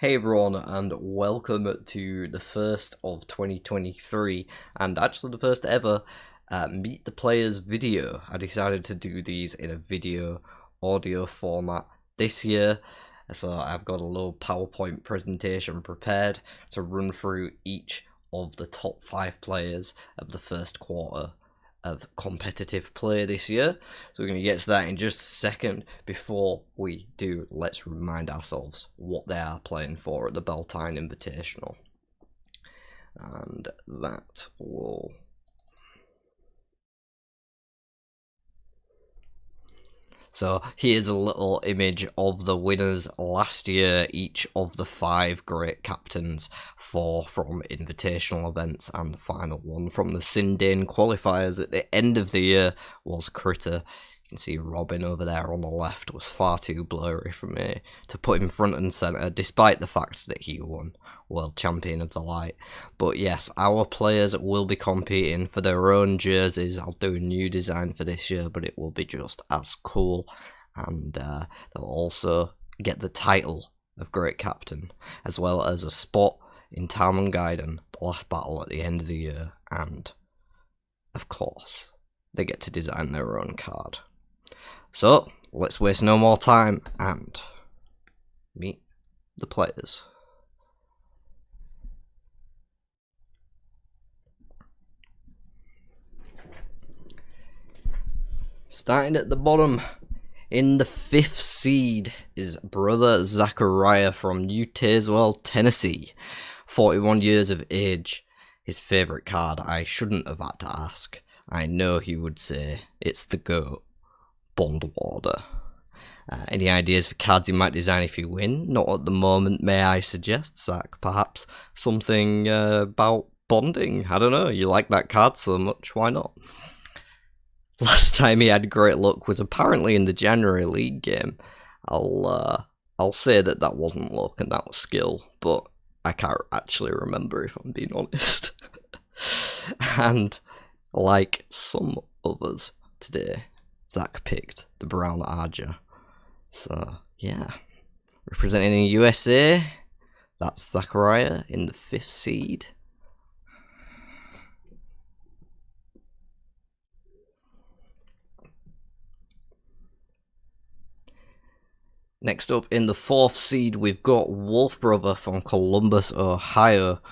Hey everyone, and welcome to the first of 2023, and actually the first ever Meet the Players video. I decided to do these in a video audio format this year, so I've got a little PowerPoint presentation prepared to run through each of the top 5 players of the first quarter of competitive play this year. So we're going to get to that in just a second. Before we do, let's remind ourselves what they are playing for at the Tine Invitational. And that will... So here's a little image of the winners last year, each of the 5 great captains, 4 from invitational events, and the final one from the Sindane qualifiers at the end of the year was Critter. You can see Robin over there on the left was far too blurry for me to put him front and centre, despite the fact that he won World Champion of the Light. But yes, our players will be competing for their own jerseys. I'll do a new design for this year, but it will be just as cool, and they'll also get the title of Great Captain, as well as a spot in Tarmangaiden, the last battle at the end of the year, and of course they get to design their own card. So let's waste no more time and meet the players. Starting at the bottom, in the 5th seed is brother Zachariah from New Tazewell, Tennessee. 41 years of age. His favourite card, I shouldn't have had to ask. I know he would say it's the GOAT, Bondwarder. Any ideas for cards he might design if you win? Not at the moment, may I suggest, Zach? Perhaps something about bonding? I don't know, you like that card so much, why not? Last time he had great luck was apparently in the January League game. I'll say that wasn't luck and that was skill, but I can't actually remember if I'm being honest. And like some others today, Zach picked the brown Arger. So yeah, representing the USA, that's Zachariah in the 5th seed. Next up in the 4th seed, we've got Wolf Brother from Columbus, Ohio,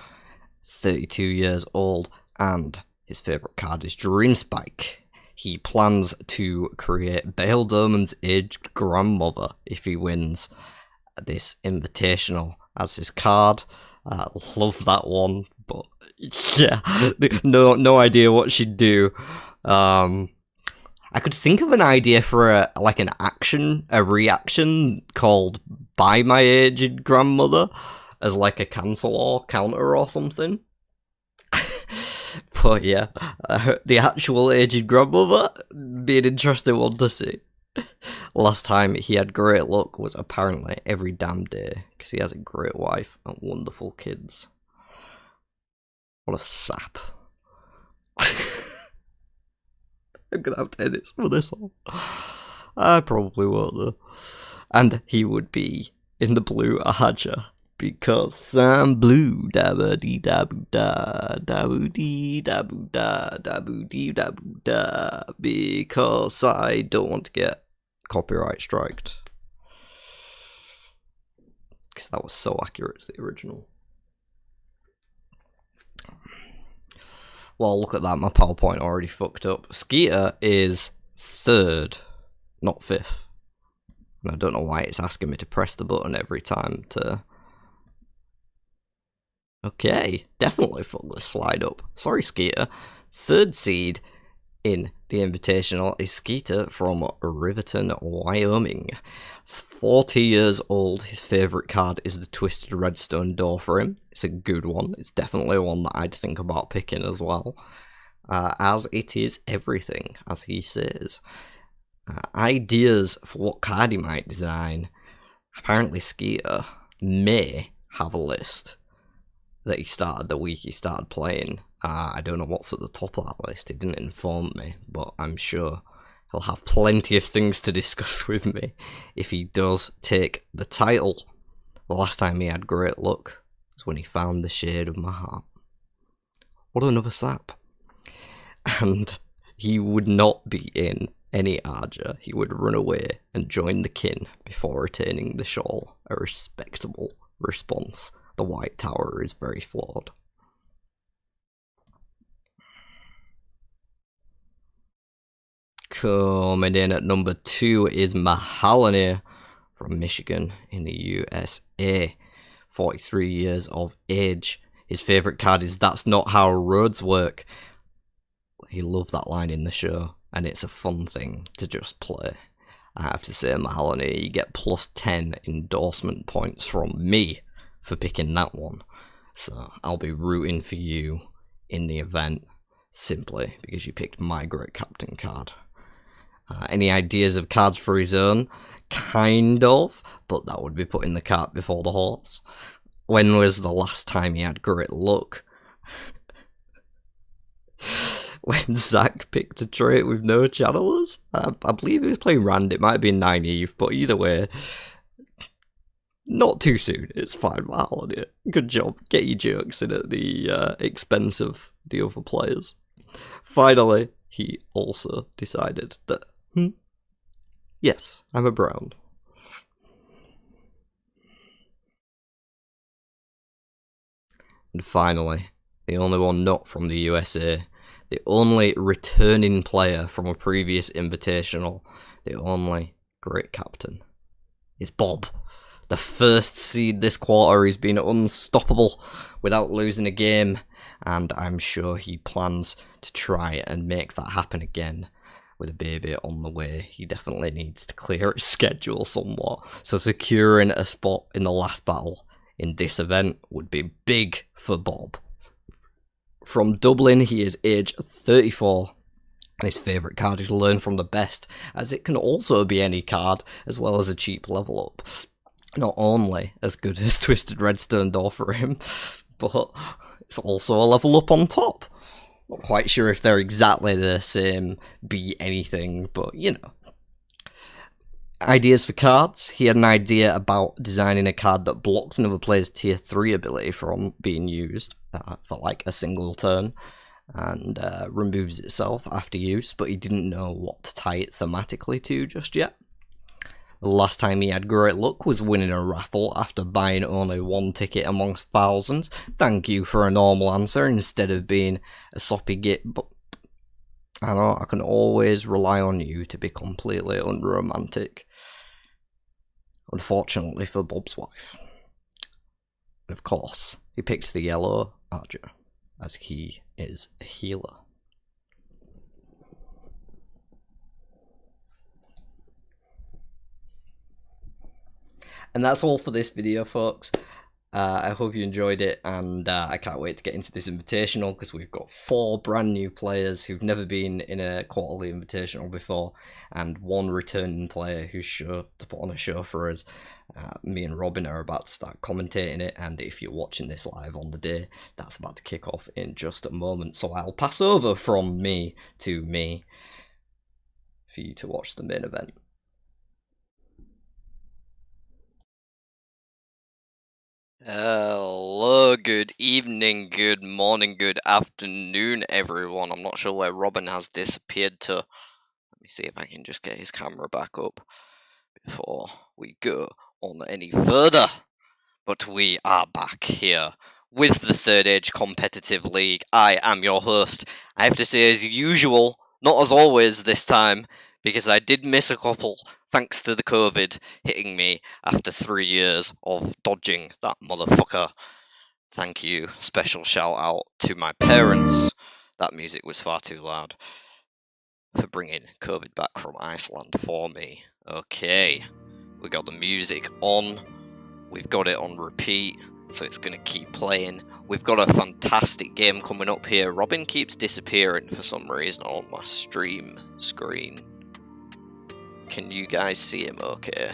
32 years old, and his favourite card is Dream Spike. He plans to create Bale Doman's aged grandmother if he wins this invitational as his card. Love that one, but yeah, no idea what she'd do. I could think of an idea for a reaction called "By My Aged Grandmother" as like a cancel or counter or something. But yeah, the actual aged grandmother, be an interesting one to see. Last time he had great luck was apparently every damn day, because he has a great wife and wonderful kids. What a sap. I'm gonna have to edit some of this on. I probably won't though. And he would be in the blue Archer, because I'm blue, dabba dee daboo da, daboo dee daboo da, daboo dee daboo da, because I don't want to get copyright striked. Because that was so accurate to the original. Well, look at that, my PowerPoint already fucked up. Skeeter is 3rd, not 5th. And I don't know why it's asking me to press the button every time to... Okay, definitely fuck this slide up. Sorry, Skeeter. 3rd seed in the invitational is Skeeter from Riverton, Wyoming. 40 years old. His favourite card is the Twisted Redstone Door for him. It's a good one. It's definitely one that I'd think about picking as well. As it is everything, as he says. Ideas for what card he might design. Apparently Skeeter may have a list that he started the week he started playing. I don't know what's at the top of that list. He didn't inform me, but I'm sure he'll have plenty of things to discuss with me if he does take the title The last time he had great luck was when he found the shade of my heart. What another sap. And he would not be in any arger. He would run away and join the kin before retaining the shawl. A respectable response. The White Tower is very flawed. Coming in at number 2 is Mahalani from Michigan in the USA. 43 years of age. His favourite card is That's Not How Roads Work. He loved that line in the show, and it's a fun thing to just play. I have to say, Mahalani, you get plus 10 endorsement points from me for picking that one. So I'll be rooting for you in the event, simply because you picked my great captain card. Any ideas of cards for his own? Kind of, but that would be putting the cart before the horse. When was the last time he had great luck? When Zach picked a trait with no channelers? I believe he was playing Rand, it might have been naive, but either way, not too soon, it's fine, Mahalani. Good job, get your jokes in at the expense of the other players. Finally, he also decided that, yes, I'm a brown. And finally, the only one not from the USA, the only returning player from a previous invitational, the only great captain, is Bob. The first seed this quarter. He's been unstoppable without losing a game, and I'm sure he plans to try and make that happen again. With a baby on the way, he definitely needs to clear his schedule somewhat, so securing a spot in the last battle in this event would be big for Bob. From Dublin, he is age 34, and his favourite card is Learn from the Best, as it can also be any card, as well as a cheap level up. Not only as good as Twisted Redstone Door for him, but it's also a level up on top. Not quite sure if they're exactly the same be anything, but you know. Ideas for cards. He had an idea about designing a card that blocks another player's tier 3 ability from being used for like a single turn, and removes itself after use, but he didn't know what to tie it thematically to just yet. The last time he had great luck was winning a raffle after buying only one ticket amongst thousands. Thank you for a normal answer instead of being a soppy git, but I know I can always rely on you to be completely unromantic. Unfortunately for Bob's wife. And of course, he picked the yellow archer, as he is a healer. And that's all for this video, folks. I hope you enjoyed it, and I can't wait to get into this invitational because we've got 4 brand new players who've never been in a quarterly invitational before, and 1 returning player who's sure to put on a show for us. Me and Robin are about to start commentating it, and if you're watching this live on the day, that's about to kick off in just a moment. So I'll pass over from me to me for you to watch the main event. Hello, good evening, good morning, good afternoon, everyone. I'm not sure where Robin has disappeared to. Let me see if I can just get his camera back up before we go on any further. But we are back here with the Third Age Competitive League. I am your host. I have to say, as usual, not as always this time, because I did miss a couple thanks to the COVID hitting me after 3 years of dodging that motherfucker. Thank you. Special shout out to my parents. That music was far too loud. For bringing COVID back from Iceland for me. Okay. We got the music on. We've got it on repeat, so it's going to keep playing. We've got a fantastic game coming up here. Robin keeps disappearing for some reason on my stream screen. Can you guys see him okay?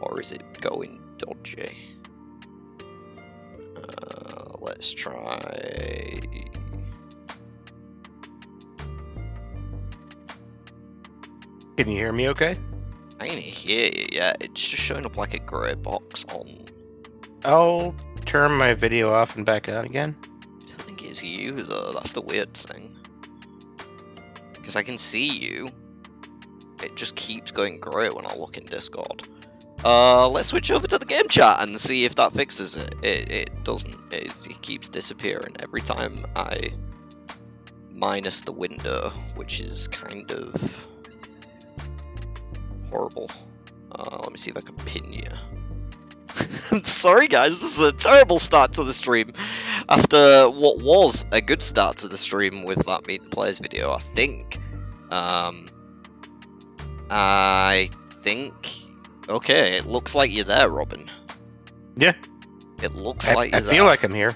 Or is it going dodgy? Let's try... Can you hear me okay? I can hear you, yeah. It's just showing up like a grey box on... I'll turn my video off and back on again. I don't think it's you, though. That's the weird thing. Because I can see you. It just keeps going grey when I look in Discord. Let's switch over to the game chat and see if that fixes it. It doesn't. It keeps disappearing every time I minus the window, which is kind of horrible. Let me see if I can pin you. Sorry guys, this is a terrible start to the stream. After what was a good start to the stream with that Meet the Players video, I think... Okay, it looks like you're there, Robin. Yeah. It looks like you're there. I feel like I'm here.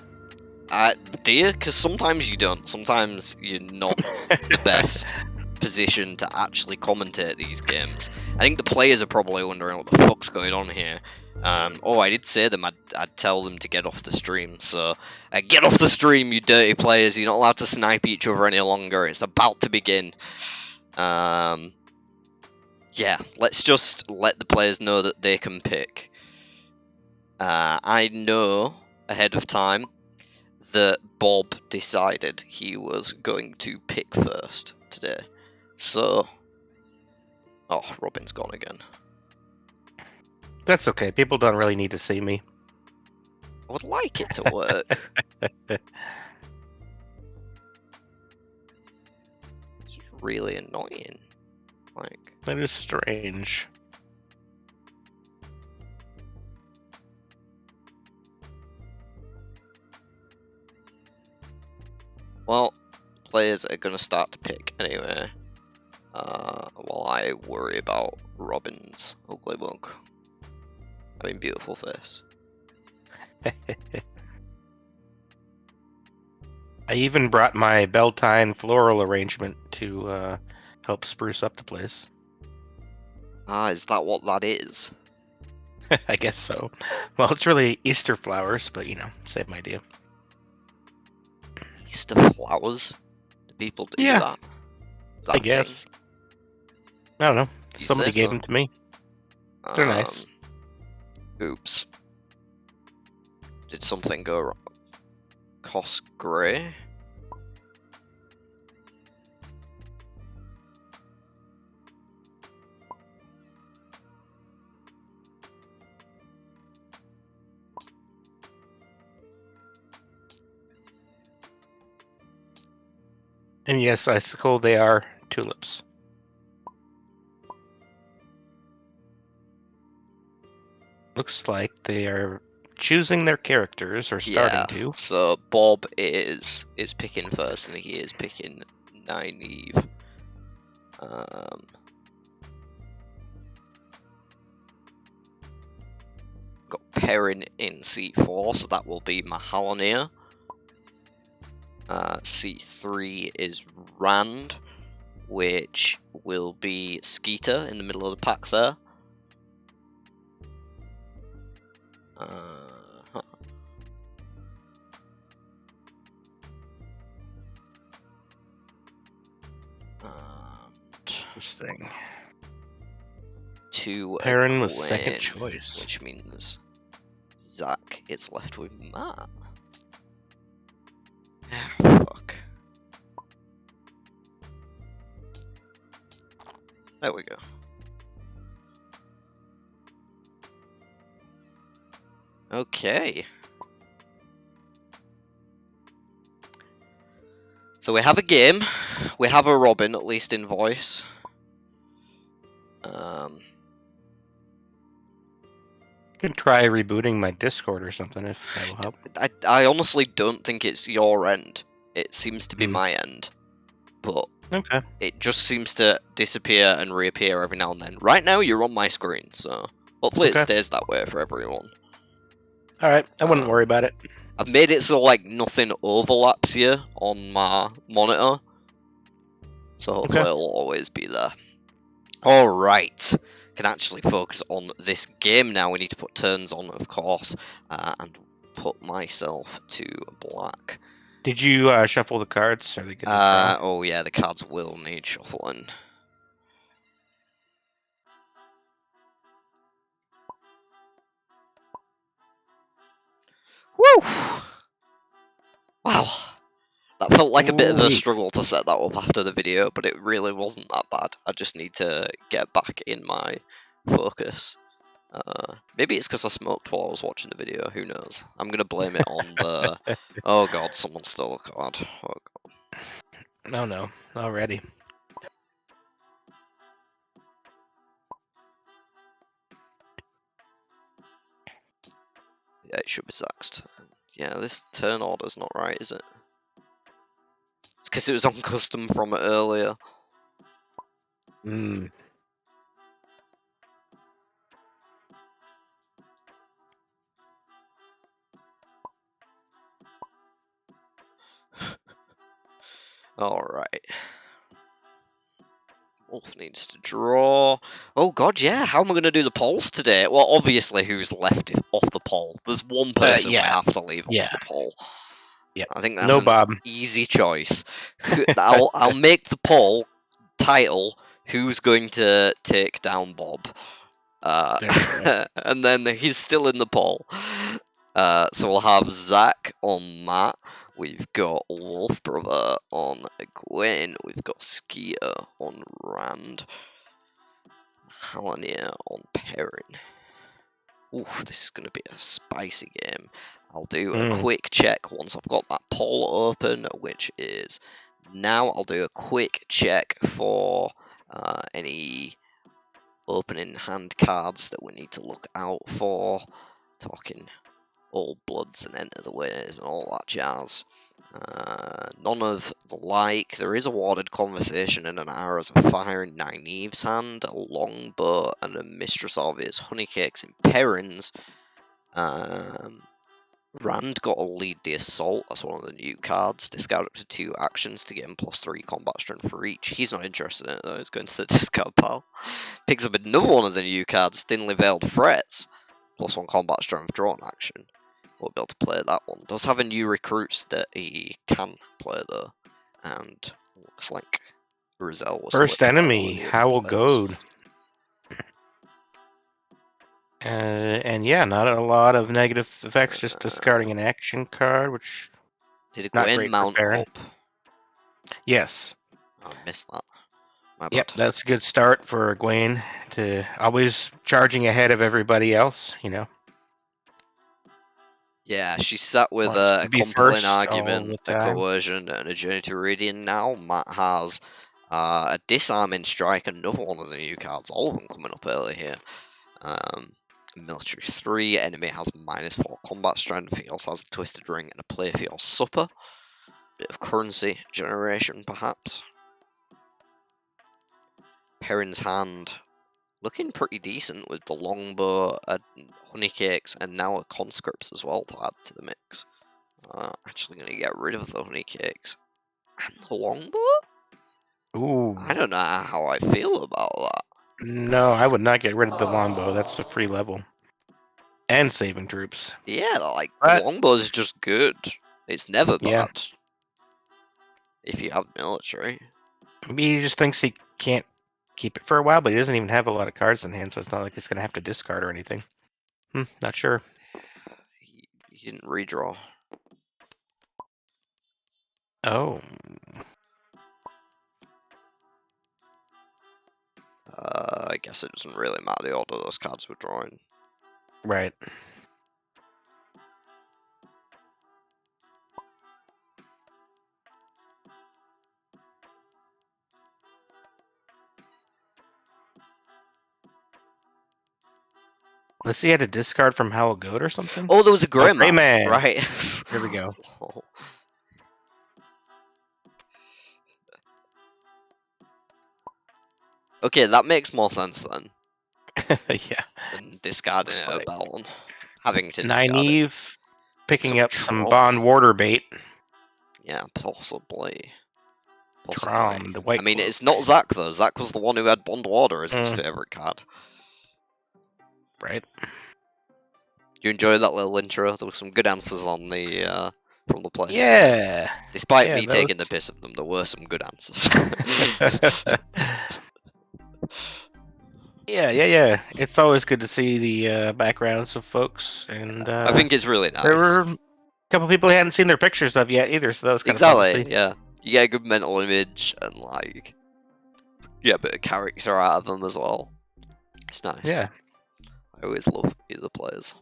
Do you? Because sometimes you don't. Sometimes you're not the best position to actually commentate these games. I think the players are probably wondering what the fuck's going on here. I did say them. I'd tell them to get off the stream. So, get off the stream, you dirty players. You're not allowed to snipe each other any longer. It's about to begin. Yeah, let's just let the players know that they can pick. I know ahead of time that Bob decided he was going to pick first today. So... Oh, Robin's gone again. That's okay. People don't really need to see me. I would like it to work. It's just really annoying. Like... That is strange. Well, players are going to start to pick anyway, while I worry about Robin's ugly mug. I mean, beautiful face. I even brought my Tine floral arrangement to help spruce up the place. Ah, is that what that is? I guess so. Well, it's really Easter flowers, but you know, same idea. Easter flowers? Do people do Yeah, that? I guess. I don't know. Somebody gave them to me. They're nice. Oops. Did something go wrong? Cost grey? And yes, icicle, they are tulips. Looks like they are choosing their characters, or starting to. So Bob is picking first, and he is picking Nynaeve. Got Perrin in seat 4, so that will be Mahalonir. C3 is Rand, which will be Skeeter in the middle of the pack there. Interesting. Perrin was second choice, which means Zach is left with Matt. Ah, fuck. There we go. Okay. So we have a game. We have a Robin, at least in voice. You can try rebooting my Discord or something if that will help. I honestly don't think it's your end. It seems to be my end. But okay, it just seems to disappear and reappear every now and then. Right now, you're on my screen, so hopefully it stays that way for everyone. Alright, I wouldn't worry about it. I've made it so like nothing overlaps you on my monitor. So hopefully it'll always be there. Alright. Can actually focus on this game now. We need to put turns on, of course, and put myself to black. Did you shuffle the cards? Are they good? Oh yeah, the cards will need shuffling. Woo! Wow. That felt like a bit of a Ooh-wee. struggle to set that up after the video, but it really wasn't that bad. I just need to get back in my focus. Maybe it's because I smoked while I was watching the video, who knows. I'm going to blame it on the... Oh god, someone stole a card. Oh god. No, already. Yeah, it should be saxed. Yeah, this turn order's not right, is it? It's because it was on custom from earlier. Mm. Alright. Wolf needs to draw. Oh god, yeah, how am I going to do the polls today? Well, obviously, who's left off the poll? There's one person we yeah. have to leave off the poll. Yeah. I think that's No an Bob. easy choice. I'll make the poll title, who's going to take down Bob? And then he's still in the poll. So we'll have Zach on Matt. We've got Wolf Brother on Gwen. We've got Skier on Rand. Halania on Perrin. Oof, this is going to be a spicy game. I'll do a quick check once I've got that poll open, which is now. I'll do a quick check for any opening hand cards that we need to look out for. Talking all bloods and enter the ways and all that jazz. None of the like. There is a warded conversation and an arrows of fire in Nynaeve's hand, a longbow and a mistress of his honeycakes in Perrin's. Rand got to lead the assault. That's one of the new cards. Discard up to 2 actions to get him +3 combat strength for each. He's not interested in it though. He's going to the discard pile. Picks up another one of the new cards, Thinly Veiled Threats. +1 combat strength drawn action. Won't be able to play that one. Does have a new recruits that he can play though, and looks like Rizal was First enemy, Howl players. Goad. And yeah, not a lot of negative effects, just discarding an action card, which Did not Gwen great for mount Perrin. up? Yes. I missed that. My Yep, bad. that's a good start for Egwene to always charging ahead of everybody else, you know. Yeah, she sat with Wants a to be compelling first all argument, the a time. coercion, and a journey to Iridian now. Matt has a disarming strike, another one of the new cards, all of them coming up early here. Military 3, enemy has -4 combat strength. He also has a twisted ring and a play for your supper. Bit of currency generation, perhaps. Perrin's hand looking pretty decent with the longbow, honeycakes, and now a conscripts as well to add to the mix. Actually going to get rid of the honeycakes and the longbow. Ooh. I don't know how I feel about that. No, I would not get rid of the longbow. That's a free level. And saving troops. Yeah, like But- the longbow is just good. It's never bad. Yeah. If you have military. Maybe he just thinks he can't keep it for a while, but he doesn't even have a lot of cards in hand, so it's not like he's going to have to discard or anything. Not sure. He didn't redraw. Oh. I guess it doesn't really matter the order those cards were drawing. Right. Let's see, he had a discard from Howl Goat or something? Oh, there was a Grey Grey Man. Man. Right. Here we go. Okay, that makes more sense then. Yeah. Than discarding it Looks at Belon. Having to discard it. Nynaeve picking Some up some troll. Bond Warder bait. Yeah, possibly. Tron, the white I mean, cloak. it's not Zach though. Zach was the one who had Bond Water as his favourite card. Right. Do you enjoy that little intro? There were some good answers on the from the players. Yeah. Despite Yeah, me taking the piss of them, there were some good answers. Yeah. It's always good to see the backgrounds of folks, and I think it's really nice. there were couple people hadn't seen their pictures of yet either, so that was kind of fun to Exactly, see. yeah. You get a good mental image and like a bit of character out of them as well. It's nice. Yeah. I always love either players.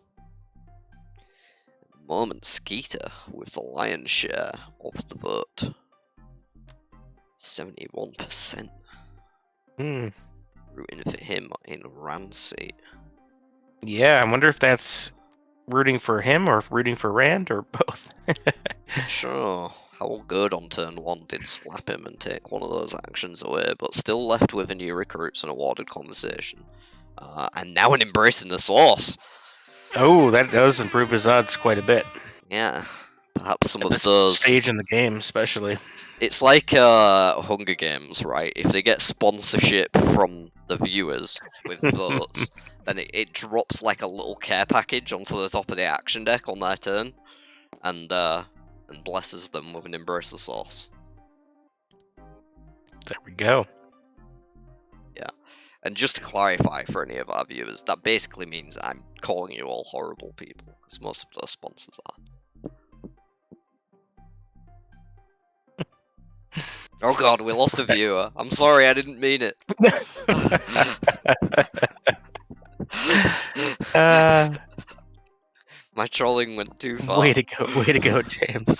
Moment Skeeter with the lion's share of the vote. 71%. Hmm. Rooting for him in Rand's seat. Yeah, I wonder if that's rooting for him or rooting for Rand or both. Sure, how good on turn 1 did slap him and take one of those actions away, but still left with a new recruits and awarded conversation. And now an embracing the source. Oh, that does improve his odds quite a bit. Yeah, perhaps some At of this those. stage in the game, especially. It's like Hunger Games, right? If they get sponsorship from the viewers with votes, then it drops like a little care package onto the top of the action deck on their turn, and blesses them with an embrace the source. There we go. Yeah, and just to clarify for any of our viewers, that basically means I'm calling you all horrible people, because most of those sponsors are. Oh god, we lost a viewer. I'm sorry, I didn't mean it. My trolling went too far. Way to go, James.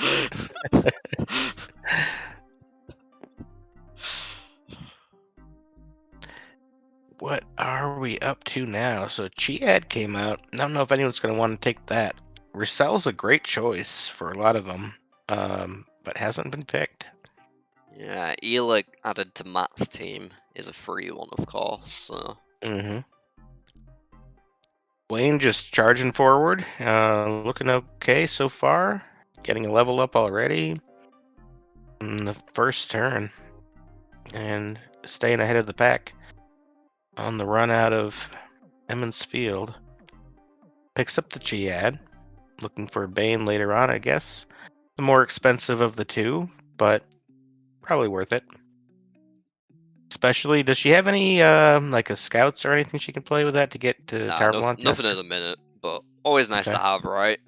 What are we up to now? So Chiad came out. I don't know if anyone's going to want to take that. Russell's a great choice for a lot of them, but hasn't been picked. Yeah, Ela added to Matt's team is a free one, of course. So. Wayne just charging forward, looking okay so far. Getting a level up already in the first turn, and staying ahead of the pack on the run out of Emmons Field. Picks up the Chiad, looking for Bane later on, I guess. The more expensive of the two, but probably worth it. Especially, does she have any like a scouts or anything she can play with that to get to Tarvalon? Nothing at the minute, but always nice to have, right?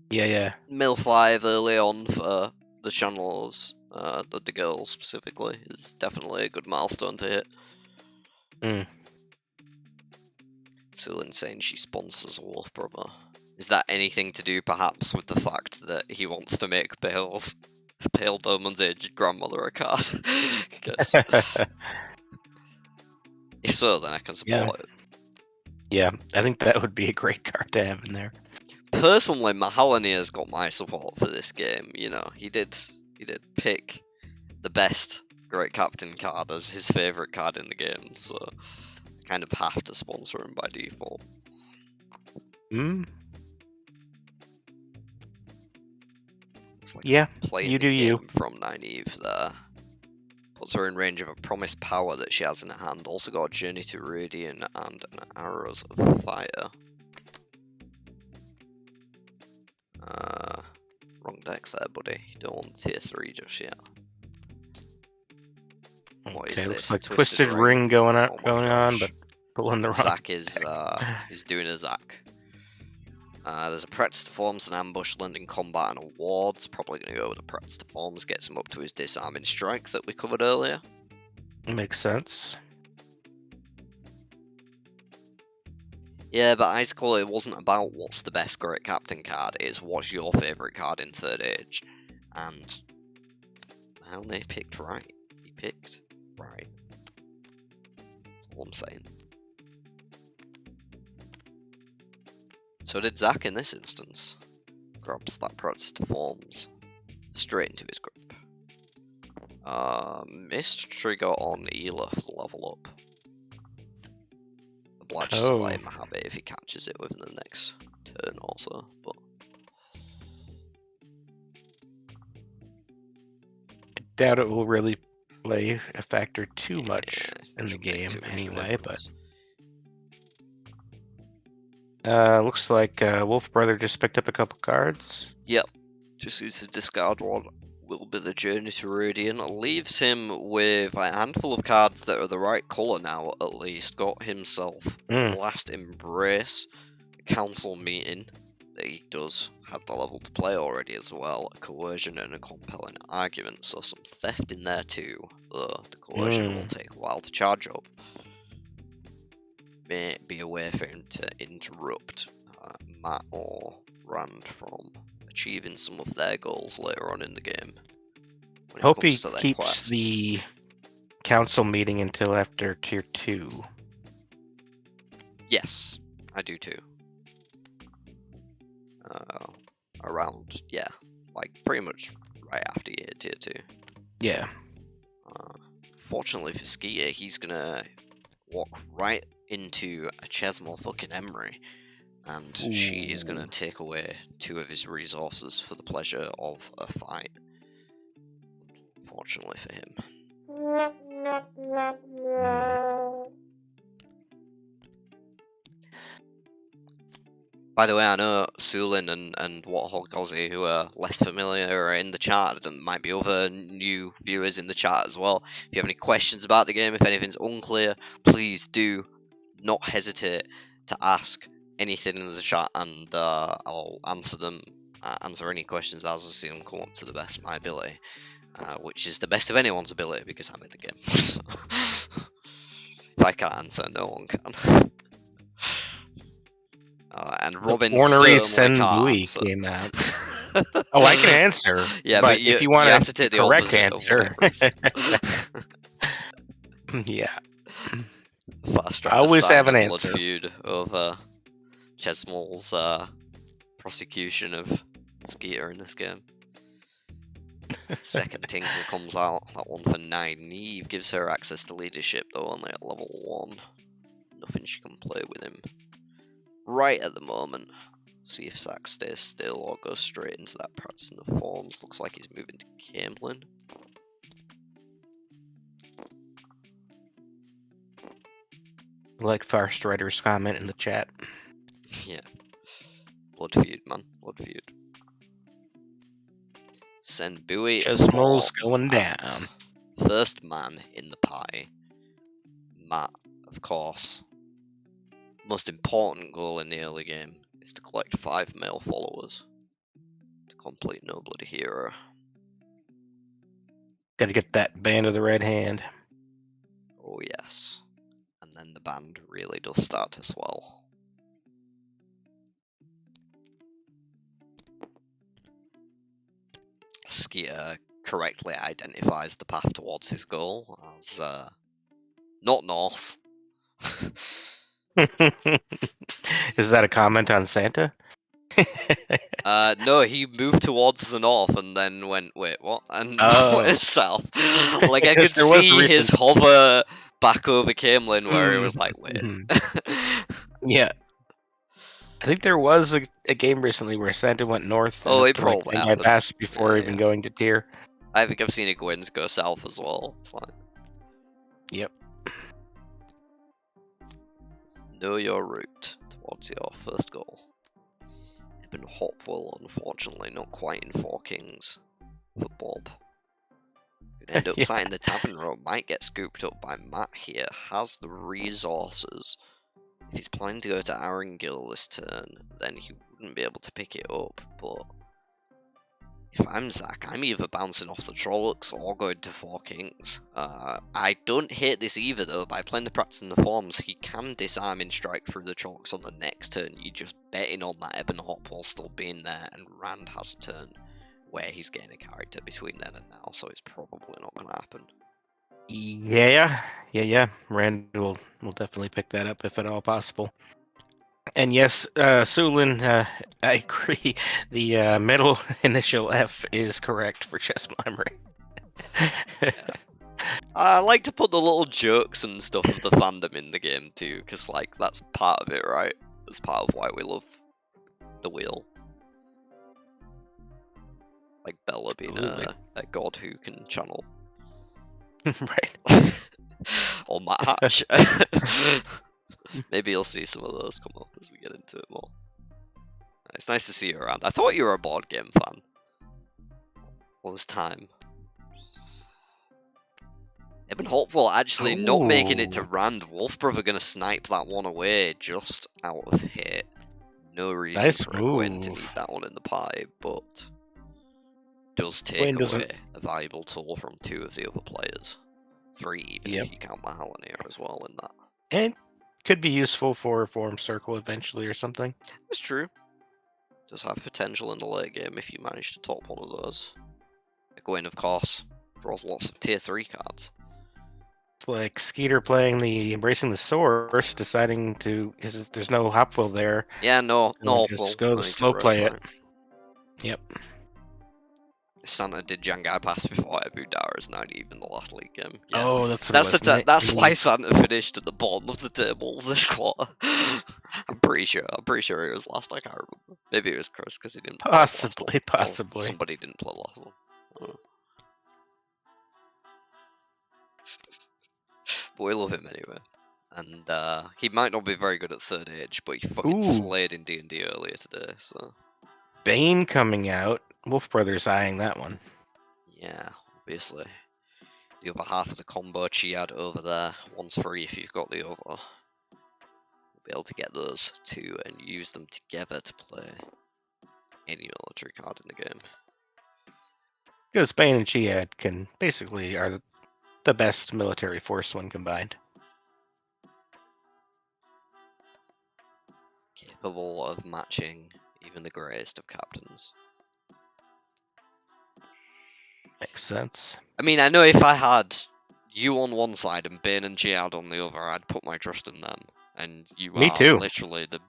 Yeah. Mill 5 early on for the channels, the girls specifically, is definitely a good milestone to hit. Sulin saying she sponsors a Wolf Brother. Is that anything to do perhaps with the fact that he wants to make Pale Doman's aged grandmother a card? If so, then I can support it. Yeah, I think that would be a great card to have in there. Personally, Mahalani has got my support for this game. You know, he did pick the best Great Captain card as his favourite card in the game, so I kind of have to sponsor him by default. Like yeah, you do you. From Nynaeve there. Puts her in range of a promised power that she has in her hand. Also got a Journey to Radiant and an Arrows of Fire. Wrong decks there, buddy. You don't want tier 3 just yet. What is this? Looks like Twisted Ring going on, but pulling the wrong. Zach is doing a Zach. There's a Pretz to Forms, an Ambush, Lending Combat, and Awards. Probably going to go with a Pretz to Forms, gets him up to his Disarming Strike that we covered earlier. Makes sense. Yeah, but Icicle, it wasn't about what's the best Great Captain card, it's what's your favourite card in Third Age. And, well, they picked right. He picked right. That's all I'm saying. So did Zach in this instance. Grabs that Pretz to Forms straight into his grip. Missed trigger on Ela for the level up. Obliged to let him have it if he catches it within the next turn also, but I doubt it will really play a factor too much in the game anyway, but looks like Wolf Brother just picked up a couple cards. Yep, just uses discard one. Will be the Journey to Radiant. Leaves him with a handful of cards that are the right colour now, at least. Got himself Last Embrace, Council Meeting, that he does have the level to play already as well, a coercion and a compelling argument, so some theft in there too, though the coercion will take a while to charge up. May be a way for him to interrupt Matt or Rand from achieving some of their goals later on in the game. Hope he keeps the council meeting until after tier 2. Yes, I do too. Around, yeah, like pretty much right after you hit tier 2. Yeah. Fortunately for Skeeter, he's gonna walk right into a Chesmore fucking Emery, and she is gonna take away 2 of his resources for the pleasure of a fight. Fortunately for him. By the way, I know Sulin and Warthog Ozzy, who are less familiar, are in the chat, and might be other new viewers in the chat as well. If you have any questions about the game, if anything's unclear, please do not hesitate to ask anything in the chat, and I'll answer them, answer any questions as I see them come up to the best of my ability, which is the best of anyone's ability because I'm in the game. So, if I can't answer, no one can. And Robin Ornery certainly can't Senbui answer. came out. Oh, I can answer. Yeah, but if you want have to take the correct opposite answer, yeah. Fast I always have an blood answer. feud over Chesmole's prosecution of Skeeter in this game. Second Tinker comes out, that one for Nynaeve gives her access to leadership, though only at level 1. Nothing she can play with him right at the moment. See if Zack stays still or goes straight into that practicing the forms. Looks like he's moving to Camelin. Like Farstrider's comment in the chat. Yeah. Blood feud, man. Blood feud. Senbui Chesmole's going down. First man in the pie. Matt, of course. Most important goal in the early game is to collect 5 male followers to complete No Bloody Hero. Gotta get that Band of the Red Hand. Oh yes. And then the band really does start to swell. Skeeter correctly identifies the path towards his goal as not north. Is that a comment on Santa? No, he moved towards the north and then went, wait, what? And went south. Like, I could see his hover back over Camelin where he was like, wait. Yeah. I think there was a game recently where Santa went north. Oh, he probably I passed before even going to tier. I think I've seen a Gwyn's go south as well. It's like... Yep. Know your route towards your first goal. Ibn Hopwell, unfortunately, not quite in 4 Kings for Bob. Could end up signing the Tavern Road, might get scooped up by Matt here, has the resources. If he's planning to go to Arangil this turn, then he wouldn't be able to pick it up, but if I'm Zack, I'm either bouncing off the Trollocs or going to 4 Kings. I don't hate this either though. By playing the practice in the forms, he can disarm and strike through the Trollocs on the next turn. You're just betting on that Ebon Hopwell still being there, and Rand has a turn where he's getting a character between then and now, so it's probably not going to happen. Yeah. Rand will definitely pick that up if at all possible. And yes, Sulin, I agree. The middle initial F is correct for Chesmore Emery. Yeah. I like to put the little jokes and stuff of the fandom in the game too, because like that's part of it, right? That's part of why we love the wheel. Like Bella being a god who can channel. Right. Or Matt Hatch. Maybe you'll see some of those come up as we get into it more. It's nice to see you around. I thought you were a board game fan. All this time. Ibn Hopwell actually not making it to Rand. Wolfbrother gonna snipe that one away just out of hit. No reason Nice for a Gwyn to move. need that one in the pie, but does take Gwyn away doesn't- a valuable tool from 2 of the other players. 3 even Yep. if you count Mahalanir as well in that. And could be useful for Form Circle eventually or something. It's true. Does have potential in the late game if you manage to top one of those. Gwyn, of course, draws lots of tier 3 cards. It's like Skeeter playing the Embracing the Source, deciding to, because there's no Hopwell there. Yeah, no, We'll no, just well, go no need to slow rush, play it. right? Yep. Santa did Jangai pass before Ebu Dara is 90 even the last league game. Yeah. Oh, that's what That's it was. that's why Santa finished at the bottom of the table this quarter. I'm pretty sure he was last. I can't remember. Maybe it was Chris because he didn't play the last one. Possibly, possibly. Or somebody didn't play the last one. Oh. But we love him anyway. And he might not be very good at third age, but he fucking Ooh. slayed in D&D earlier today. So Bane coming out. Wolf Brothers eyeing that one. yeah, obviously. The other half of the combo Chiad over there, one's free if you've got the other. You'll be able to get those two and use them together to play any military card in the game. Because Bane and Chiad can basically are the best military force when combined. Capable of matching even the greatest of captains. Makes sense. I mean, I know if I had you on one side and Bane and Jihad on the other, I'd put my trust in them. And you Me are too. literally the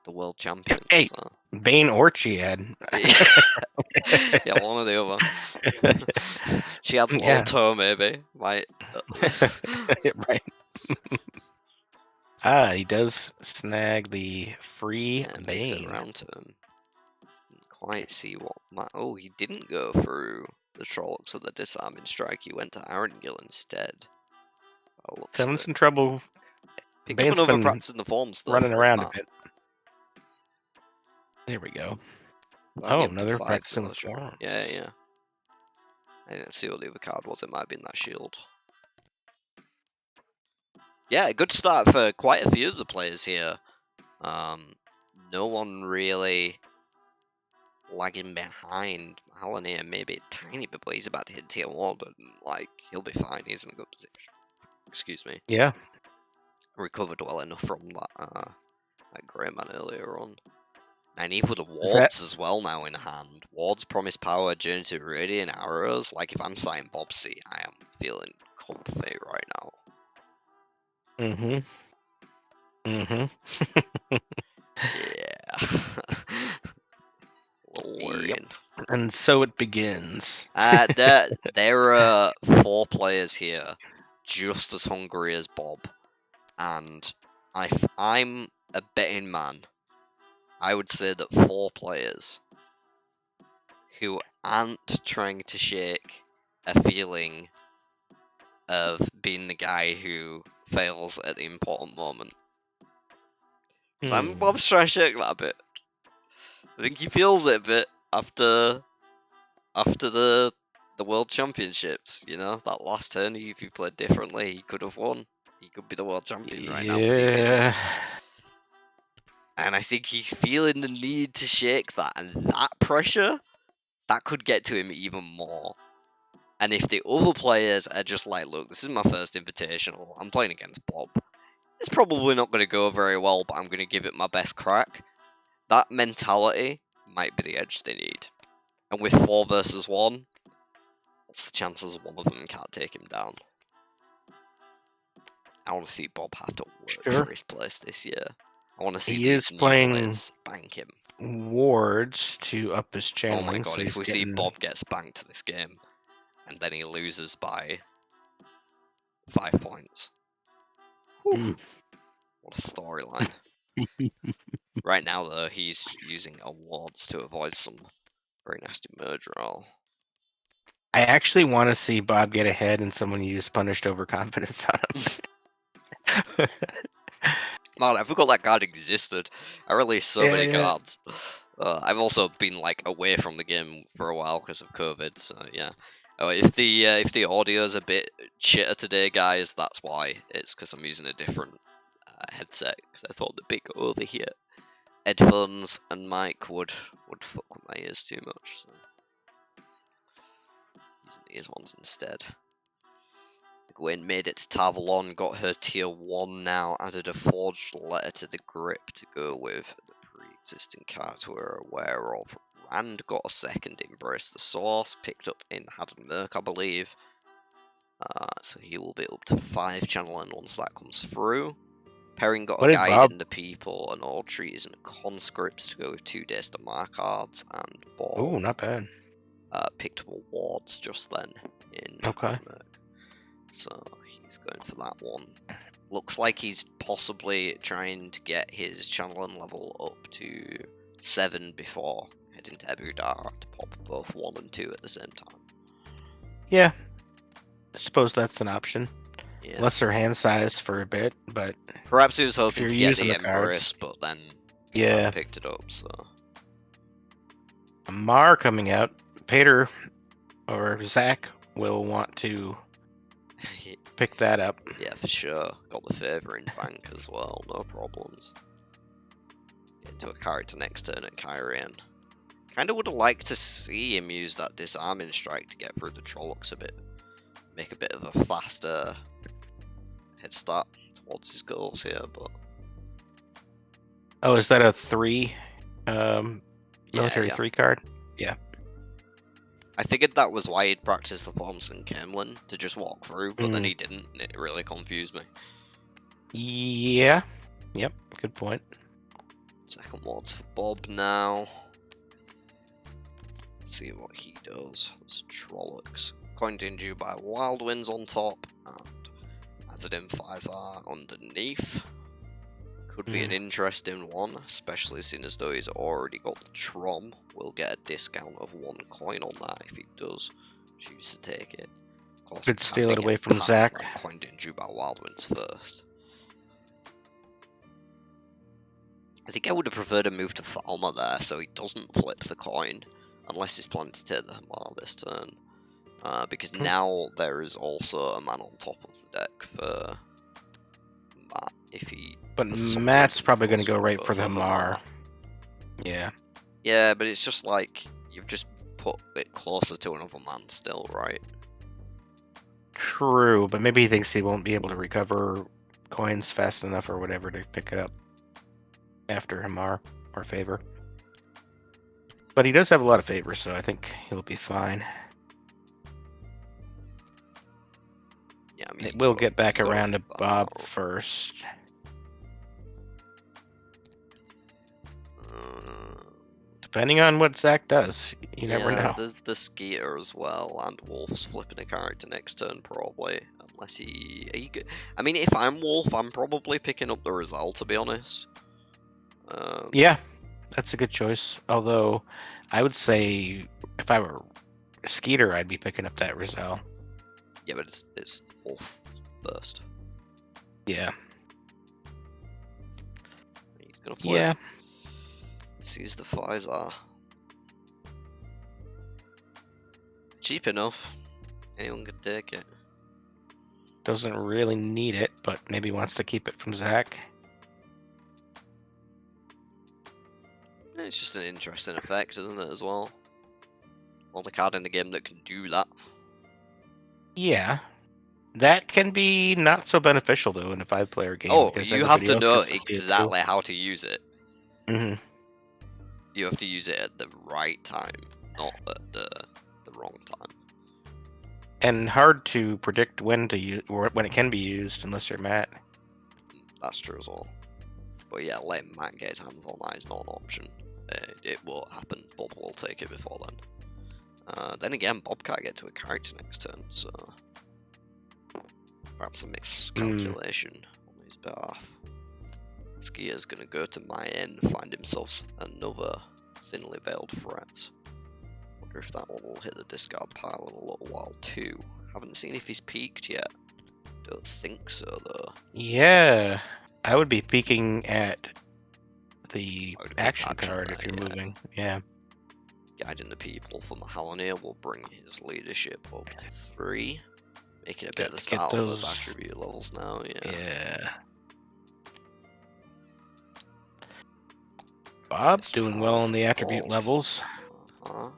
the world champion. Hey. So. Bane or Chiad. Yeah, one or the other. She had Yeah. toe, maybe. Might. Right. He does snag the free Yeah, makes it Bane. around to him. Didn't quite see what. Oh, he didn't go through the Trollocs of the disarming strike. He went to Arendelle instead. Having some trouble Picked up Bane's another been practice in the forms though. running for around a Matt. bit. There we go. Landing Oh, up to another 5 practice in the military. forms. Yeah, yeah. I didn't see what the other card was. It might have been that shield. Yeah, a good start for quite a few of the players here. No one really lagging behind. Mahalanir maybe a tiny bit, but he's about to hit tier 1 and like he'll be fine. He's in a good position. Excuse me. Yeah. Recovered well enough from that grey man earlier on. And even the that- wards as well now in hand. Wards, Promise Power, Journey to Radiant, Arrows. Like if I'm starting Bob C, I am feeling comfy right now. Yeah. Little worrying. And so it begins. There are 4 players here, just as hungry as Bob, and I'm a betting man. I would say that 4 players who aren't trying to shake a feeling of being the guy who fails at the important moment. So I'm Bob's trying to shake that a bit. I think he feels it a bit after the World Championships. You know, that last turn, if he played differently, he could have won. He could be the world champion right now. But he didn't. Yeah. And I think he's feeling the need to shake that, and that pressure, that could get to him even more. And if the other players are just like, look, this is my first invitational, I'm playing against Bob. It's probably not going to go very well, but I'm going to give it my best crack. That mentality might be the edge they need. And with 4 versus 1, what's the chances one of them can't take him down? I want to see Bob have to work Sure. for his place this year. I want to see He these is new playing players spank him. Wards to up his channeling. Oh my god, so if he's we see getting- Bob get spanked this game, and then he loses by 5 points. Hmm. What a storyline. Right now, though, he's using awards to avoid some very nasty merge roll. I actually want to see Bob get ahead and someone use punished overconfidence on him. Man, I forgot that card existed. I released so many Yeah. cards. I've also been like away from the game for a while because of COVID, so yeah. Oh, if the audio's a bit shitter today, guys, that's why. It's because I'm using a different headset because I thought the big over here headphones and mic would fuck with my ears too much. So using these ones instead. Gwen made it to Tavalon, got her tier 1 now, added a forged letter to the grip to go with the pre-existing cards we're aware of. Rand got a second, Embrace the Source, picked up in Haddon Merc, I believe. So he will be up to 5 channeling once that comes through. Perrin got What a did Guide Bob- in the People, an All Trees, and a Conscripts to go with 2 Days to Mark cards, and Bob Ooh, not bad. picked up Awards just then in Okay. Merc. So he's going for that one. Looks like he's possibly trying to get his channeling level up to 7 before heading to Abu Dar to pop both 1 and 2 at the same time. Yeah. I suppose that's an option. Yeah. Lesser hand size for a bit, but Perhaps he was hoping you're to get using the the cards- Embrace, but then yeah. picked it up, so. Mar coming out. Peter or Zach will want to pick that up. Yeah, for sure. Got the favour in bank as well, no problems. Get into a character next turn at Kyrian. Kinda would have liked to see him use that disarming strike to get through the Trollocs a bit. Make a bit of a faster head start towards his goals here, but... Oh, is that a 3 military yeah. 3 card? I figured that was why he'd practiced the forms in Camelin, to just walk through, but then he didn't, and it really confused me. Yeah. Yep, good point. Second wards for Bob now. Let's see what he does. There's Trollocs. Coined due by Wild Winds on top, and Azadin Tai'Shar underneath. Could be an interesting one, especially seeing as though he's already got the Trom. We'll get a discount of 1 coin on that if he does choose to take it. Of course, Could he steal can't it away get from past Zach. that Coined due by Wild Winds first. I think I would have preferred a move to Falmer there, so he doesn't flip the coin, unless he's planning to take the Hamar this turn. Because now there is also a man on top of the deck for Matt, if he... But for some Matt's reason probably going to wants go right go for the Hamar. Yeah. Yeah, but it's just like, you've just put it closer to another man still, right? True, but maybe he thinks he won't be able to recover coins fast enough or whatever to pick it up after Hamar or favor. But he does have a lot of favors, so I think he'll be fine. Yeah, I mean, We'll get back go around to with that Bob now. first. Depending on what Zach does, you never know. There's the Skeeter as well, and Wolf's flipping a character next turn probably, unless he I mean, if I'm Wolf, I'm probably picking up the Rizal, to be honest. Yeah, that's a good choice. Although, I would say if I were Skeeter, I'd be picking up that Rizal. Yeah, but it's Wolf first. Yeah. He's gonna flip. Yeah. Sees the Tai'Shar. Cheap enough. Anyone could take it. Doesn't really need it, but maybe wants to keep it from Zach. It's just an interesting effect, isn't it, as well? Well, the card in the game that can do that. Yeah. That can be not so beneficial, though, in a 5-player game. Oh, because you have to everybody know else gets to see it, too. exactly how to use it. Mhm. You have to use it at the right time, not at the wrong time. And hard to predict when to use or when it can be used, unless you're Matt. That's true as well. But yeah, letting Matt get his hands on that is not an option. It won't happen. Bob will take it before then. Then again, Bob can't get to a character next turn, so perhaps a mixed calculation on his behalf. Skier's gonna go to my end, find himself another thinly veiled threat. Wonder if that one will hit the discard pile in a little while too. Haven't seen if he's peaked yet. Don't think so though. Yeah, I would be peeking at the I would action action card there, if you're yeah. moving. Yeah. Guiding the people for Mahalanir will bring his leadership up to 3. Making a bit of the Got to get start of those those- attribute levels now, yeah. Yeah. Bob It's doing Bob. well on the attribute Bob. levels. Uh-huh.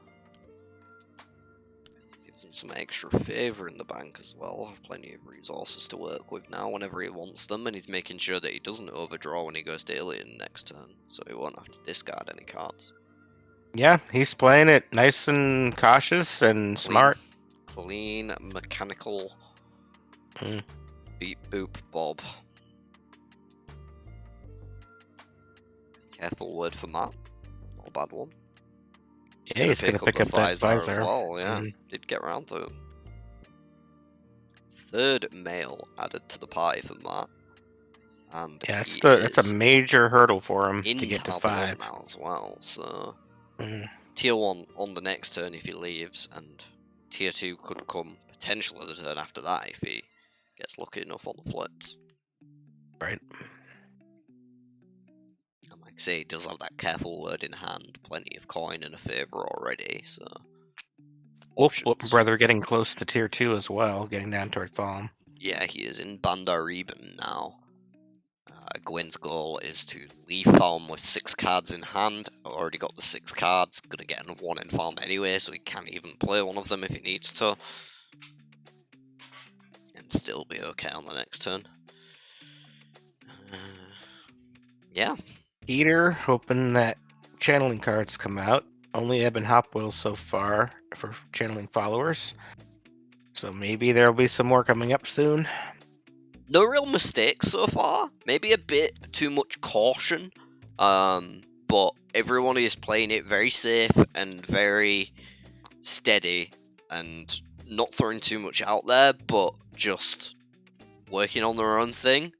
Gives him some extra favour in the bank as well. Have plenty of resources to work with now whenever he wants them, and he's making sure that he doesn't overdraw when he goes to Alien next turn, so he won't have to discard any cards. Yeah, he's playing it nice and cautious and smart. Clean, mechanical. Mm. Beep boop Bob. Careful word for Matt. Not a bad one. Yeah, he's gonna pick up that Tai'Shar as visor. well, yeah. Mhm. Did get around to it. Third male added to the party for Matt. And Yeah, he that's is a major hurdle for him in to get to Tab 5. now as well, so Mhm. tier 1 on the next turn if he leaves, and tier 2 could come potentially the turn after that if he gets lucky enough on the flips. Right. And like I say, he does have that careful word in hand, plenty of coin and a favour already, so Wolf options. Brother getting close to tier 2 as well, getting down toward Falm. Yeah, he is in Bandar Eben now. Gwen's goal is to leave farm with 6 cards in hand. Already got the 6 cards, gonna get 1 in farm anyway, so he can't even play one of them if he needs to. And still be okay on the next turn. Yeah. Peter, hoping that channeling cards come out. Only Ebb and Hopwell so far for channeling followers. So maybe there'll be some more coming up soon. No real mistakes so far. Maybe a bit too much caution. But everyone is playing it very safe and very steady and not throwing too much out there, but just working on their own thing.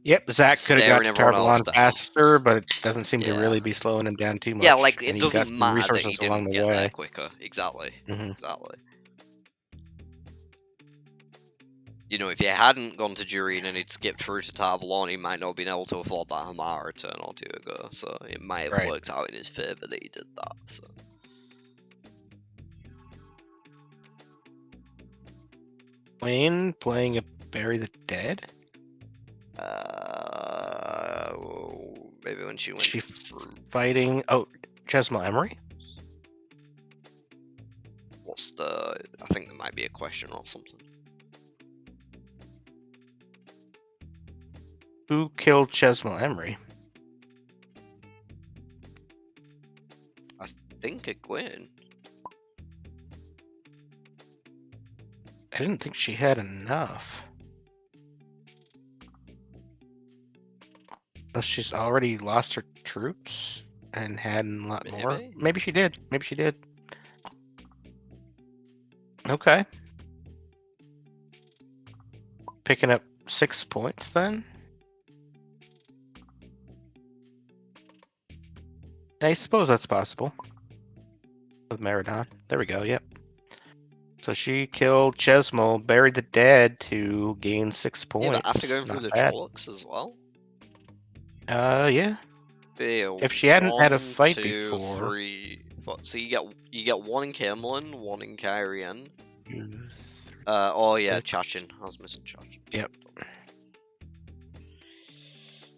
Yep, Zach could have Staring got everyone else Tarvalon down. faster, but it doesn't seem to Yeah. really be slowing him down too much. Yeah, like, it and he's got doesn't some matter that resources he along didn't the get there way. quicker. Exactly. Mhm. Exactly. You know, if he hadn't gone to Jurien and he'd skipped through to Tarvalon, he might not have been able to afford that Hamara a turn or 2 ago. So it might have Right. worked out in his favour that he did that. So Wayne playing a Bury the Dead? maybe when she went She through. fighting... Oh, Chesma Emery? What's the? I think there might be a question or something. Who killed Chesma Emery? I think a Gwen. I didn't think she had enough. Unless she's already lost her troops and had a lot more. Maybe? Maybe she did. Maybe she did. Okay. Picking up 6 points then. I suppose that's possible. With Meridon. There we go, yep. So she killed Chesmo, buried the dead to gain 6 points. Yeah, but after going through the bad. Trollocs as well. Yeah. Fail. If she hadn't had a 1, fight 2, before. 3, 4. So you get 1 in Camelin, 1 in Kyrian. Use- Oh yeah, Six. Chachin. I was missing Chachin. Yep.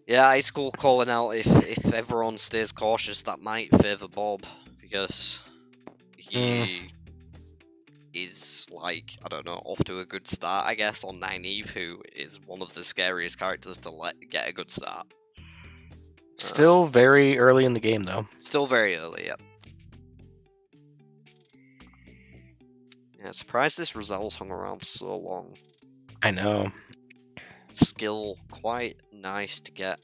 Yeah, High School calling out if everyone stays cautious, that might favour Bob because he is like, I don't know, off to a good start, I guess, on Nynaeve, who is one of the scariest characters to get a good start. Still very early in the game though. Still very early, yep. Yeah, surprised this Rozelle's hung around for so long. I know. Skill quite nice to get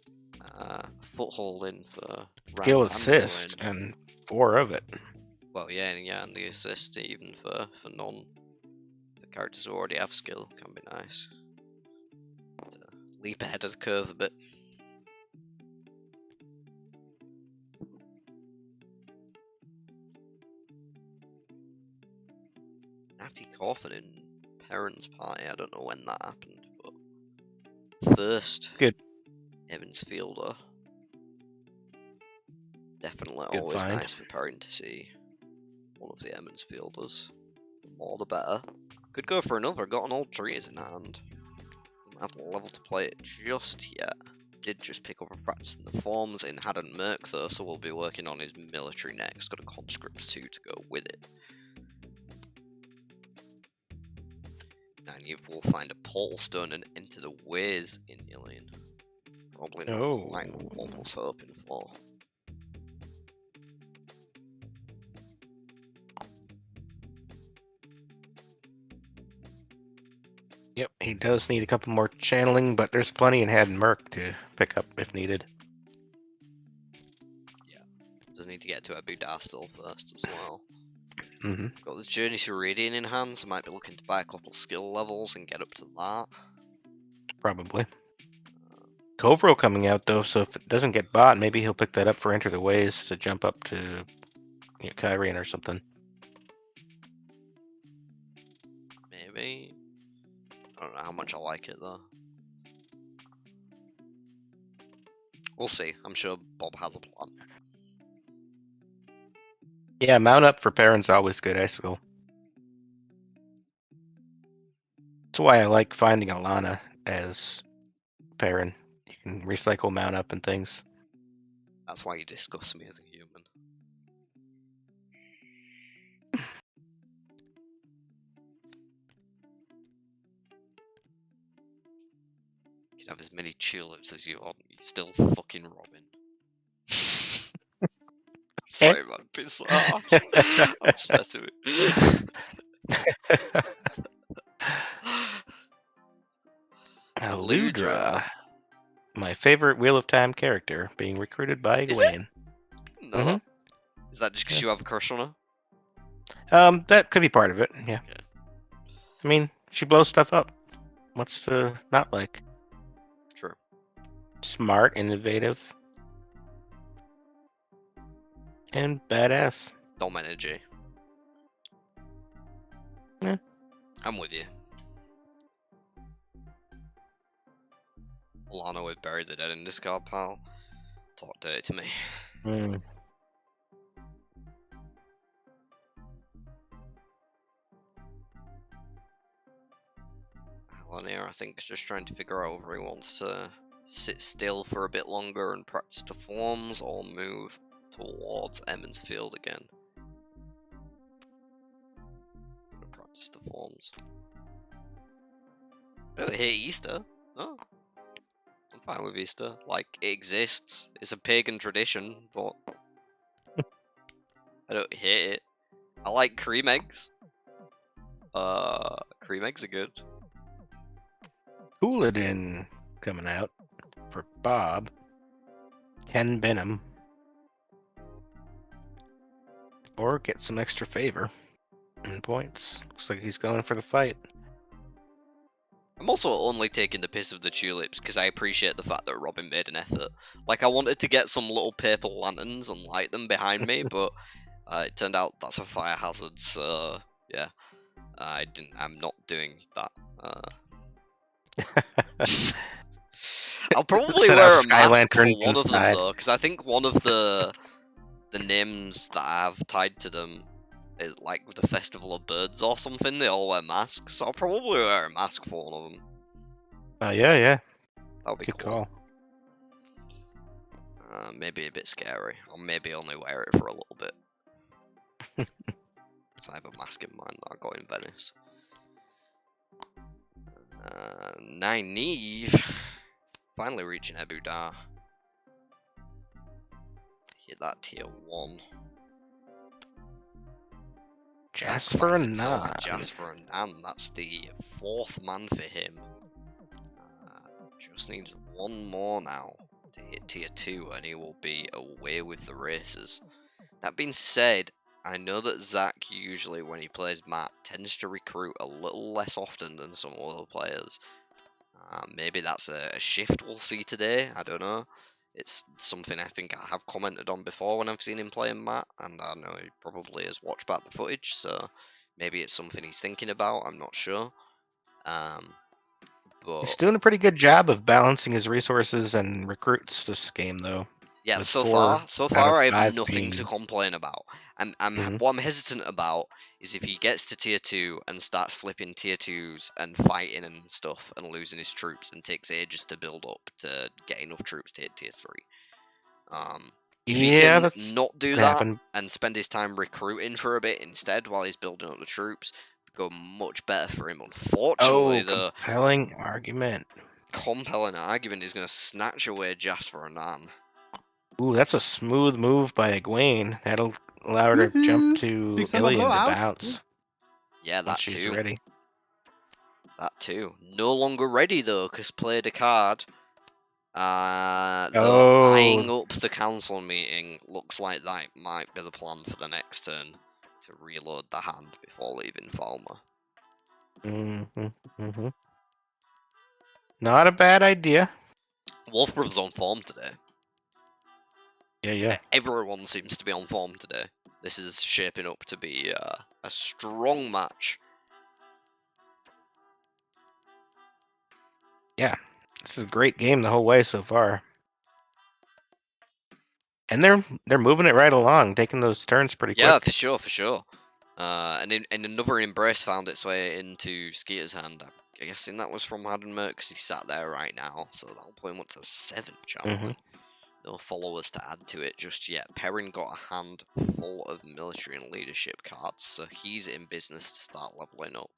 a foothold in for Skill round assist and 4 of it. Well, yeah, and the assist even for the characters who already have skill can be nice. To leap ahead of the curve a bit. Natty Coffin in Parents' Party, I don't know when that happened, but first Good. Evans Fielder. Definitely Good always find. nice for parent to see one of the Evans Fielders. The more the better. Could go for another, got an old trees in hand. Doesn't have the level to play it just yet. did just pick up a practice in the forms in Hadden Merc though, so we'll be working on his military next. Got a conscript too to go with it. 90th will find a portal stone and enter the ways in Ilion. Probably not quite what one was hoping for. Yep, he does need a couple more channeling, but there's plenty in Hadden Merc to pick up if needed. Yeah, does need to get to Abu Dastil first as well. Mm-hmm. Got the Journey to Radiant in hand, so might be looking to buy a couple skill levels and get up to that. Probably. Kovro coming out though, so if it doesn't get bought, maybe he'll pick that up for Enter the Ways to jump up to Kyrian or something. Maybe. I don't know how much I like it though. We'll see. I'm sure Bob has a plan. Yeah, mount up for Perrin's always good, Icicle. That's why I like finding Alana as Perrin. You can recycle mount up and things. That's why you disgust me as a human. You can have as many tulips as you want. You're still fucking Robin. Sorry, man. Piss off. I'm just messing with Aludra. My favorite Wheel of Time character, being recruited by Is Egwene. No. Mhm. Is that just because you have a crush on her? That could be part of it, yeah. Okay. I mean, she blows stuff up. What's to not like? True. Smart, innovative, and badass. Dom energy. Yeah. I'm with you. Alana with Bury the Dead in discard pile. Talk dirty to me. Mm. Alania, I think, is just trying to figure out whether he wants to sit still for a bit longer and practice the forms or move towards Emmons Field again. I'm gonna practice the forms. I don't hate Easter. No. I'm fine with Easter. Like, it exists. It's a pagan tradition, but I don't hate it. I like cream eggs. Cream eggs are good. Hooladin coming out for Bob. Ken Benham. Or get some extra favor and points. Looks like he's going for the fight. I'm also only taking the piss of the tulips because I appreciate the fact that Robin made an effort. Like, I wanted to get some little paper lanterns and light them behind me, but it turned out that's a fire hazard, so yeah. I'm not doing that. I'll probably Set wear out a sky mask for lanterns one of them inside. though, because I think one of the names that I have tied to them is like the Festival of Birds or something. They all wear masks, so I'll probably wear a mask for one of them. Yeah. That'll be Good cool. call. Maybe a bit scary, or maybe only wear it for a little bit. Because I have a mask in mind that I got in Venice. Nynaeve, finally reaching Abu Dar. Hit that tier 1. Jasper Finds and himself Nan. a Jasper and Nan. That's the 4th man for him. Just needs one more now to hit tier 2 and he will be away with the races. That being said, I know that Zach usually when he plays Matt tends to recruit a little less often than some other players. Maybe that's a shift we'll see today, I don't know. It's something I think I have commented on before when I've seen him playing Matt, and I know he probably has watched back the footage, so maybe it's something he's thinking about, I'm not sure. But He's doing a pretty good job of balancing his resources and recruits this game, though. Yeah, With so 4 far, out of I have 5 nothing to being- complain about. Mhm. What I'm hesitant about is if he gets to tier 2 and starts flipping tier 2s and fighting and stuff and losing his troops and takes ages to build up to get enough troops to hit tier 3. If he Yeah, can that's not do could that happen. and spend his time recruiting for a bit instead while he's building up the troops, go much better for him. Unfortunately, Oh, the compelling argument. compelling argument is going to snatch away Jasper and Nan. Ooh, that's a smooth move by Egwene. That'll allow her to jump Woohoo! to Big summer Ilion to blowout. bounce Yeah, that once she's too. ready. That too. No longer ready though, because played a card. Though eyeing Oh, up the council meeting, looks like that might be the plan for the next turn, to reload the hand before leaving Falmer. Not a bad idea. Wolfbroth's on form today. Yeah. Everyone seems to be on form today. This is shaping up to be a strong match. This is a great game the whole way so far. And they're moving it right along, taking those turns pretty Yeah, quick. for sure. And another embrace found its way into Skeeter's hand. I'm guessing that was from Hadenmerk because he sat there right now, so that'll put him up to 7 channeling. No followers to add to it just yet. Perrin got a hand full of military and leadership cards, so he's in business to start leveling up.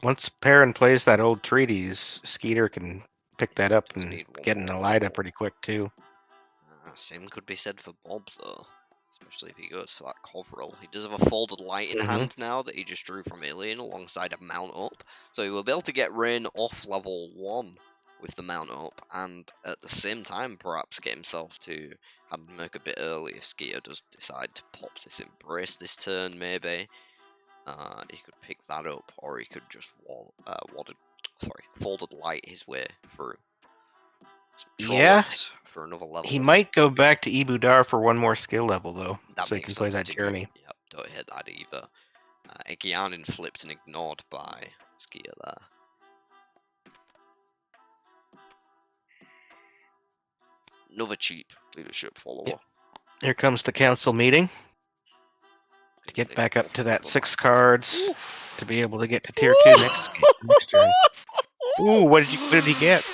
Once Perrin plays that old treaties, Skeeter can pick that up Just and need one get in more Elida level. pretty quick too. Same could be said for Bob though, especially if he goes for that Coverall. He does have a folded light in hand now that he just drew from Alien alongside a mount up, so he will be able to get Rain off level 1 with the mount up, and at the same time perhaps get himself to Hadenmerk a bit early if Skeeter does decide to pop this Embrace this turn maybe. He could pick that up, or he could just folded light his way through. Yeah, for another level. he might go back to Ibudar for one more skill level though, That so he makes can play sense that to me. journey. Yep, don't hit that either. Ekianin flipped and ignored by Skier there. Another cheap leadership follower. Yep. Here comes the council meeting. To get back up to that 6 cards to be able to get to tier 2 next turn. Ooh, what did he get?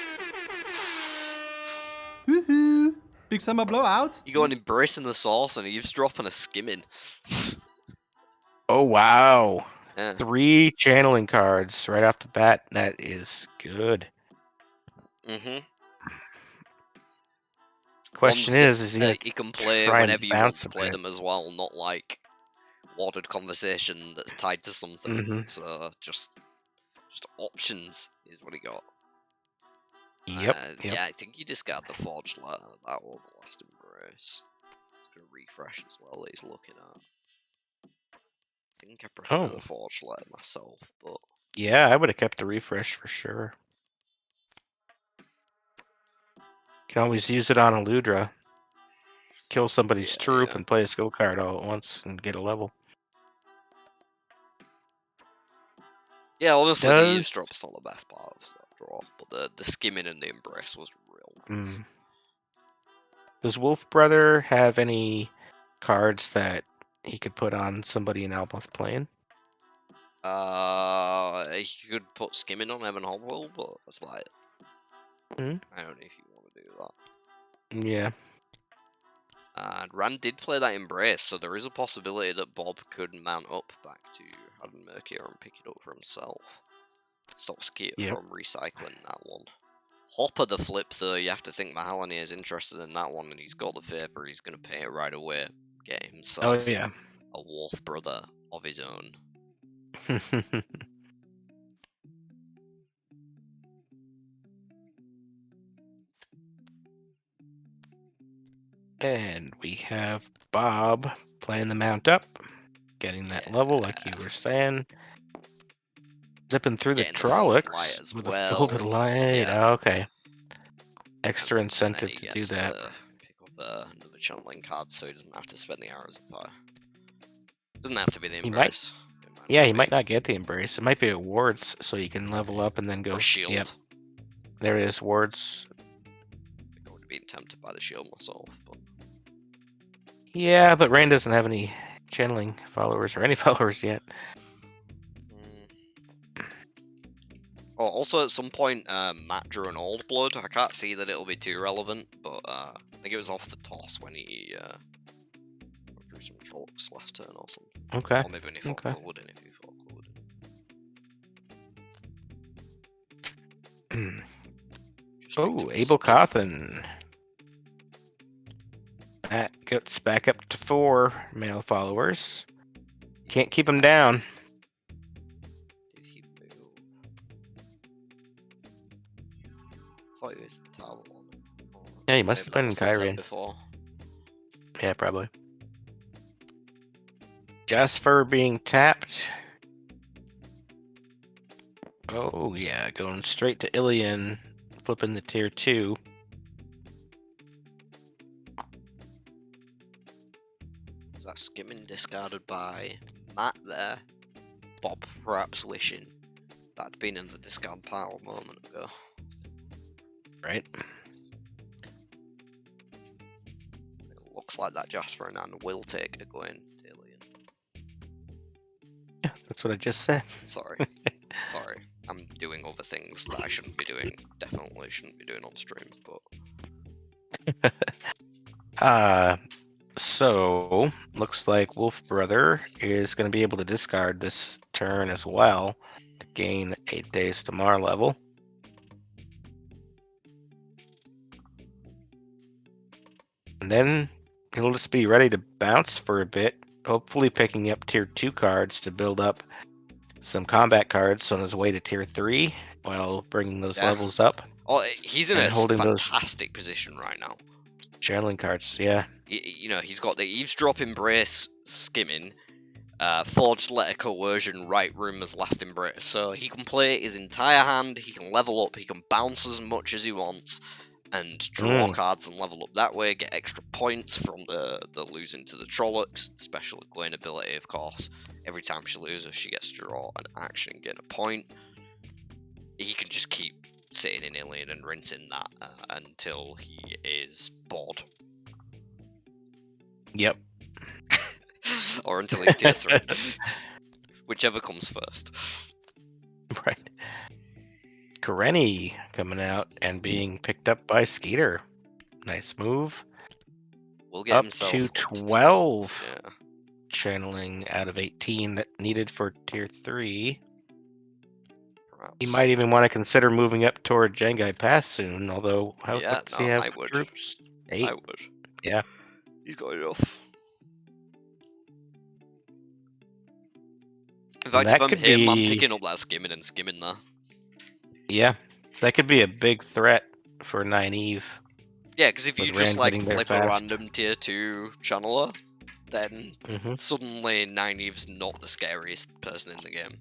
Woohoo! Big summer blowout. You got an Embracing the Sauce and eavesdropping a Skimming. Oh wow. Yeah. 3 channeling cards right off the bat. That is good. Question is he gonna you can play try and whenever you want bounce to a play bit? them as well, not like warded conversation that's tied to something. So just options is what he got. Yep. Yeah, I think you discard the Forged Letter. That was the last Embrace. It's gonna refresh as well that he's looking at. I think I prefer the Forged Letter myself, but Yeah, I would have kept the refresh for sure. Can always use it on a Ludra. Kill somebody's troop and play a skill card all at once and get a level. yeah, honestly, the eavesdrop's not the best part of that draw, but the skimming and the Embrace was real nice. Does Wolf Brother have any cards that he could put on somebody in Almoth playing? He could put skimming on Evan Hobwell, but that's about it. I don't know if you want to do that. Yeah. And Rand did play that Embrace, so there is a possibility that Bob could mount up back to Hadenmerk here and pick it up for himself. Stop Skit from recycling that one. Hopper the flip, though, you have to think Mahalani is interested in that one, and he's got the favour, he's going to pay it right away. Get himself a Wolf Brother of his own. And we have Bob playing the mount up, getting that level like you were saying. Zipping through the Trollocs with a folded light. Oh, okay. Extra incentive to do that. Pick up another channeling card so he doesn't have to spend the arrows of fire. Doesn't have to be the Embrace. He might not get the Embrace. It might be a wards, so you can level up and then go. Or shield. Yep. There it is, wards. been tempted by the shield myself, but Yeah, but Rand doesn't have any channeling followers or any followers yet. Oh, also at some point, Matt drew an old blood. I can't see that it'll be too relevant, but I think it was off the toss when he drew some chalks last turn or something. Okay. Or maybe when he fought Okay. Culloden, if he fought Culloden. Just Oh, need to Abel escape. Cawthon. That gets back up to 4 male followers. Can't keep him down. Did he move? I thought he was Talon. Or Yeah, he must have maybe been that was the 10 Kyrian. before. Yeah, probably. Jasper being tapped. Oh, yeah, going straight to Ilian, flipping the tier 2. Was that skimming discarded by Matt there? Bob perhaps wishing that'd been in the discard pile a moment ago. Right. It looks like that Jasper and Anne will take a going to Ilian. Yeah, that's what I just said. Sorry. Sorry. I'm doing other things that I shouldn't be doing. Definitely shouldn't be doing on stream, but So looks like Wolf Brother is going to be able to discard this turn as well to gain 8 days to Mar level. And then he'll just be ready to bounce for a bit, hopefully picking up tier 2 cards to build up some combat cards on his way to tier 3 while bringing those Yeah. levels up. oh, he's in And a holding those- fantastic position right now. Channeling cards, yeah. You know, he's got the Eavesdrop Embrace skimming, Forged Letter Coercion, Right Room as Last Embrace, so he can play his entire hand, he can level up, he can bounce as much as he wants, and draw cards and level up that way, get extra points from the losing to the Trollocs, special Gwen ability, of course. Every time she loses, she gets to draw an action and get a point. He can just keep sitting in Ilian and rinsing that until he is bored. Yep. Or until he's tier 3. Whichever comes first. Right. Karenni coming out and being picked up by Skeeter. Nice move. Will get Up himself to up 12. Yeah. Channeling out of 18 that needed for tier 3. Perhaps. He might even want to consider moving up toward Jengai Pass soon, although what does he have I for would. troops? 8? I would. Yeah. He's got enough. In fact, That if I'm could him, I'm be- picking up that skimming and skimming there. Yeah. That could be a big threat for Nynaeve. Yeah, because if With you just Rand like getting there flip a fast. random tier 2 channeler, then Mm-hmm. suddenly Nynaeve's not the scariest person in the game.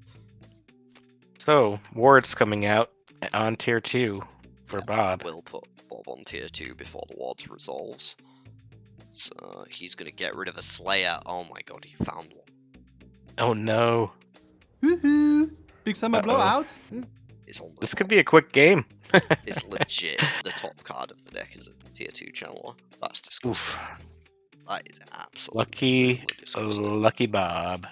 So, Ward's coming out on tier 2 for Yeah, Bob. We'll put Bob on tier 2 before the Wards resolves. So he's gonna get rid of a Slayer. Oh my god, he found one. Oh no. Woohoo! Big summer blowout. It's on the This could be a quick game. It's legit the top card of the deck is a tier 2 channeler. That's disgusting. Oof. That is absolutely Lucky, disgusting. lucky Bob.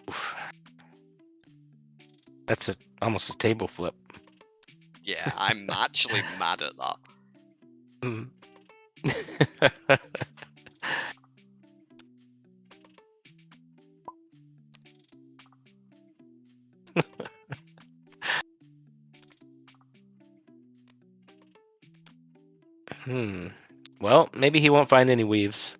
Oof. That's almost a table flip. Yeah, I'm actually mad at that. Mm. Well, maybe he won't find any weaves.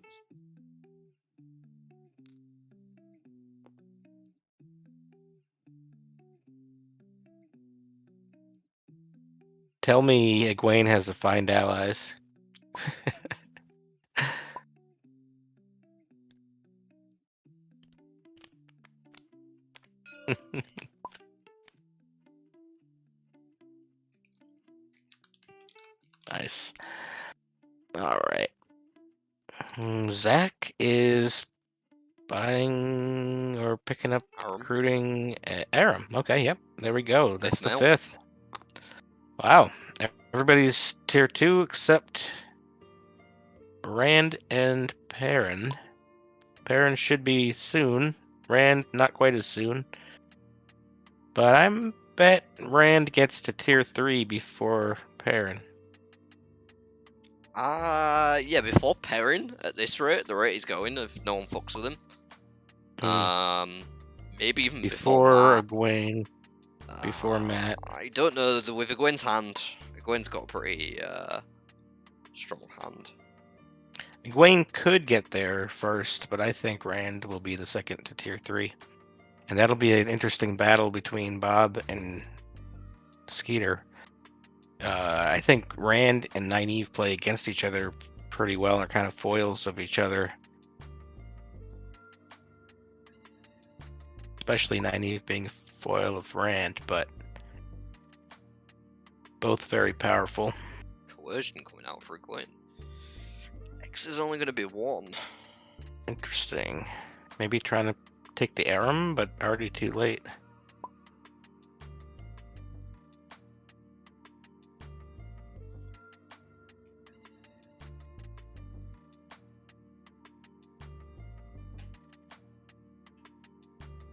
Tell me Egwene has to find allies. Nice. All right. Zach is Buying or picking up Aram. recruiting Aram. Okay, yep. There we go. That's the male. 5th. Wow. Everybody's tier 2 except Rand and Perrin. Perrin should be soon. Rand, not quite as soon. But I bet Rand gets to tier 3 before Perrin. Yeah, before Perrin, at this rate, the rate he's going, if no one fucks with him. Maybe even before Before Matt. Egwene. Before Matt. I don't know, with Egwene's hand, Egwene's got a pretty strong hand. Egwene could get there first, but I think Rand will be the second to tier 3. And that'll be an interesting battle between Bob and Skeeter. I think Rand and Nynaeve play against each other pretty well. They're kind of foils of each other. Especially Nynaeve being a foil of Rand, but both very powerful. Coercion coming out for Egwene. X is only going to be 1. Interesting. Maybe trying to take the Aram, but already too late.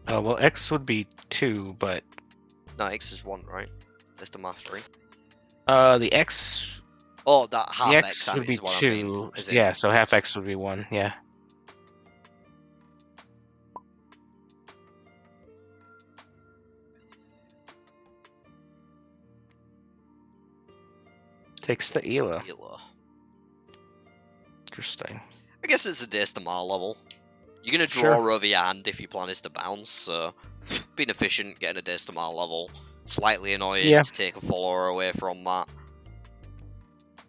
Well, X would be 2, but No, X is 1, right? That's the math 3. the X Oh, that half the X, X would be is what 2. I mean. Is it? Yeah, so half X would be 1. Yeah. Takes the Ela. Healer. Interesting. I guess it's a Daystamar level. You're going to draw Sure. over your hand if your plan is to bounce, so being efficient, getting a Daystamar level. Slightly annoying Yeah. to take a follower away from that.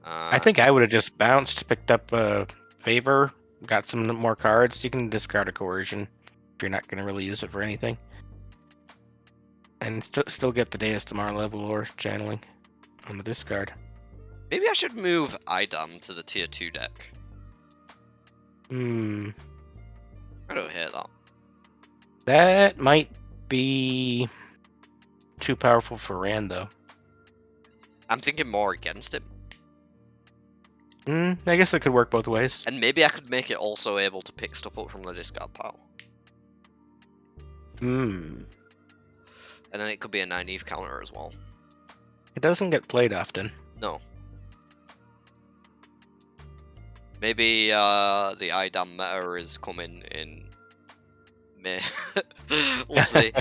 I think I would have just bounced, picked up a favor, got some more cards. You can discard a coercion if you're not going to really use it for anything. And still get the Daystamar level or channeling on the discard. Maybe I should move Idam to the tier 2 deck. Hmm. I don't hate that. That might be too powerful for Rand, though. I'm thinking more against him. I guess it could work both ways. And maybe I could make it also able to pick stuff up from the discard pile. Hmm. And then it could be a Nynaeve counter as well. It doesn't get played often. No. Maybe the Idam meta is coming in May. We'll see.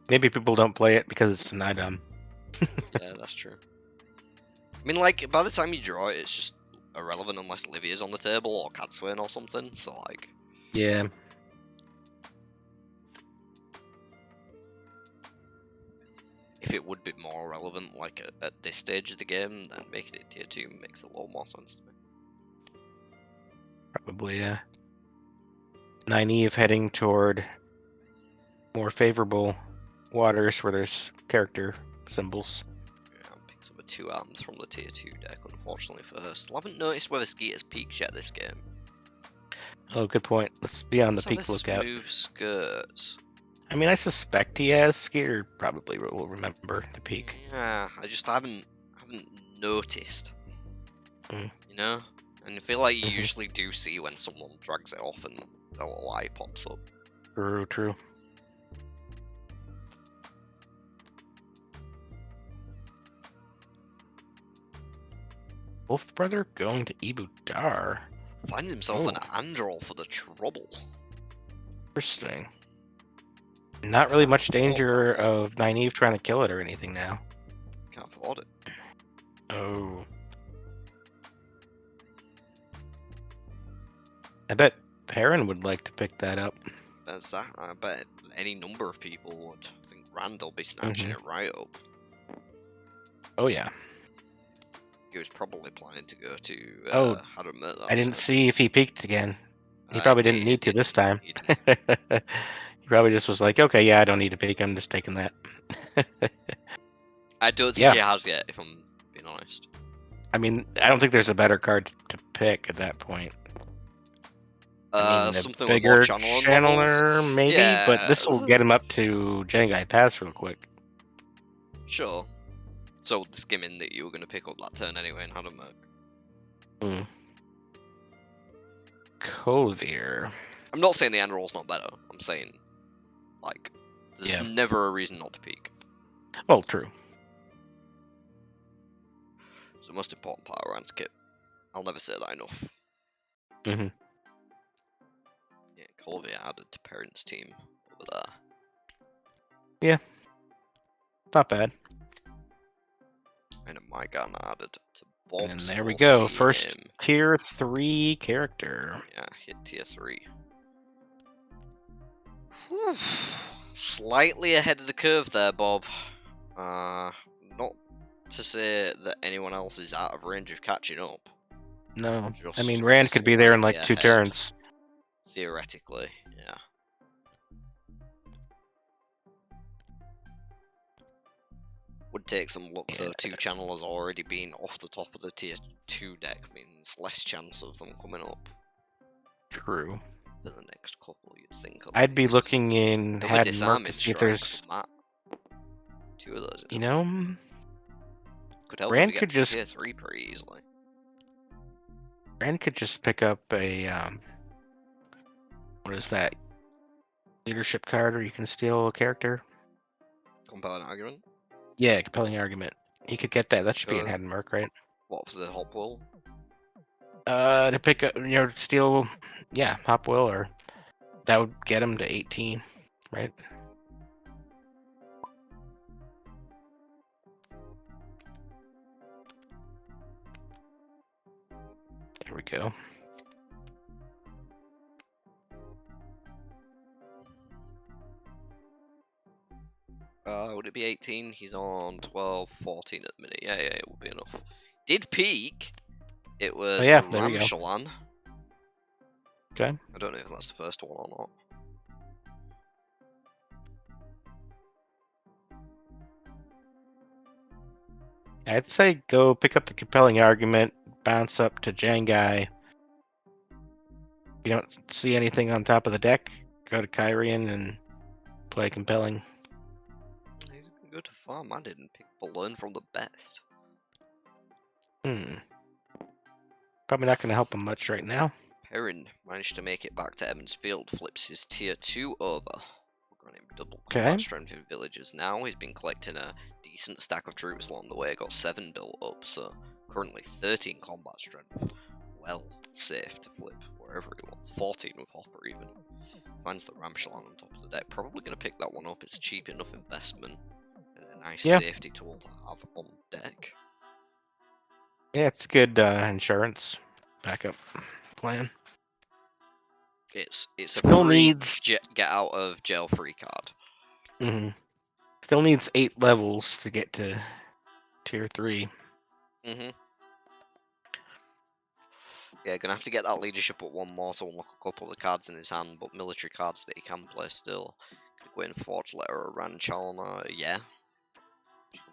Maybe people don't play it because it's an Idam. Yeah, that's true. I mean, like, by the time you draw it, it's just irrelevant unless Livia's on the table or Catswain or something, so, like... Yeah. If it would be more relevant, like, at this stage of the game, then making it tier 2 makes a lot more sense to me. Probably, yeah. Nynaeve heading toward more favorable waters where there's character symbols. Yeah, picks up a 2 arms from the tier 2 deck, unfortunately for her. Still haven't noticed whether Skeeter's peaked yet this game. Oh, good point. Let's be on the peak lookout. Smooth skirts. I mean, I suspect he has. Skeeter probably will remember the peak. Yeah, I just haven't noticed. Mm. You know? And I feel like you Mhm. usually do see when someone drags it off and a little eye pops up. True, true. Wolf Brother going to Ibudar. Finds himself an Oh. Androl for the trouble. Interesting. Not really much danger of Nynaeve trying to kill it or anything now. Can't afford it. Oh. I bet Perrin would like to pick that up. That's that. I bet any number of people would. I think Rand will be snatching it right up. Oh yeah. He was probably planning to go to Oh, Hadamut. I didn't see if he peeked again. He Uh, probably he- didn't he need to this time. He didn't. He probably just was like, okay, yeah, I don't need to peek. I'm just taking that. I don't think Yeah. he has yet, if I'm being honest. I mean, I don't think there's a better card to pick at that point. I mean, the Something with more bigger channeling levels. channeler, maybe, but Yeah. this will get him up to Jengai Pass real quick. Sure. So the skimming that you were going to pick up that turn anyway and had him mark. Kovir. I'm not saying the end roll's not better. I'm saying, like, there's Yeah. never a reason not to peek. Well, true. It's the most important part of Rand's kit. I'll never say that enough. Mhm. Yeah, Colvia added to Parents' team over there. Not bad. And my gun added to Bob's. And there we we'll go. see First him. tier 3 character. Yeah, hit tier 3. Whew. Slightly ahead of the curve there, Bob. Not to say that anyone else is out of range of catching up. No. I Just mean, Rand could be there in like slightly 2 ahead. turns. Theoretically, yeah. Would take some luck though. 2 channelers already being off the top of the tier 2 deck means less chance of them coming up True. for the next couple, you'd think. At I'd be least. looking in Another Had Merc disarming to see if strike there's, from that. 2 of those. you know, Could help Rand him get could to just- tier 3 pretty easily. Rand could just pick up a, what is that? Leadership card where you can steal a character? Compelling argument. Yeah, compelling argument. He could get that. That should be in Sure. Had Merc, right? What for the hop will? To pick up, steal, yeah, Hop Will, or that would get him to 18, right? There we go. Would it be 18? He's on 12, 14 at the minute. Yeah, it would be enough. Did peak. It was yeah, a there we go. Ramshalan. Okay. I don't know if that's the first one or not. I'd say go pick up the compelling argument, bounce up to Jangai. If you don't see anything on top of the deck, go to Kyrian and play compelling. He's gonna go to farm. I didn't pick but learn from the best. Probably not going to help him much right now. Perrin managed to make it back to Emmons Field, flips his tier 2 over. We're going to double Okay. combat strength in villagers now. He's been collecting a decent stack of troops along the way, got 7 built up, so currently 13 combat strength. Well safe to flip wherever he wants. 14 with Hopper even. Finds the Ramshalan on top of the deck. Probably going to pick that one up. It's cheap enough investment and a nice Yeah. safety tool to have on deck. Yeah, it's good insurance backup plan. It's a Still free needs- get out of jail free card. Still needs 8 levels to get to tier 3. Yeah, gonna have to get that leadership at 1 more to unlock a couple of the cards in his hand, but military cards that he can play still. Gonna go in Forge Letter or Ranchalana, yeah.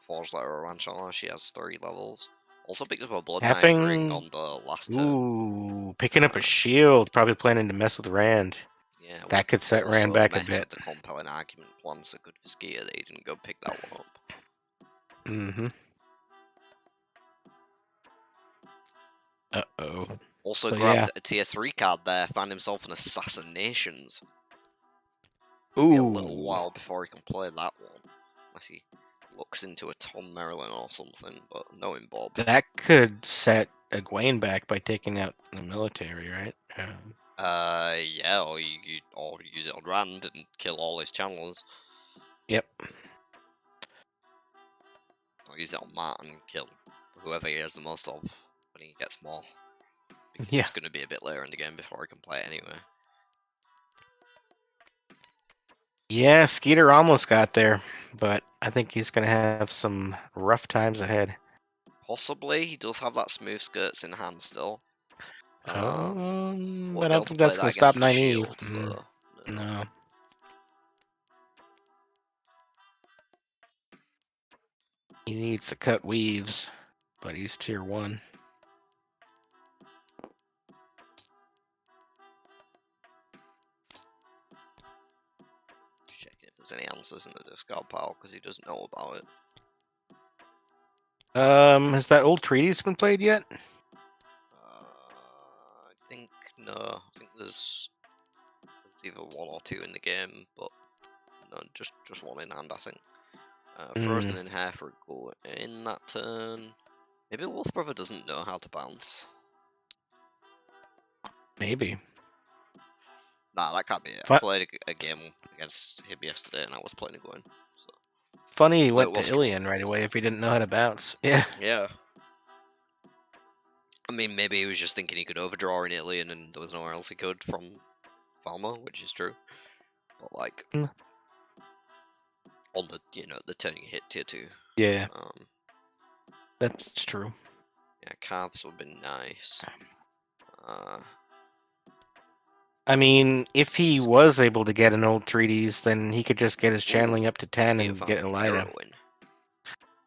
Forge Letter or Ranchalana, she has 3 levels. Also picked up a Blood Knife Tapping- ring on the last turn. Ooh, picking up a shield. Probably planning to mess with Rand. Yeah, That could set also Rand back a mess bit. with the compelling argument plan, so good for Skier that he didn't go pick that one up. Uh-oh. Also So, grabbed yeah. a tier 3 card there, found himself an Assassinations. Be a little Ooh. while before he can play that one. Unless he looks into a Tom Maryland or something, but knowing Bob. That could set Egwene back by taking out the military, right? Yeah, or you use it on Rand and kill all his channelers. Yep. Or use it on Matt and kill whoever he has the most of when he gets more. Because Yeah. it's going to be a bit later in the game before he can play it anyway. Yeah, Skeeter almost got there, but I think he's going to have some rough times ahead. Possibly, he does have that smooth skirts in hand still. But Won't I be able don't to think play that's that going to stop against the 9 shield, Eve. so, no. No. He needs to cut weaves. but he's tier 1. Checking if there's any answers in the discard pile because he doesn't know about it. Has that old treatise been played yet? I think no. I think there's either 1 or 2 in the game, but no, just one in hand, I think. Frozen in Hair for a go in that turn. Maybe Wolf Brother doesn't know how to bounce. Maybe. Nah, that can't be it. I What? played a game against him yesterday, and I was playing it going. So Funny he Well, it went to was true. Ilian right away if he didn't know how to bounce. Yeah. yeah. I mean, maybe he was just thinking he could overdraw in Italy, and there was nowhere else he could from Falmo, which is true. But like on the the turn you hit tier 2. Yeah, that's true. Yeah, calves would have been nice. I mean, if he was able to get an old treatise, then he could just get his channeling up to 10 and get Elida. Heroine.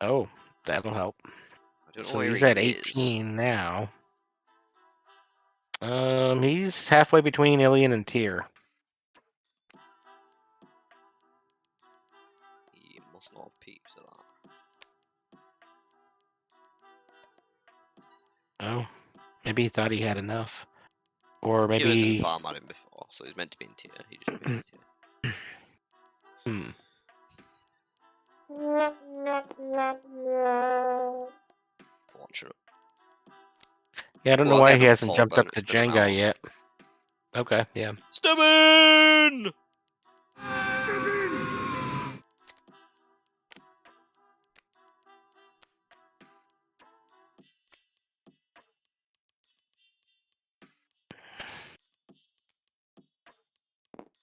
Oh, that'll help. I don't know So where he's he at is. 18 now. He's halfway between Ilian and Tyr. He must not have peeped at that. Oh, maybe he thought he had enough. Or He was in maybe... farm at him before, so he's meant to be in tier. He just moved tier. Fortunate. Yeah, I don't know Well, I'll why get he the hasn't poll jumped up to bonus for now. Jenga yet. Okay, yeah. Stubborn!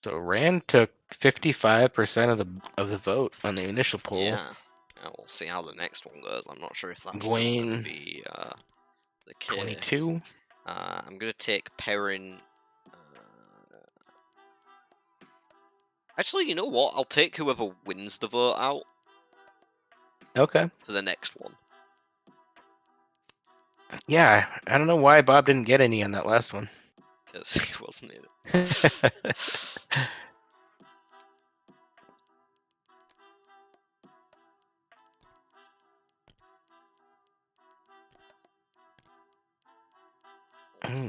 So Rand took 55% of the vote on the initial poll. Yeah. We'll see how the next one goes. I'm not sure if that's still going to Gwen, be the case. 22. I'm going to take Perrin. Actually, you know what? I'll take whoever wins the vote out Okay. for the next one. Yeah, I don't know why Bob didn't get any on that last one. Because he wasn't in it.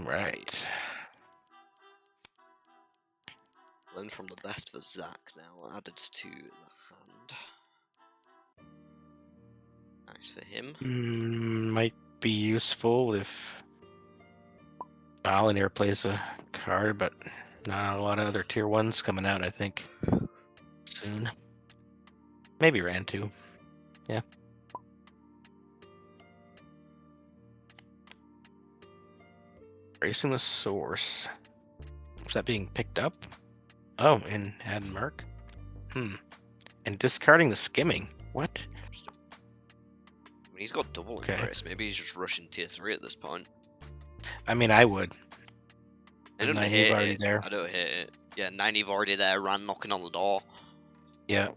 Right. Learn from the best for Zach now, added to the hand. Nice for him. Might be useful if Alanir plays a card, but not a lot of other tier 1s coming out, I think, soon. Maybe Rand too. Yeah. Tracing the source. Is that being picked up? Oh, in Had Merc? And discarding the skimming. What? I mean, he's got double embrace. Maybe he's just rushing tier 3 at this point. I mean, I would. I don't Nynaeve hate already it. there. I don't hate it. Yeah, Nynaeve already there. Ran knocking on the door. Yeah.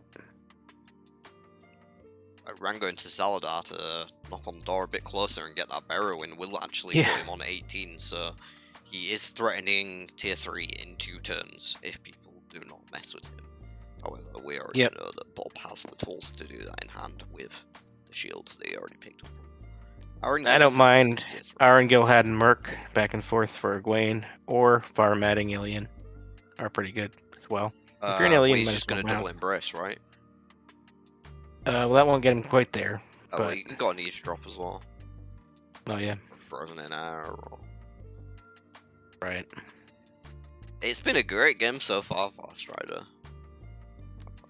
Ran going to Zaladar to knock on the door a bit closer and get that Barrow in will actually Yeah. put him on 18, so he is threatening tier 3 in 2 turns if people do not mess with him. However, we already know that Bob has the tools to do that in hand with the shield that he already picked up. I don't mind Arangil had Merc back and forth for Egwene, or Farmatting Ilian are pretty good as well. If you're an Ilian, he's might just as well going to double mount. embrace, right? Well, that won't get him quite there. Oh, but... you can go on eavesdrop as well. Oh, yeah. Frozen in air. Or... Right. It's been a great game so far for Strider.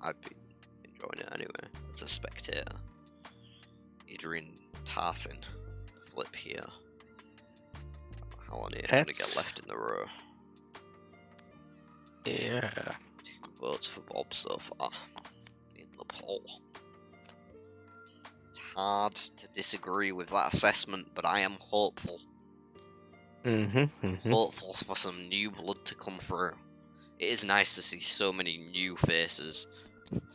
I've been enjoying it anyway, as a spectator. Adrian Tarsin, flip here. How long are you going to get left in the row? Yeah. 2 votes for Bob so far in the poll. It's hard to disagree with that assessment, but I am hopeful. Hopeful for some new blood to come through. It is nice to see so many new faces,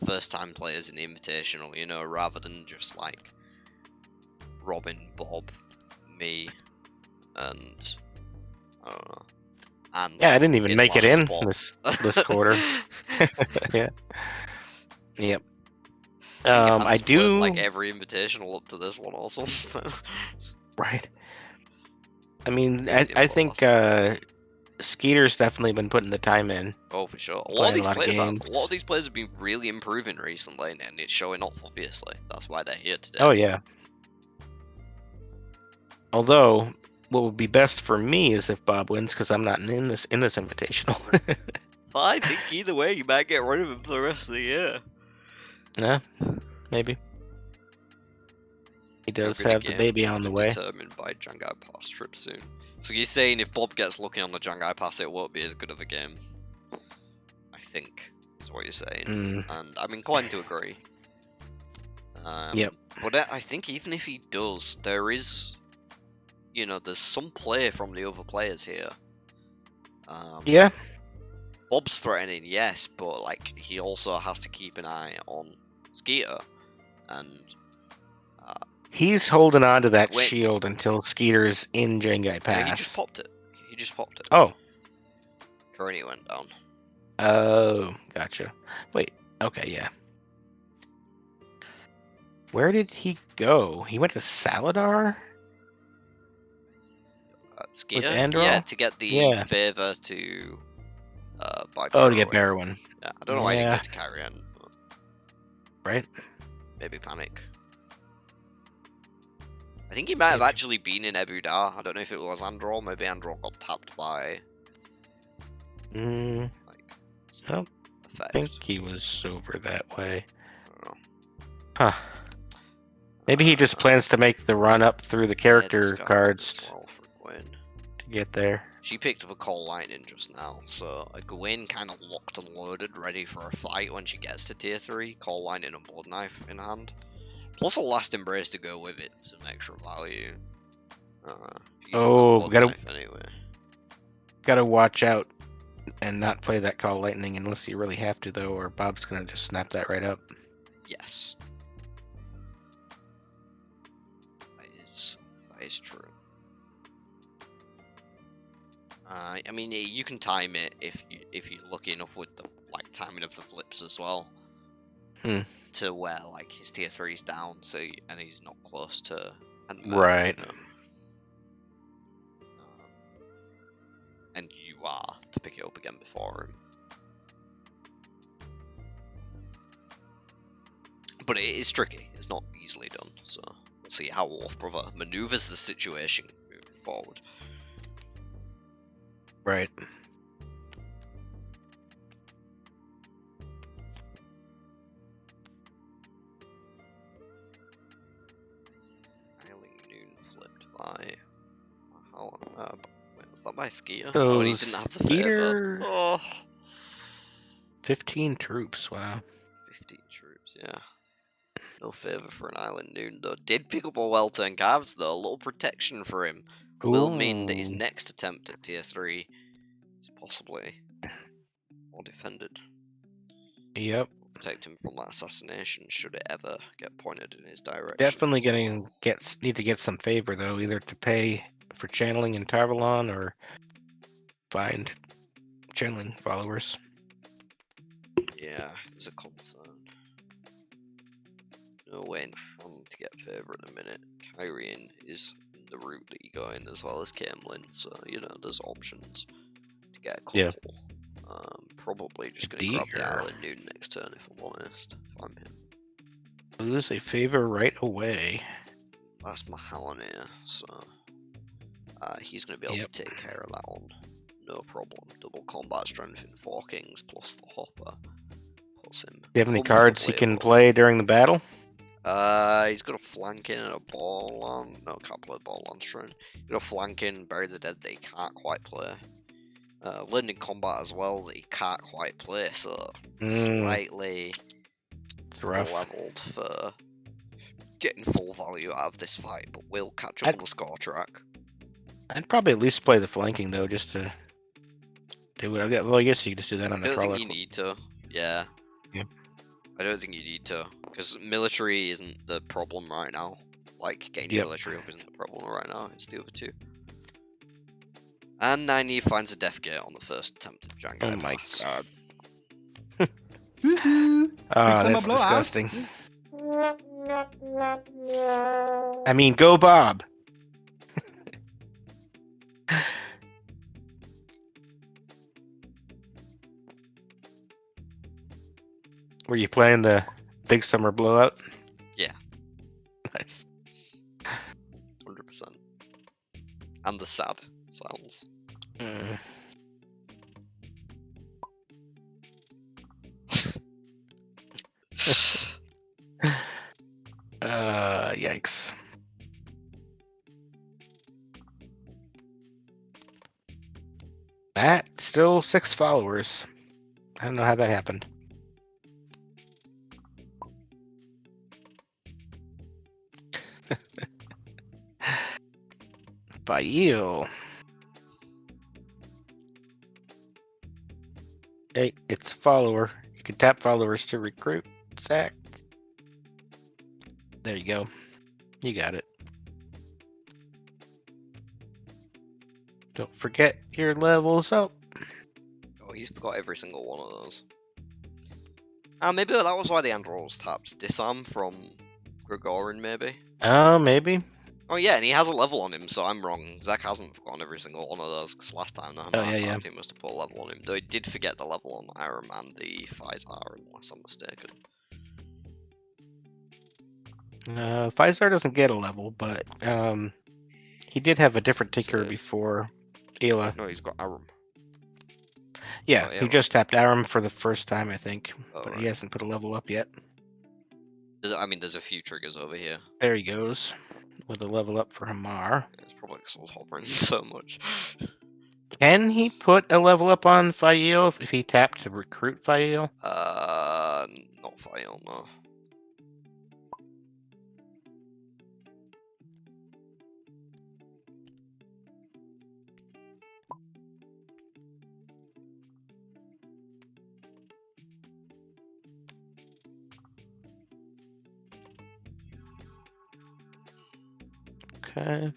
first time players in the Invitational, you know, rather than just like Robin, Bob, me, and I don't know. And Yeah, I didn't even make it last in spot. this quarter. Yeah. Yep. I I do. like every invitational up to this one or something. Right. I mean, Did I well think last Skeeter's definitely been putting the time in. Oh, for sure. A lot of Playing a these lot of players have. games. A lot of these players have been really improving recently, and it's showing off. Obviously, that's why they're here today. Oh yeah. Although, what would be best for me is if Bob wins, because I'm not in this invitational. But I think either way, you might get rid of him for the rest of the year. Yeah, maybe. He does Every have the game baby will on the be way. Determined by Jangai Pass trip soon. So you're saying if Bob gets lucky on the Jangai Pass, it won't be as good of a game? I think is what you're saying, and I'm inclined to agree. Yep. But I think even if he does, there is, there's some play from the other players here. Yeah. Bob's threatening, yes, but like he also has to keep an eye on Skeeter, and He's holding on to that Wait. shield until Skeeter's in Jangai Pass. he just popped it. He just popped it. Oh. Currently went down. Oh, gotcha. Wait. Okay, yeah. Where did he go? He went to Saladar? Skeeter? Andro? Yeah, to get the Yeah. favor to buy Oh, to get Barrowing. Barrowin. Yeah, I don't know why he didn't Yeah. go to Carrion. But Right? maybe Panic. I think he might have Maybe. actually been in Ebu Dar. I don't know if it was Andro. Maybe Andro got tapped by Mm, like I effect. think he was over that way. I don't know. Huh. Maybe he just plans to make the run up through the Yeah, character discard as cards well for Gwen. to get there. She picked up a Call Lightning just now, so a Gwen kind of locked and loaded, ready for a fight when she gets to tier 3. Call Lightning and Blood Knife in hand. Plus a Last Embrace to go with it for some extra value. If you use Oh, Blood gotta- Knife anyway. Gotta watch out and not play that Call Lightning unless you really have to, though, or Bob's gonna just snap that right up. Yes. That is true. I mean, you can time it if you're lucky enough with the timing of the flips as well. To where his tier 3's down, and he's not close to Right. And you are to pick it up again before him. But it is tricky. It's not easily done. So we'll see how Wolf Brother maneuvers the situation moving forward. Right. Isling Noon flipped by. How long? Wait, was that by Skeeter? So Oh, and he didn't have the Skeeter- favor. Oh. 15 troops, wow. 15 troops, yeah. No favor for an Island Noon, though. Did pick up a well-turned calves, though. A little protection for him will mean that his Ooh. next attempt at tier 3 is possibly more defended. Yep. Protect him from that assassination should it ever get pointed in his direction. Definitely need to get some favor, though, either to pay for channeling in Tarvalon or find channeling followers. Yeah, it's a concern. No way to get favor at the minute. Kyrian is the route that you go in as well as Camelin, so there's options to get a couple. Yeah. Probably just gonna grab the Dear. Island Noon next turn if I'm honest. If I'm him. Lose a favor right away. That's Mahalanir, so he's gonna be able Yep. to take care of that one. No problem. Double combat strength in 4 kings plus the hopper. Puts him. Do you have any cards he can play during the battle? He's got a flanking and a ball on. No, can't play ball on strong. He's got a flanking, Bury the Dead that he can't quite play. Learned in combat as well that he can't quite play, so slightly It's rough. leveled for getting full value out of this fight, but we'll catch up on the score track. I'd probably at least play the flanking, though, just to do it. Well, I guess you could just do that on I the don't think crawler. you need to. Yeah. Yeah. I don't think you need to, because military isn't the problem right now. Like, getting Yep. your military up isn't the problem right now, it's the other two. And 90 finds a death gate on the first attempt of Jangai Oh my Pass. god. Woohoo! Big Oh, summer that's blowout. disgusting. I mean, go Bob. Were you playing the big summer blowout? Yeah. Nice. 100%. And the sad sounds. Mm. Yikes. That still 6 followers. I don't know how that happened. By you. Hey, it's follower. You can tap followers to recruit. Zach. There you go. You got it. Don't forget your levels up. Oh, he's forgot every single one of those. Maybe that was why the Android was tapped. Disarm from Gregorian, maybe? Oh, maybe. Oh yeah, and he has a level on him, so I'm wrong. Zach hasn't forgotten every single one of those, because last time Oh, I yeah, tapped, he must have put a level on him. Though he did forget the level on Iron Man, the Tai'Shar, unless I'm mistaken. Tai'Shar doesn't get a level, but he did have a different ticker So- before Ayla. No, he's got Aram. Yeah, Oh, yeah, he right. just tapped Aram for the first time, I think, Oh, but right. he hasn't put a level up yet. I mean, there's a few triggers over here. There he goes, with a level up for Hamar. It's probably because I was hovering so much. Can he put a level up on Fael if he tapped to recruit Fael? Not Fael, no. Okay.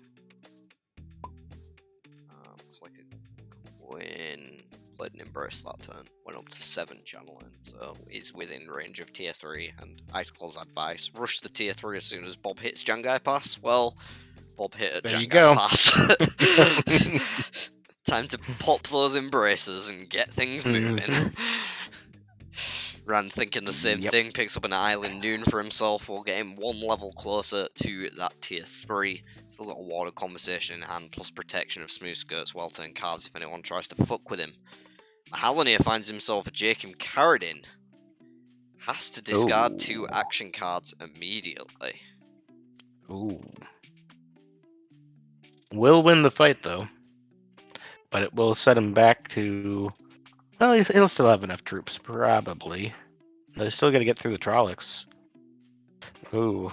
Looks like a win. Played an Embrace that turn. Went up to 7 channeling, so he's within range of tier 3. And Icicle's advice: rush the tier 3 as soon as Bob hits Jangai Pass. Well, Bob hit at There you Jangai go. Pass. Time to pop those embraces and get things moving. Rand thinking the same Yep. thing, picks up an Island Noon for himself. We'll get him 1 level closer to that tier 3. Still got a Water Conversation in hand, plus protection of Smooth Skirt's well-turned cards if anyone tries to fuck with him. Mahalanir finds himself a Jacob Carradine. Has to discard Ooh. 2 action cards immediately. Ooh. Will win the fight, though. But it will set him back to... Well, he'll still have enough troops, probably. They're still got to get through the Trollocs. Ooh.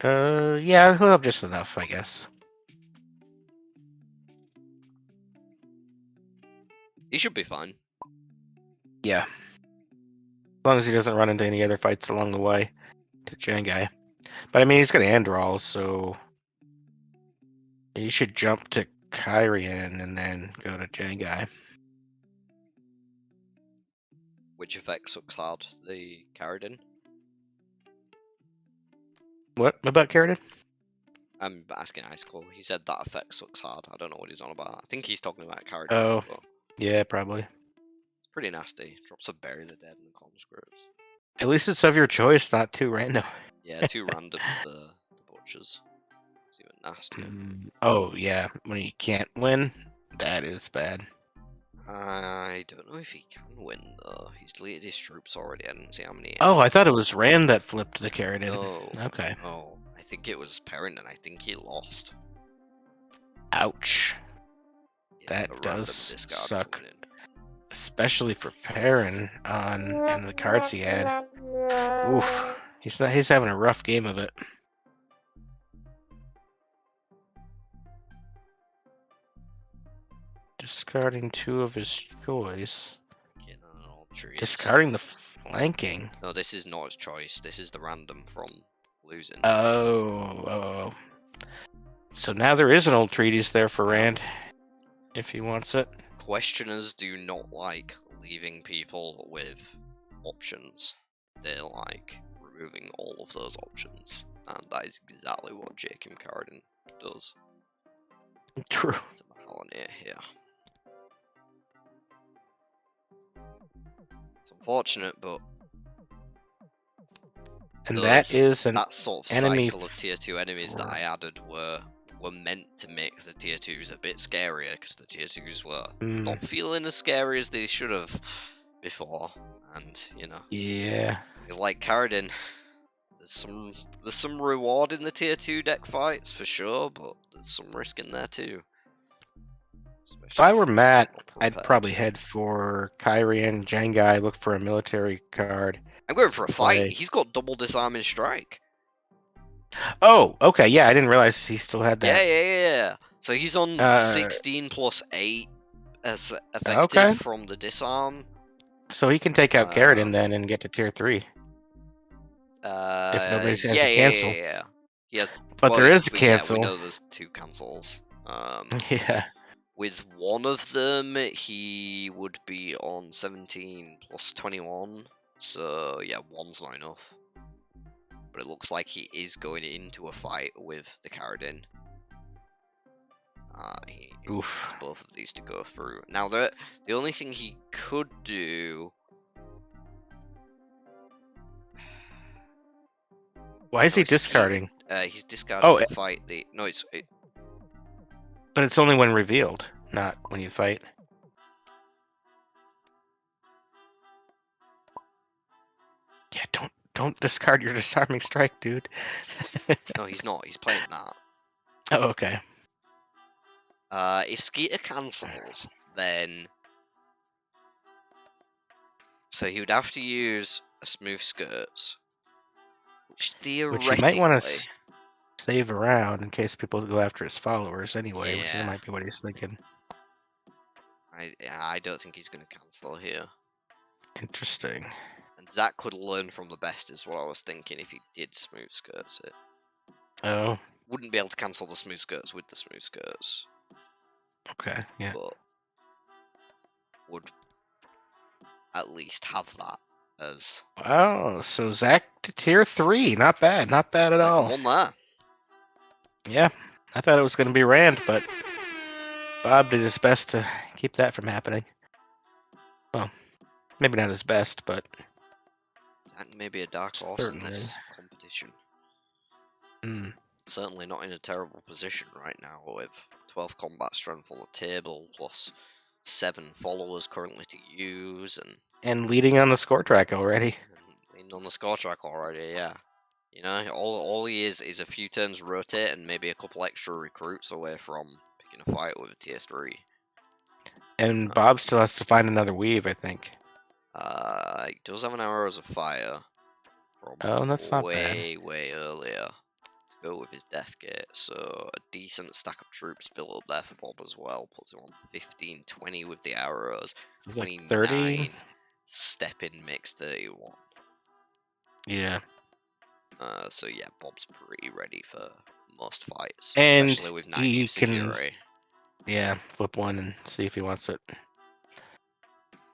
Yeah, he'll have just enough, I guess. He should be fine. Yeah. As long as he doesn't run into any other fights along the way to Jangai. But I mean, he's got Androl, so he should jump to Kyrian and then go to Jangai. Which effect sucks hard? The Carradine? What about Carradine? I'm asking Icicle. He said that effect sucks hard. I don't know what he's on about. I think he's talking about Carradine. Oh. But Yeah, probably. it's pretty nasty. Drops a Bury the Dead and the Conscripts. At least it's of your choice, not too random. Yeah, 2 randoms, the Butchers. It's even nastier. Oh, yeah. When you can't win, that is bad. I don't know if he can win, though. He's deleted his troops already. I didn't see how many. Oh, I thought it was Rand that flipped the Carradine. No. Okay. Oh, I think it was Perrin, and I think he lost. Ouch. Yeah, That the random does discard suck. coming in. Especially for Perrin and the cards he had. Oof. He's having a rough game of it. Discarding 2 of his choice. Getting on an old tree. Discarding the flanking. No, this is not his choice. This is the random from losing. Oh. So now there is an old treatise there for Rand, if he wants it. Questioners do not like leaving people with options. They like removing all of those options. And that is exactly what Jacob Carradine does. True. To Mahalanir here. It's unfortunate, but And that is an that sort of enemy cycle of tier 2 enemies that I added were meant to make the tier 2s a bit scarier, because the tier 2s were not feeling as scary as they should have before. And Yeah. it's like Carradine. There's some reward in the tier 2 deck fights for sure, but there's some risk in there too. If I were Matt, not I'd prepared. probably head for Kyrian, Jangai, look for a military card. I'm going for a fight. play. He's got double disarming strike. Oh, okay, yeah, I didn't realize he still had that. Yeah. So he's on 16 plus 8 as effective Okay. from the disarm. So he can take out Carradine then and get to tier 3. If nobody has to cancel. Yeah. He has, But there is a Yeah, cancel. we know there's 2 cancels. Yeah. With one of them, he would be on 17 plus 21. So, yeah, one's not enough. But it looks like he is going into a fight with the Carradine. He needs both of these to go through. Now, the only thing he could do... Why is he discarding? He's discarding to fight the... No, But it's only when revealed, not when you fight. Yeah, don't discard your disarming strike, dude. No, he's not. He's playing that. Oh, okay. If Skeeter cancels, then... So he would have to use a smooth skirts. Which theoretically... Which you might want to save around in case people go after his followers anyway, which Yeah. might be what he's thinking. I don't think he's going to cancel here. Interesting. And Zach could learn from the best is what I was thinking if he did smooth skirts it. Oh, Wouldn't be able to cancel the smooth skirts with the smooth skirts. okay, yeah. But would at least have that as... Oh, so Zach to tier 3. Not bad. Not bad at all. One there. Yeah, I thought it was going to be Rand, but Bob did his best to keep that from happening. Well, maybe not his best, but... Zach may be a dark horse in this competition. Mm. Certainly not in a terrible position right now with 12 combat strength on the table, plus 7 followers currently to use, And leading on the score track already. and on the score track already, yeah. You know, all he is a few turns rotate and maybe a couple extra recruits away from picking a fight with a tier 3. And Bob still has to find another weave, I think. He does have an Arrows of Fire from that's not way earlier to go with his Death Gate, so a decent stack of troops built up there for Bob as well. Puts him on 15, 20 with the arrows, 29, 30? step in mix 31. Yeah. So yeah, Bob's pretty ready for most fights, And especially with 9 he security. Yeah, flip one and see if he wants it.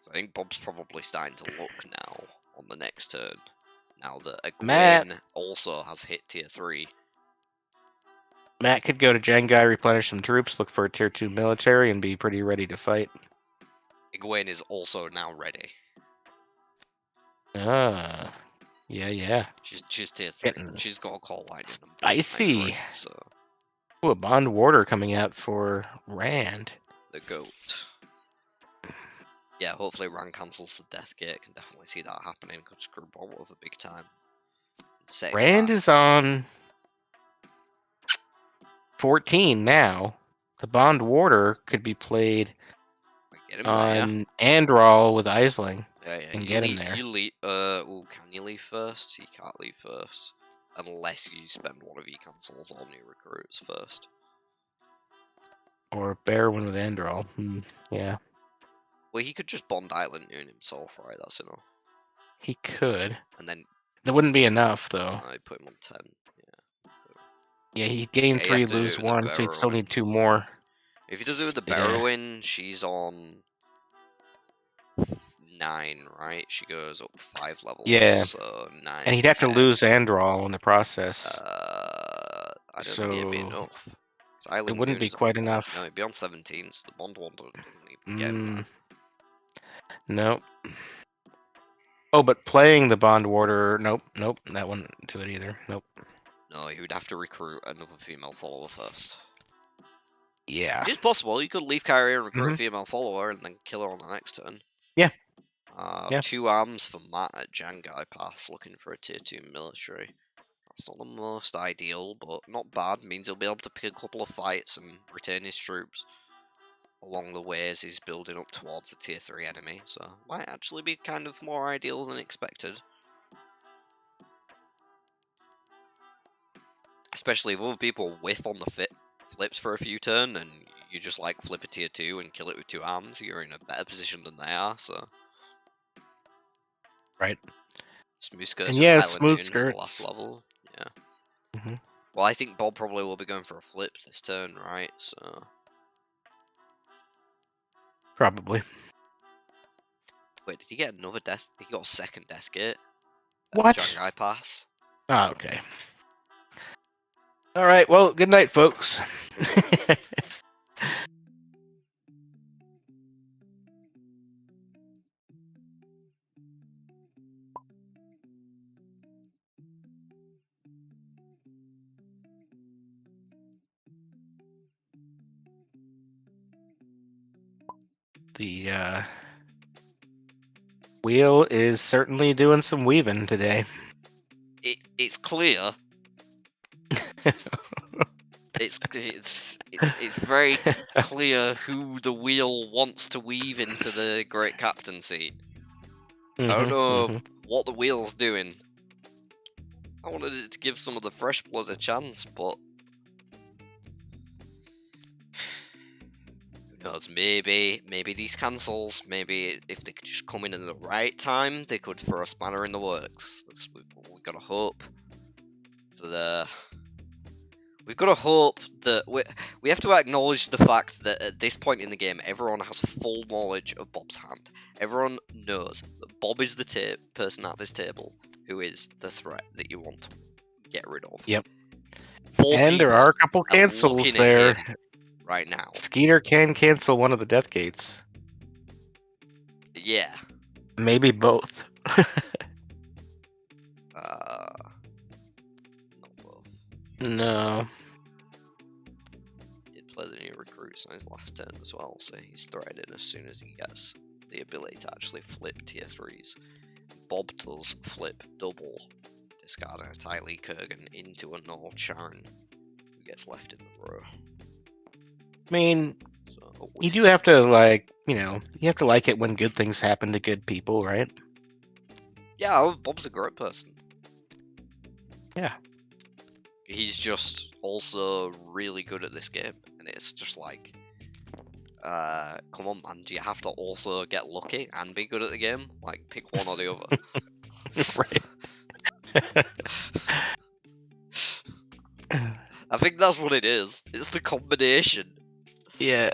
So I think Bob's probably starting to look now on the next turn. Now that Matt. Egwene also has hit tier 3. Matt could go to Jangai, replenish some troops, look for a tier 2 military, and be pretty ready to fight. Egwene is also now ready. Ah. Yeah. She's tier 3. Getting She's got a call line in them. spicy. So Ooh, a Bond Warder coming out for Rand. the goat. Yeah, hopefully Rand cancels the Death Gate. Can definitely see that happening. Could screw Bob over big time. Rand is on 14 now. The Bond Warder could be played Get him there, yeah. on Andral with Aisling. Yeah. and You get him leave, there. You leave. Can you leave first? You can't leave first unless you spend one of your cancels on your recruits first. Or Bear one with Andral. Yeah. Well, he could just Bond Island Noon himself, right? That's enough. He could. And then That wouldn't be enough, though. I put him on 10. Yeah, he gained Yeah, he 3, has to do lose it with the 1, so he'd still Barrowing. need 2 more. If he does it with the Yeah. Barrowing, she's on 9, right? She goes up 5 levels. Yeah. So 9. And he'd have 10. to lose and draw in the process. I don't think it'd be So, enough. it wouldn't be quite enough. No, it'd be on 17, so the Bond one doesn't even get him there. Nope. Oh, but playing the Bond Warder, nope, that wouldn't do it either. Nope. No, he would have to recruit another female follower first. Yeah. Which is possible. You could leave Kyrie and recruit a female follower and then kill her on the next turn. Yeah. Yeah. 2 arms for Matt at Jangai Pass, looking for a tier 2 military. It's not the most ideal, but not bad. Means he'll be able to pick a couple of fights and retain his troops along the way as he's building up towards a tier 3 enemy. So might actually be kind of more ideal than expected. Especially if other people whiff on the flips for a few turns and you just like flip a tier 2 and kill it with 2 arms, you're in a better position than they are, so. Right. Smooth skirts And with yeah, Highland smooth Moon for the skirts. last level. Yeah. Mhm. Well, I think Bob probably will be going for a flip this turn, right? So. Probably. Wait, did he get another death? He got a second death gate. What? Jangai Pass. Oh, okay. All right. Well, good night, folks. The wheel is certainly doing some weaving today. It's clear. It's very clear who the wheel wants to weave into the Great Captain seat. I don't know what the wheel's doing. I wanted it to give some of the fresh blood a chance, but who knows? Maybe these cancels. Maybe if they could just come in at the right time, they could throw a spanner in the works. We gotta hope for the. We've got to hope that we have to acknowledge the fact that at this point in the game, everyone has full knowledge of Bob's hand. Everyone knows that Bob is the person at this table who is the threat that you want to get rid of. Yep. And there are a couple cancels there right now. Skeeter can cancel one of the death gates. Yeah. Maybe both. No. He did play the new recruits on his last turn as well, so he's threatened as soon as he gets the ability to actually flip tier 3s. Bob does flip double, discarding a Tylee Kurgan into a Noel Charon, who gets left in the row. I mean, so, you do have to, like, you have to like it when good things happen to good people, right? Yeah, Bob's a great person. Yeah. He's just also really good at this game, and it's just like, come on, man, do you have to also get lucky and be good at the game? Like, pick one or the other. Right. I think that's what it is. It's the combination. Yeah.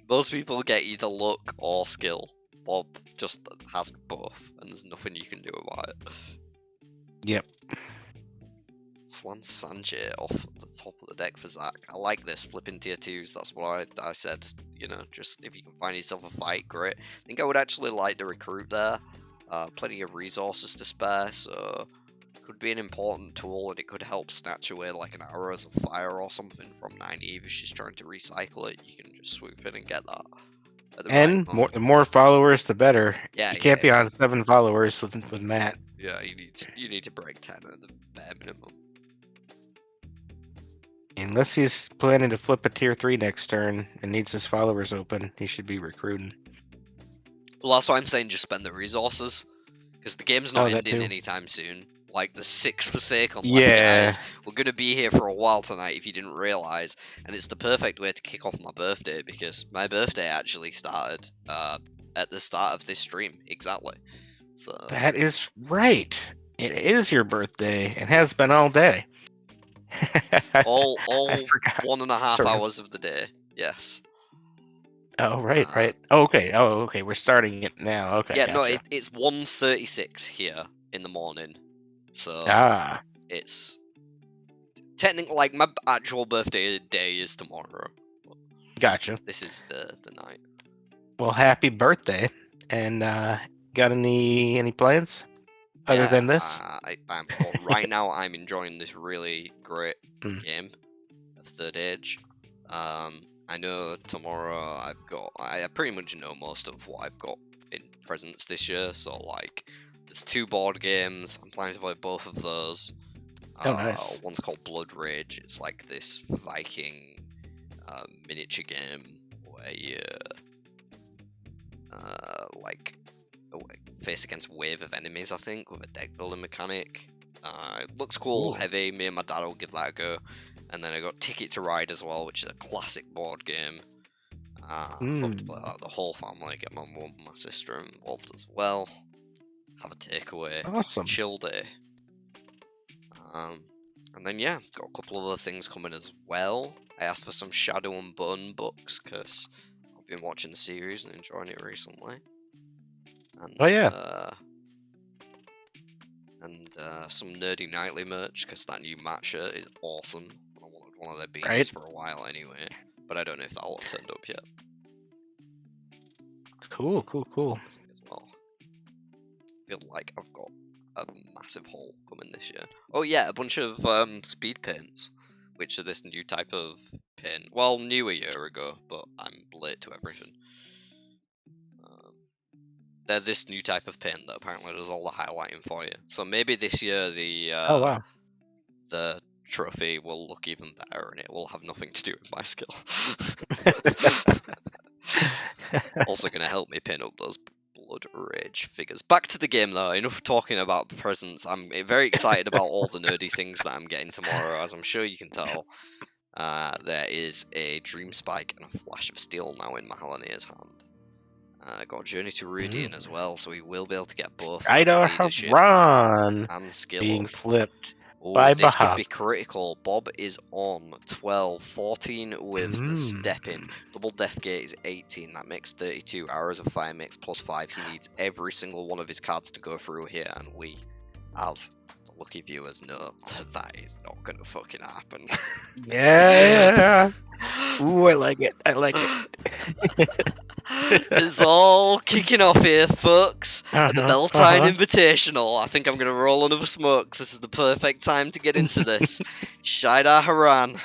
Most people get either luck or skill. Bob just has both, and there's nothing you can do about it. Yep. Swan Sanche off the top of the deck for Zach. I like this, flipping tier 2s. That's what I said. Just if you can find yourself a fight, great. I think I would actually like to recruit there. Plenty of resources to spare, so could be an important tool, and it could help snatch away like an Arrows of Fire or something from Nynaeve if she's trying to recycle it. You can just swoop in and get that. And the more followers, the better. Yeah, you can't be on 7 followers with Matt. Yeah, you need to break 10 at the bare minimum. Unless he's planning to flip a tier 3 next turn and needs his followers open, he should be recruiting. Well, that's why I'm saying just spend the resources. Because the game's not ending anytime soon. Like, the 6 Forsaken left, guys. We're going to be here for a while tonight if you didn't realise. And it's the perfect way to kick off my birthday, because my birthday actually started at the start of this stream. Exactly. So that is right. It is your birthday and has been all day. All I forgot. 1.5 Sorry. hours of the day. Yes. Oh, right, Uh, right. Oh, okay. Oh, okay. We're starting it now. Okay, Yeah, gotcha. no, it's 1:36 here in the morning. So Ah, it's technically like my actual birthday day is tomorrow. gotcha. This is the night. Well, happy birthday. And got any plans other than this? Right now I'm enjoying this really great Mm. game of Third Age. I know tomorrow I pretty much know most of what I've got in presents this year. So like, there's 2 board games. I'm planning to play both of those. Oh, nice. One's called Blood Rage. It's like this Viking miniature game where you like face against a wave of enemies, I think, with a deck building mechanic. It looks cool, Ooh. heavy. Me and my dad will give that a go. And then I got Ticket to Ride as well, which is a classic board game. Hope to play that with the whole family, get my mum, my sister involved as well. Have a takeaway, Awesome. chill day. And then yeah, got a couple of other things coming as well. I asked for some Shadow and Bone books because I've been watching the series and enjoying it recently. And, Oh, yeah. Some Nerdy Nightly merch because that new Matt shirt is awesome. I wanted one of their beanies Right. for a while anyway, but I don't know if that will have turned up yet. Cool, cool, cool. As well. I feel like I've got a massive haul coming this year. Oh yeah, a bunch of speed paints, which are this new type of paint. Well, new a year ago, but I'm late to everything. They're this new type of paint that apparently does all the highlighting for you. So maybe this year Oh, wow. the trophy will look even better, and it will have nothing to do with my skill. Also going to help me pin up those Blood Rage figures. Back to the game though, enough talking about the presents. I'm very excited about all the nerdy things that I'm getting tomorrow, as I'm sure you can tell. There is a Dream Spike and a Flash of Steel now in Mahalanir's hand. Got a Journey to Rudian as well, so we will be able to get both Rider leadership Run and skill being up. flipped. Oh, by this could Bahab. be critical. Bob is on 12, 14 with the step in. Double Death Gate is 18. That makes 32. Arrows of Fire makes +5. He needs every single one of his cards to go through here, and we, as the lucky viewers, know that is not going to fucking happen. Yeah. Ooh, I like it. I like it. It's all kicking off here, folks, at the Tine Invitational. I think I'm going to roll another smoke. This is the perfect time to get into this. Shaidar Haran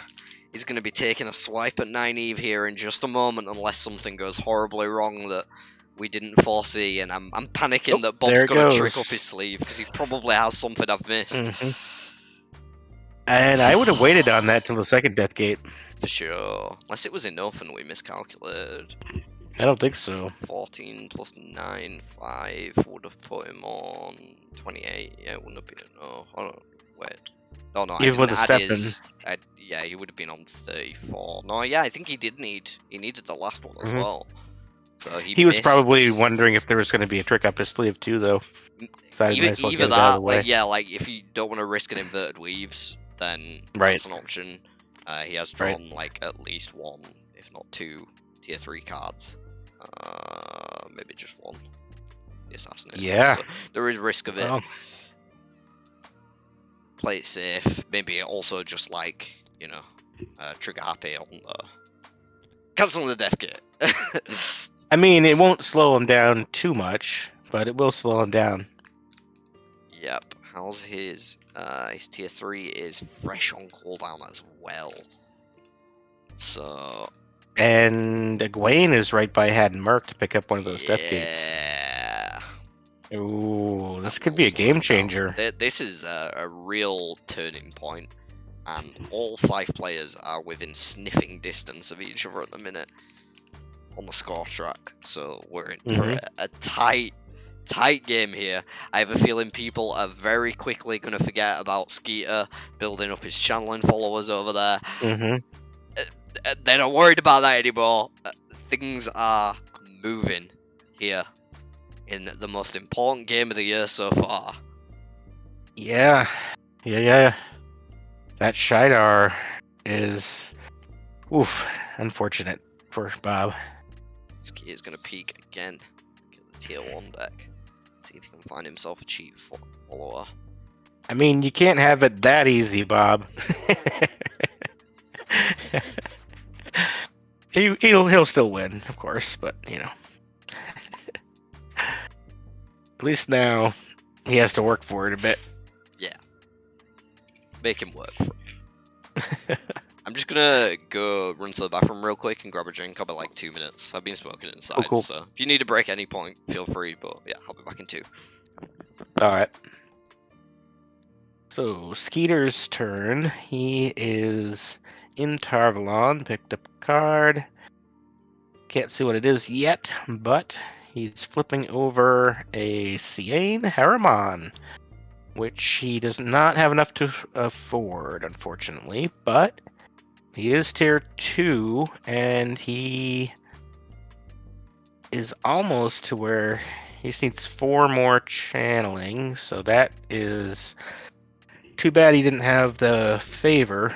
is going to be taking a swipe at Nynaeve here in just a moment, unless something goes horribly wrong that we didn't foresee, and I'm panicking that Bob's going to trick up his sleeve, because he probably has something I've missed. And I would have waited on that till the second Death Gate. For sure. Unless it was enough and we miscalculated. I don't think so. 14 plus 9, 5 would have put him on 28. Yeah, it wouldn't have been. No, oh, no, wait. Oh no, Even with the step yeah, he would have been on 34. No, yeah, I think he needed the last one as well. So he was probably wondering if there was going to be a trick up his sleeve too, though. Either that, like if you don't want to risk an inverted weaves, then that's an option. He has drawn like at least 1, if not 2, tier 3 cards. Maybe just 1. The assassinate. Yeah. So there is risk of it. Play it safe. Maybe also just like, trigger happy on the canceling the Death Gate. I mean, it won't slow him down too much, but it will slow him down. Yep. How's his tier 3 is fresh on cooldown as well. So. And Egwene is right by Had and Merc to pick up one of those Death Gates. Yeah. Ooh, this could be a game changer. This is a real turning point, and all 5 players are within sniffing distance of each other at the minute on the score track. So we're in for a tight game here. I have a feeling people are very quickly going to forget about Skeeter building up his channeling followers over there. They're not worried about that anymore. Things are moving here in the most important game of the year so far. Yeah. Yeah. That Shidar is, oof, unfortunate for Bob. Ski is going to peek again. Get the tier 1 deck. See if he can find himself a cheap follower. I mean, you can't have it that easy, Bob. He'll still win, of course, but you know. At least now he has to work for it a bit. Yeah. Make him work for it. I'm just gonna go run to the bathroom real quick and grab a drink. I'll be like 2 minutes. I've been smoking inside, cool. so if you need a break at any point, feel free. But yeah, I'll be back in 2. Alright. So, Skeeter's turn. He is in Tarvalon, picked up a card. Can't see what it is yet, but he's flipping over a Ciane Harriman, which he does not have enough to afford, unfortunately, but he is tier 2, and he is almost to where he just needs 4 more channeling, so that is too bad he didn't have the favor.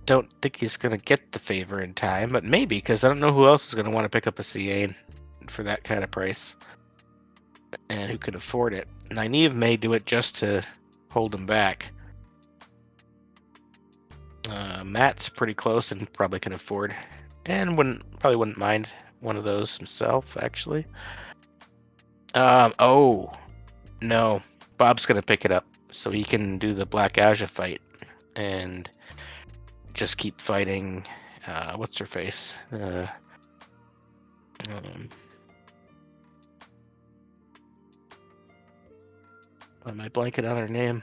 Don't think he's going to get the favor in time, but maybe, because I don't know who else is going to want to pick up a Ciane for that kind of price, and who could afford it. Nynaeve may do it just to hold him back. Matt's pretty close and probably can afford, and probably wouldn't mind one of those himself, actually. Oh, no. Bob's going to pick it up, so he can do the Black Aja fight, and just keep fighting, what's her face? Why am I blanking on her name?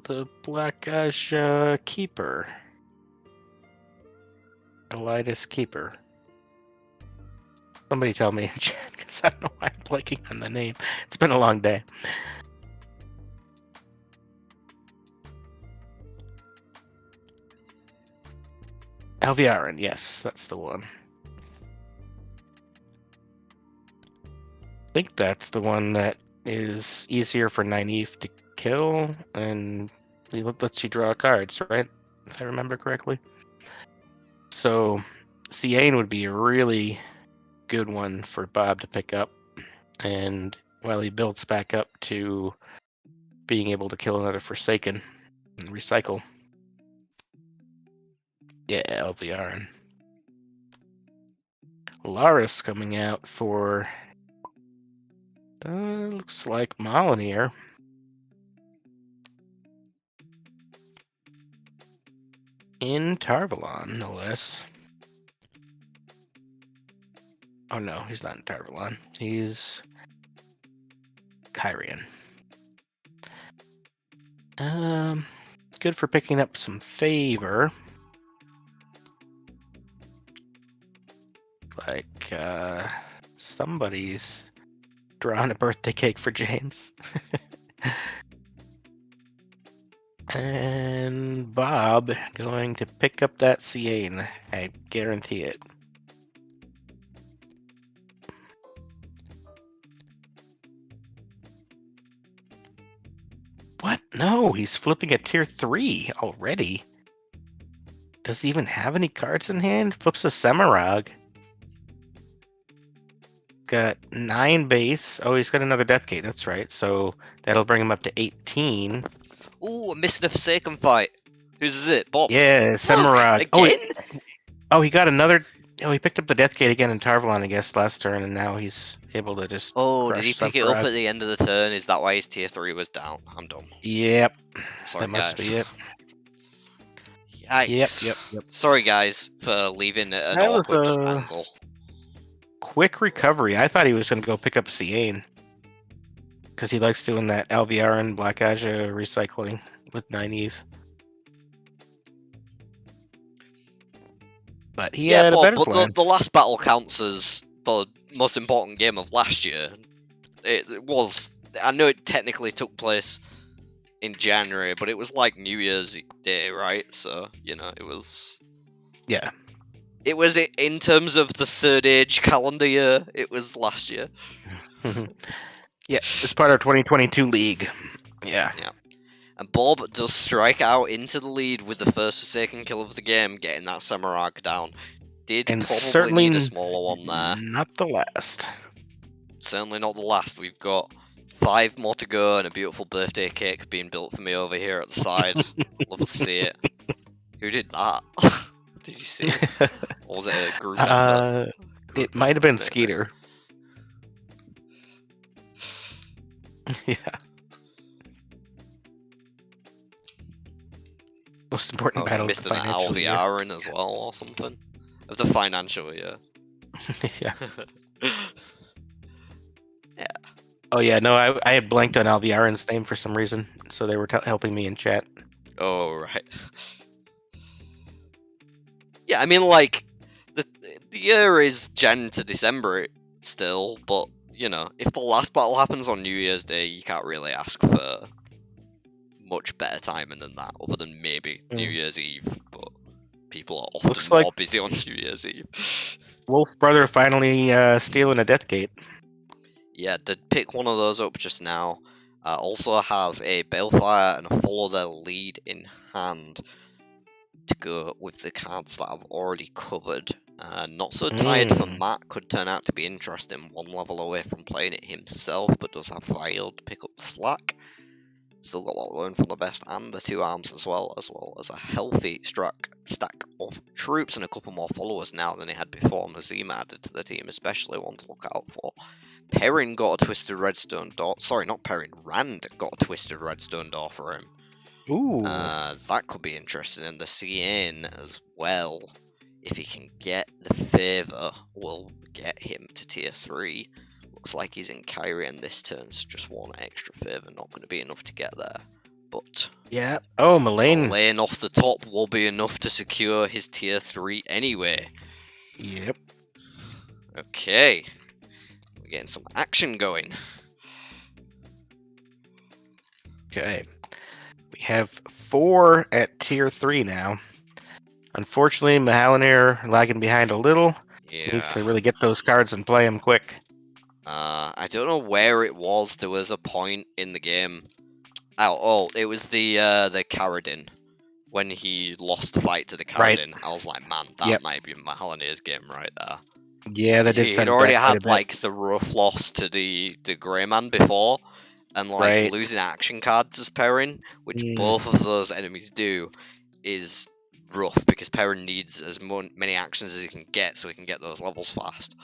The Black Aja Keeper. Elidus Keeper. Somebody tell me in chat, because I don't know why I'm blanking on the name. It's been a long day. Alviarin, yes, that's the one. I think that's the one that is easier for Nynaeve to kill, and he lets you draw cards, right? If I remember correctly. So, Ciane would be a really good one for Bob to pick up, and while he builds back up to being able to kill another Forsaken and recycle. Yeah, Alviarin. Laris coming out for looks like Molyneux. In Tarvalon, no less. Oh no, he's not in Tarvalon. He's Kyrian. Good for picking up some favor. Like, somebody's drawing a birthday cake for James. And Bob going to pick up that Ciane. I guarantee it. What? No, he's flipping a tier 3 already. Does he even have any cards in hand? Flips a Semirog. Got 9 base. Oh, he's got another Deathgate, that's right. So that'll bring him up to 18. Ooh, I'm missing a Forsaken fight. Whose is it? Bob? Yeah, Semirog. Again? Oh, he got another. Oh, he picked up the Deathgate again in Tarvalon, I guess, last turn, and now he's able to just. Oh, did he pick it up Semirog. at the end of the turn? Is that why his tier 3 was down? I'm dumb. Yep. Sorry, That must guys. be it. Yikes. Yep. Sorry, guys, for leaving it an That was, awkward angle. Quick recovery. I thought he was going to go pick up Ciane. Because he likes doing that Alviarin Black Aja recycling with Nynaeve. But he had a Bob, better but plan. the last battle counts as the most important game of last year. It was. I know it technically took place in January, but it was like New Year's Day, right? So, you know, it was. Yeah. It was in terms of the third age calendar year. It was last year. Yeah, it's part of 2022 league. Yeah. And Bob does strike out into the lead with the first Forsaken kill of the game, getting that Samarag down. Did And probably certainly need a smaller one there. not the last. Certainly not the last. We've got 5 more to go and a beautiful birthday cake being built for me over here at the side. Love to see it. Who did that? Did you see it? Or was it a group effort? It might have been Maybe. Skeeter. Yeah. Most important Oh, battle missed of an the financial year. LVR in as well or something. Of the financial year. Yeah. Oh yeah, no, I had blanked on Alviarin's name for some reason, so they were helping me in chat. Oh, right. Yeah, I mean, like, the year is Jan to December still, but, you know, if the last battle happens on New Year's Day, you can't really ask for much better timing than that, other than maybe New Year's Eve, but people are often Looks more like- busy on New Year's Eve. Wolf brother finally stealing a death gate. Yeah, did pick one of those up just now. Also has a Balefire and a Follow Their Lead in hand to go with the cards that I've already covered. Not so tired for Matt, could turn out to be interesting. 1 level away from playing it himself, but does have Vial to pick up the slack. Still got a lot going from the best and the 2 arms as well as a healthy stack of troops and a couple more followers now than he had before. Mazima added to the team, especially one to look out for. Perrin got a Twisted Redstone door. Sorry, not Perrin. Rand got a Twisted Redstone door for him. Ooh. That could be interesting. And the CN as well, if he can get the favour, will get him to tier 3. Looks like he's in Kyrian this turn, so just 1 extra favour. Not going to be enough to get there. But Yeah. Oh, Mullane. laying off the top will be enough to secure his tier 3 anyway. Yep. Okay. We're getting some action going. Okay. We have 4 at tier 3 now. Unfortunately, Mahalaner lagging behind a little. Yeah. Needs to really get those cards and play them quick. I don't know where it was. There was a point in the game. Oh, it was the Karadin. When he lost the fight to the Karadin, I was like, man, that might be Mahalaner's game right there. Yeah, that did He'd send it already back quite a had bit. like the rough loss to the Grey Man before, and like losing action cards as Perrin, which both of those enemies do, is rough because Perrin needs as many actions as he can get so he can get those levels fast.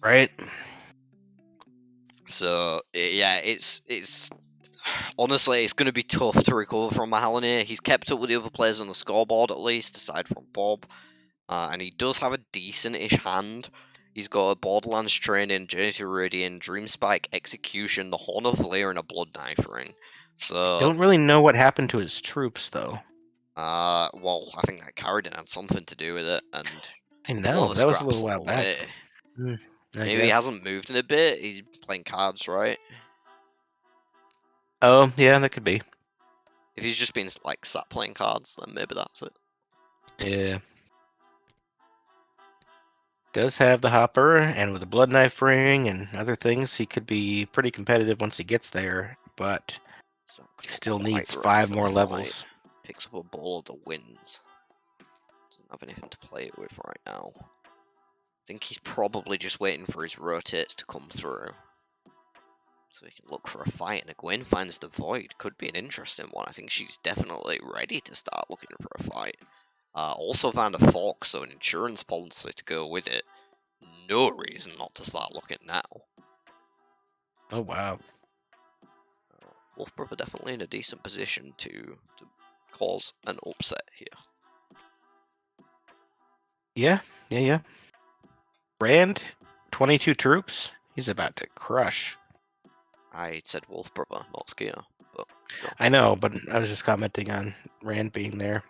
Right. So yeah, it's honestly it's going to be tough to recover from Mahalaner. He's kept up with the other players on the scoreboard at least, aside from Bob. And he does have a decent-ish hand. He's got a Borderlands Training, Journey to Radiant, Dream Spike, Execution, the Horn of Valir, and a Blood Knife Ring. So I don't really know what happened to his troops, though. well, I think that Karadin had something to do with it, and I know, that was a little while back. Maybe he hasn't moved in a bit. He's playing cards, right? Oh, yeah, that could be. If he's just been like sat playing cards, then maybe that's it. Yeah. Does have the hopper, and with the blood knife ring and other things, he could be pretty competitive once he gets there, but he still needs 5 more levels. Picks up a ball of the winds. Doesn't have anything to play it with right now. I think he's probably just waiting for his rotates to come through. So he can look for a fight, and Egwene finds the void. Could be an interesting one. I think she's definitely ready to start looking for a fight. Also found a fork, so an insurance policy to go with it. No reason not to start looking now. Oh, wow. Wolf Brother definitely in a decent position to cause an upset here. Yeah. Rand, 22 troops. He's about to crush. I said Wolf Brother, not Skier. But sure. I know, but I was just commenting on Rand being there.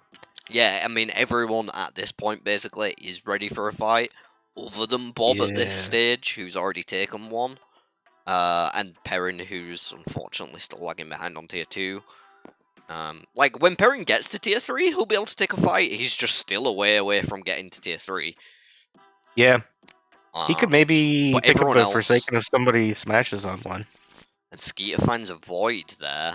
Yeah, I mean, everyone at this point basically is ready for a fight, other than Bob at this stage, who's already taken one, and Perrin, who's unfortunately still lagging behind on tier 2. Like when Perrin gets to tier 3, he'll be able to take a fight. He's just still away from getting to tier 3. Yeah. He could maybe but pick up everyone a else- Forsaken if somebody smashes on one. And Skeeter finds a void there.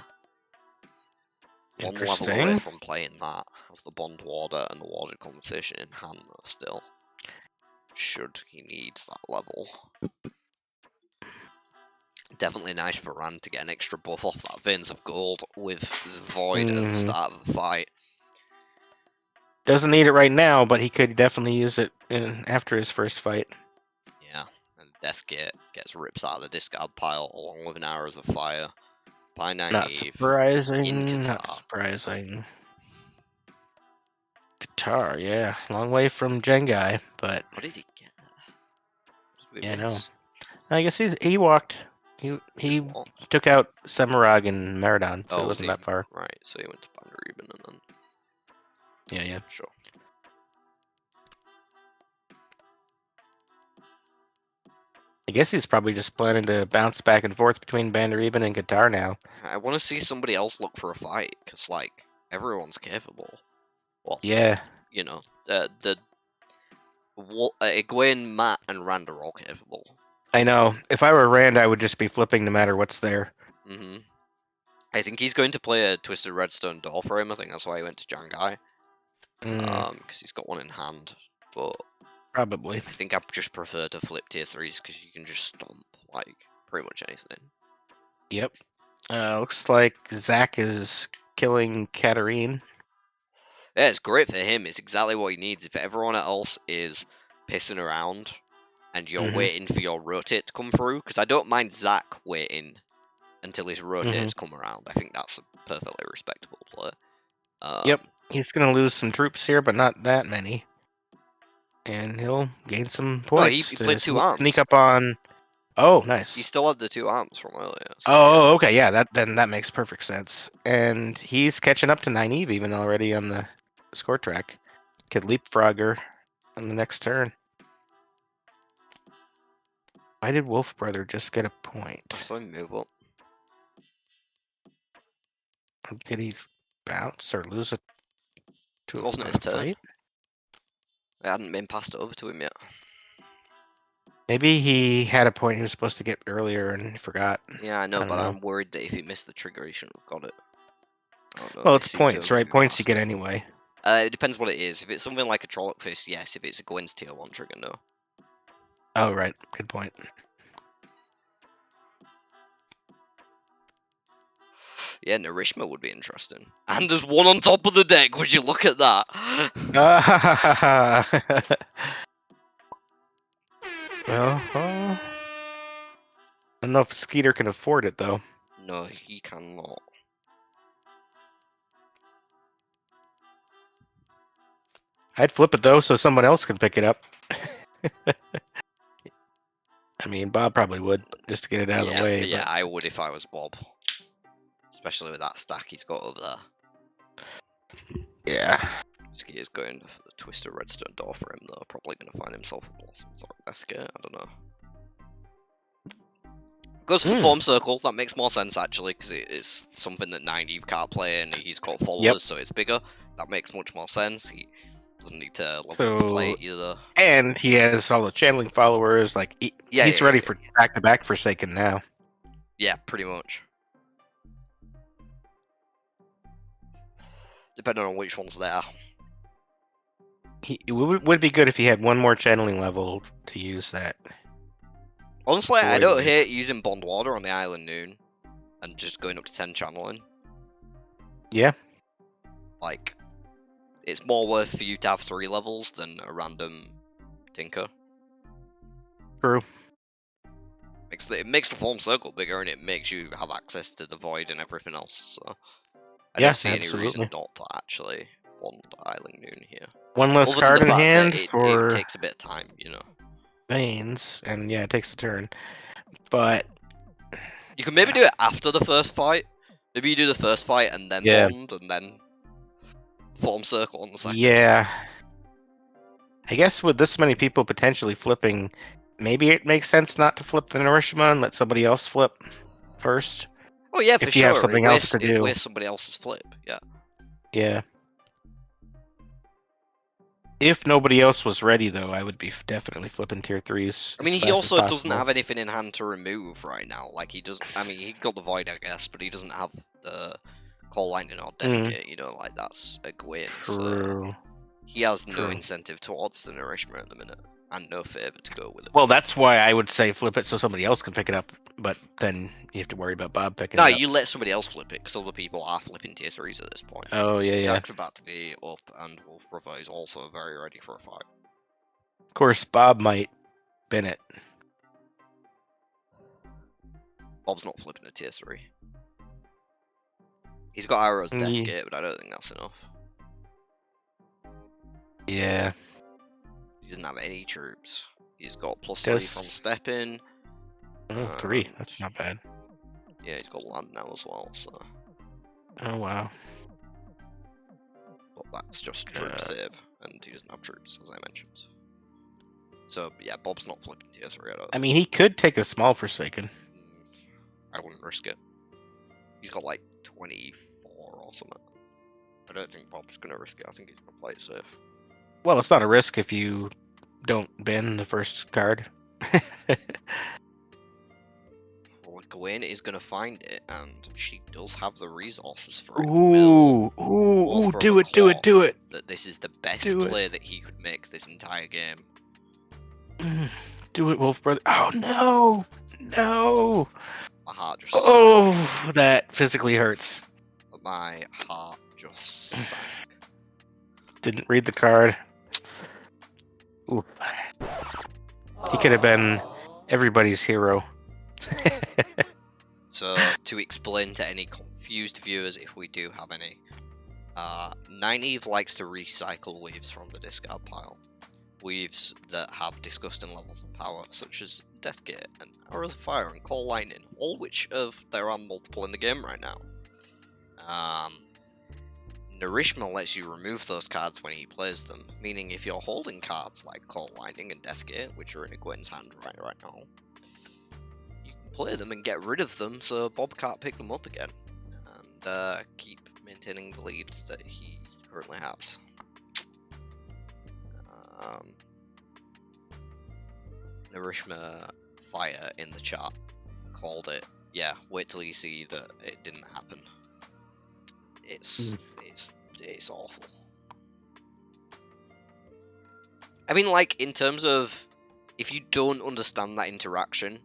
One level away Interesting. from playing that. Has the Bond Warder and the Warded Conversation in hand though still. Should he need that level. Definitely nice for Rand to get an extra buff off that Veins of Gold with the Void at the start of the fight. Doesn't need it right now, but he could definitely use it after his first fight. Yeah, and Deathgate gets ripped out of the discard pile along with an Arrows of Fire. By Not Naive. surprising. in Not Qatar. surprising. Qatar, yeah. Long way from Jengai, but What did he get? Yeah, I know. I guess he walked. He Just what? took out Semirag and Meridon, so Oh, it was wasn't he? that far. Right, so he went to Bandareben and then. Yeah. Sure. I guess he's probably just planning to bounce back and forth between Bandareben and Qatar now. I want to see somebody else look for a fight, because, like, everyone's capable. Well, Yeah. you know, Egwene, Matt, and Rand are all capable. I know. If I were Rand, I would just be flipping no matter what's there. hmm I think he's going to play a Twisted Redstone Door for him. I think that's why he went to Jangai. Because he's got one in hand. But Probably. I think I just prefer to flip tier 3s because you can just stomp, like, pretty much anything. Yep. Looks like Zach is killing Katarine. Yeah, it's great for him. It's exactly what he needs. If everyone else is pissing around and you're waiting for your rotate to come through, because I don't mind Zach waiting until his rotates come around. I think that's a perfectly respectable play. Yep. He's going to lose some troops here, but not that many. And he'll gain some points. he played 2 arms. Sneak up on... Oh, nice. He still had the 2 arms from earlier. So Oh, okay, yeah, that makes perfect sense. And he's catching up to Nynaeve even already on the score track. Could leapfrog her on the next turn. Why did Wolf Brother just get a point? I saw him move up. Did he bounce or lose it to It a wasn't his turn. fight? I hadn't been passed over to him yet. Maybe he had a point he was supposed to get earlier and he forgot. Yeah, I know, don't but know. I'm worried that if he missed the trigger, he shouldn't have got it. I don't know, Well, they it's seem to points, have right? Points you passed get it. anyway. It depends what it is. If it's something like a Trolloc Fist, yes. If it's a Gwen's tier 1 trigger, no. Oh, right. Good point. Yeah, Narishma would be interesting. And there's one on top of the deck. Would you look at that? Well, I don't know if Skeeter can afford it, though. No, he cannot. I'd flip it, though, so someone else could pick it up. I mean, Bob probably would, just to get it out of the way. Yeah, but- I would if I was Bob. Especially with that stack he's got over there. Yeah. Ski is going for the Twisted Redstone Door for him, though. Probably going to find himself a Blossom Deathgate. I don't know. Goes for the Form Circle. That makes more sense, actually, because it is something that Nynaeve can't play, and he's got followers, so it's bigger. That makes much more sense. He doesn't need to level up to play it either. And he has all the channeling followers. Like he's ready for back-to-back Forsaken now. Yeah, pretty much. Depending on which one's there. It would be good if he had one more channeling level to use that. Honestly, I Void don't Noon. hate using Bond Water on the Island Noon and just going up to 10 channeling. Yeah. Like, it's more worth for you to have 3 levels than a random Tinker. True. It makes the Form Circle bigger and it makes you have access to the Void and everything else, so... I Yeah, don't see any reason absolutely. not to actually want Island Noon here. One less Other card than in the fact hand that for it takes a bit of time, you know. Veins, and yeah, it takes a turn. But You can maybe do it after the first fight. Maybe you do the first fight and then Bond, and then Form Circle on the second. yeah, I guess with this many people potentially flipping, maybe it makes sense not to flip the Narishima and let somebody else flip first. Oh yeah, for If you have sure. something it else wastes, to do. It wastes somebody else's flip. Yeah. Yeah. If nobody else was ready, though, I would be definitely flipping tier 3s. I mean, as he fast also as doesn't possible. have anything in hand to remove right now. Like he does. I mean, he got the void, I guess, but he doesn't have the call lightning or death gate. You know, like that's a Gwen. So True. he has no True. incentive towards the nourishment at the minute, and no favor to go with it. Well, that's why I would say flip it so somebody else can pick it up, but then you have to worry about Bob picking No, it up. you let somebody else flip it, because other people are flipping tier 3s at this point. Oh, yeah, yeah. Jack's about to be up, and Wolf Brother is also very ready for a fight. Of course, Bob might bin it. Bob's not flipping a tier 3. He's got Arrow's Death Yeah. Gate, but I don't think that's enough. Yeah. He doesn't have any troops. He's got +3 from stepping. Oh, 3. That's not bad. Yeah, he's got land now as well, so. Oh, wow. But that's just troop save, and he doesn't have troops, as I mentioned. So, yeah, Bob's not flipping tier 3 at all. I mean, he could take a small Forsaken. I wouldn't risk it. He's got like 24 or something. I don't think Bob's going to risk it. I think he's going to play it safe. Well, it's not a risk if you don't bin the first card. Well, Gwen is going to find it, and she does have the resources for it. Ooh, do it, do it, do it. That this is the best Do play that he could make this entire game. Do it, Wolf Brother. Oh, no. No. My heart just Oh, that physically hurts. sank. My heart just sank. Didn't read the card. Ooh. He could have been everybody's hero. So, to explain to any confused viewers, if we do have any, Nynaeve likes to recycle weaves from the discard pile. Weaves that have disgusting levels of power, such as Deathgate and Arrows of Fire and Call Lightning, all which there are multiple in the game right now. Nourishment lets you remove those cards when he plays them, meaning if you're holding cards like Call Lightning and Deathgate, which are in a Gwen's hand right now, you can play them and get rid of them so Bob can't pick them up again, and keep maintaining the lead that he currently has. Nourishment Fire in the chat called it. Yeah, wait till you see that it didn't happen. It's awful. I mean, like, in terms of if you don't understand that interaction,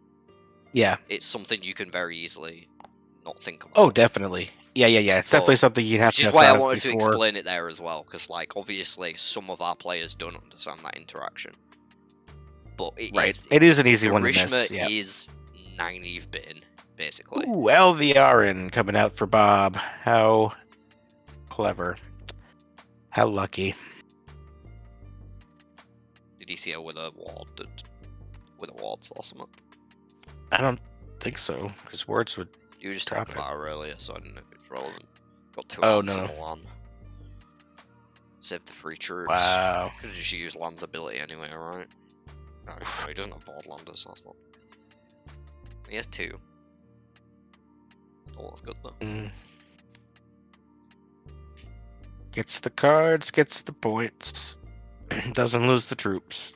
Yeah. it's something you can very easily not think about. Oh, definitely. Yeah. It's definitely something you'd have Which to is have why I thought of wanted to before. explain it there as well, because, like, obviously some of our players don't understand that interaction. But It is an easy one to miss. Nourishment Yeah. is Nynaeve bitten, basically. Ooh, LVRN coming out for Bob. How clever. How lucky. Did he see her with a ward? With a wards or something? I don't think so, because words would. You were just Drop talking about her earlier, so I don't know if it's relevant. Got 2 Oh, lands no. and a land. Save the free troops. Wow. Could have just used land's ability anyway, right? No, he doesn't have boardlanders, that's not. He has 2. Still, that's good though. Gets the cards, gets the points. Doesn't lose the troops.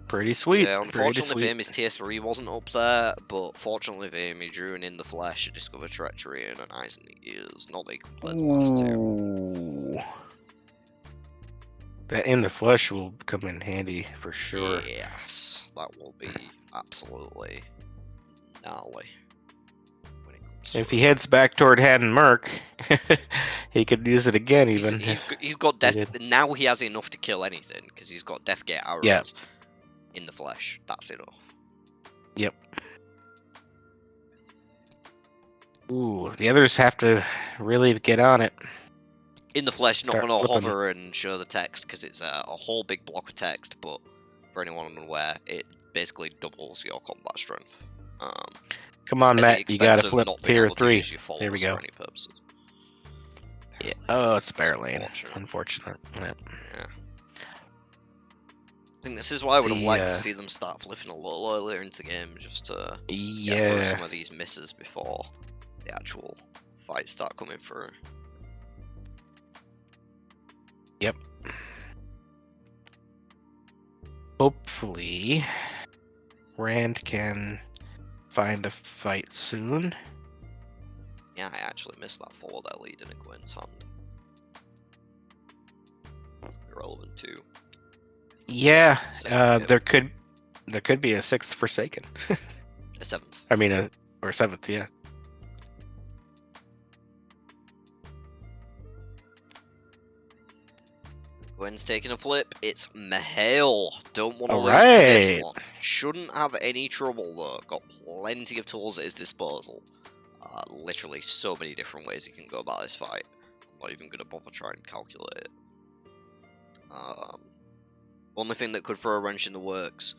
Pretty sweet. Yeah, pretty unfortunately, sweet. Vamy's tier 3 wasn't up there, but fortunately, Vamy drew an In the Flesh, a Discover Treachery, and an Eyes in the Ears. Not that he could play the last 2. Ooh. That In the Flesh will come in handy for sure. Yes, that will be absolutely gnarly. When it comes If to he heads back toward Had and Merc, he could use it again even. He's got death. Now he has enough to kill anything, because he's got Deathgate arrows. Yeah. In the Flesh. That's enough. Yep. Ooh, the others have to really get on it. In the Flesh, not Start going to flipping. hover and show the text, because it's a whole big block of text, but for anyone unaware, it basically doubles your combat strength. Come on, at the Matt, you gotta expense of flip not being tier able to 3. use your There we followers go. for any purposes. Yeah. Oh, it's That's barely unfortunate. unfortunate. Yeah. Yeah. I think this is why I would have liked to The, see them start flipping a little earlier into the game, just to get through yeah. some of these misses before the actual fights start coming through. Yep. Hopefully, Rand can find a fight soon. Yeah, I actually missed that forward air lead in a Gwyn's hand. Irrelevant too. Yeah, Second there could be a 6th Forsaken. A 7th. I mean, or 7th, yeah. Gwyn's taking a flip. It's Mihail. Don't want to lose to this Alright. one. Shouldn't have any trouble though. Got plenty of tools at his disposal. Literally so many different ways he can go about this fight. I'm not even going to bother trying to calculate it. Only thing that could throw a wrench in the works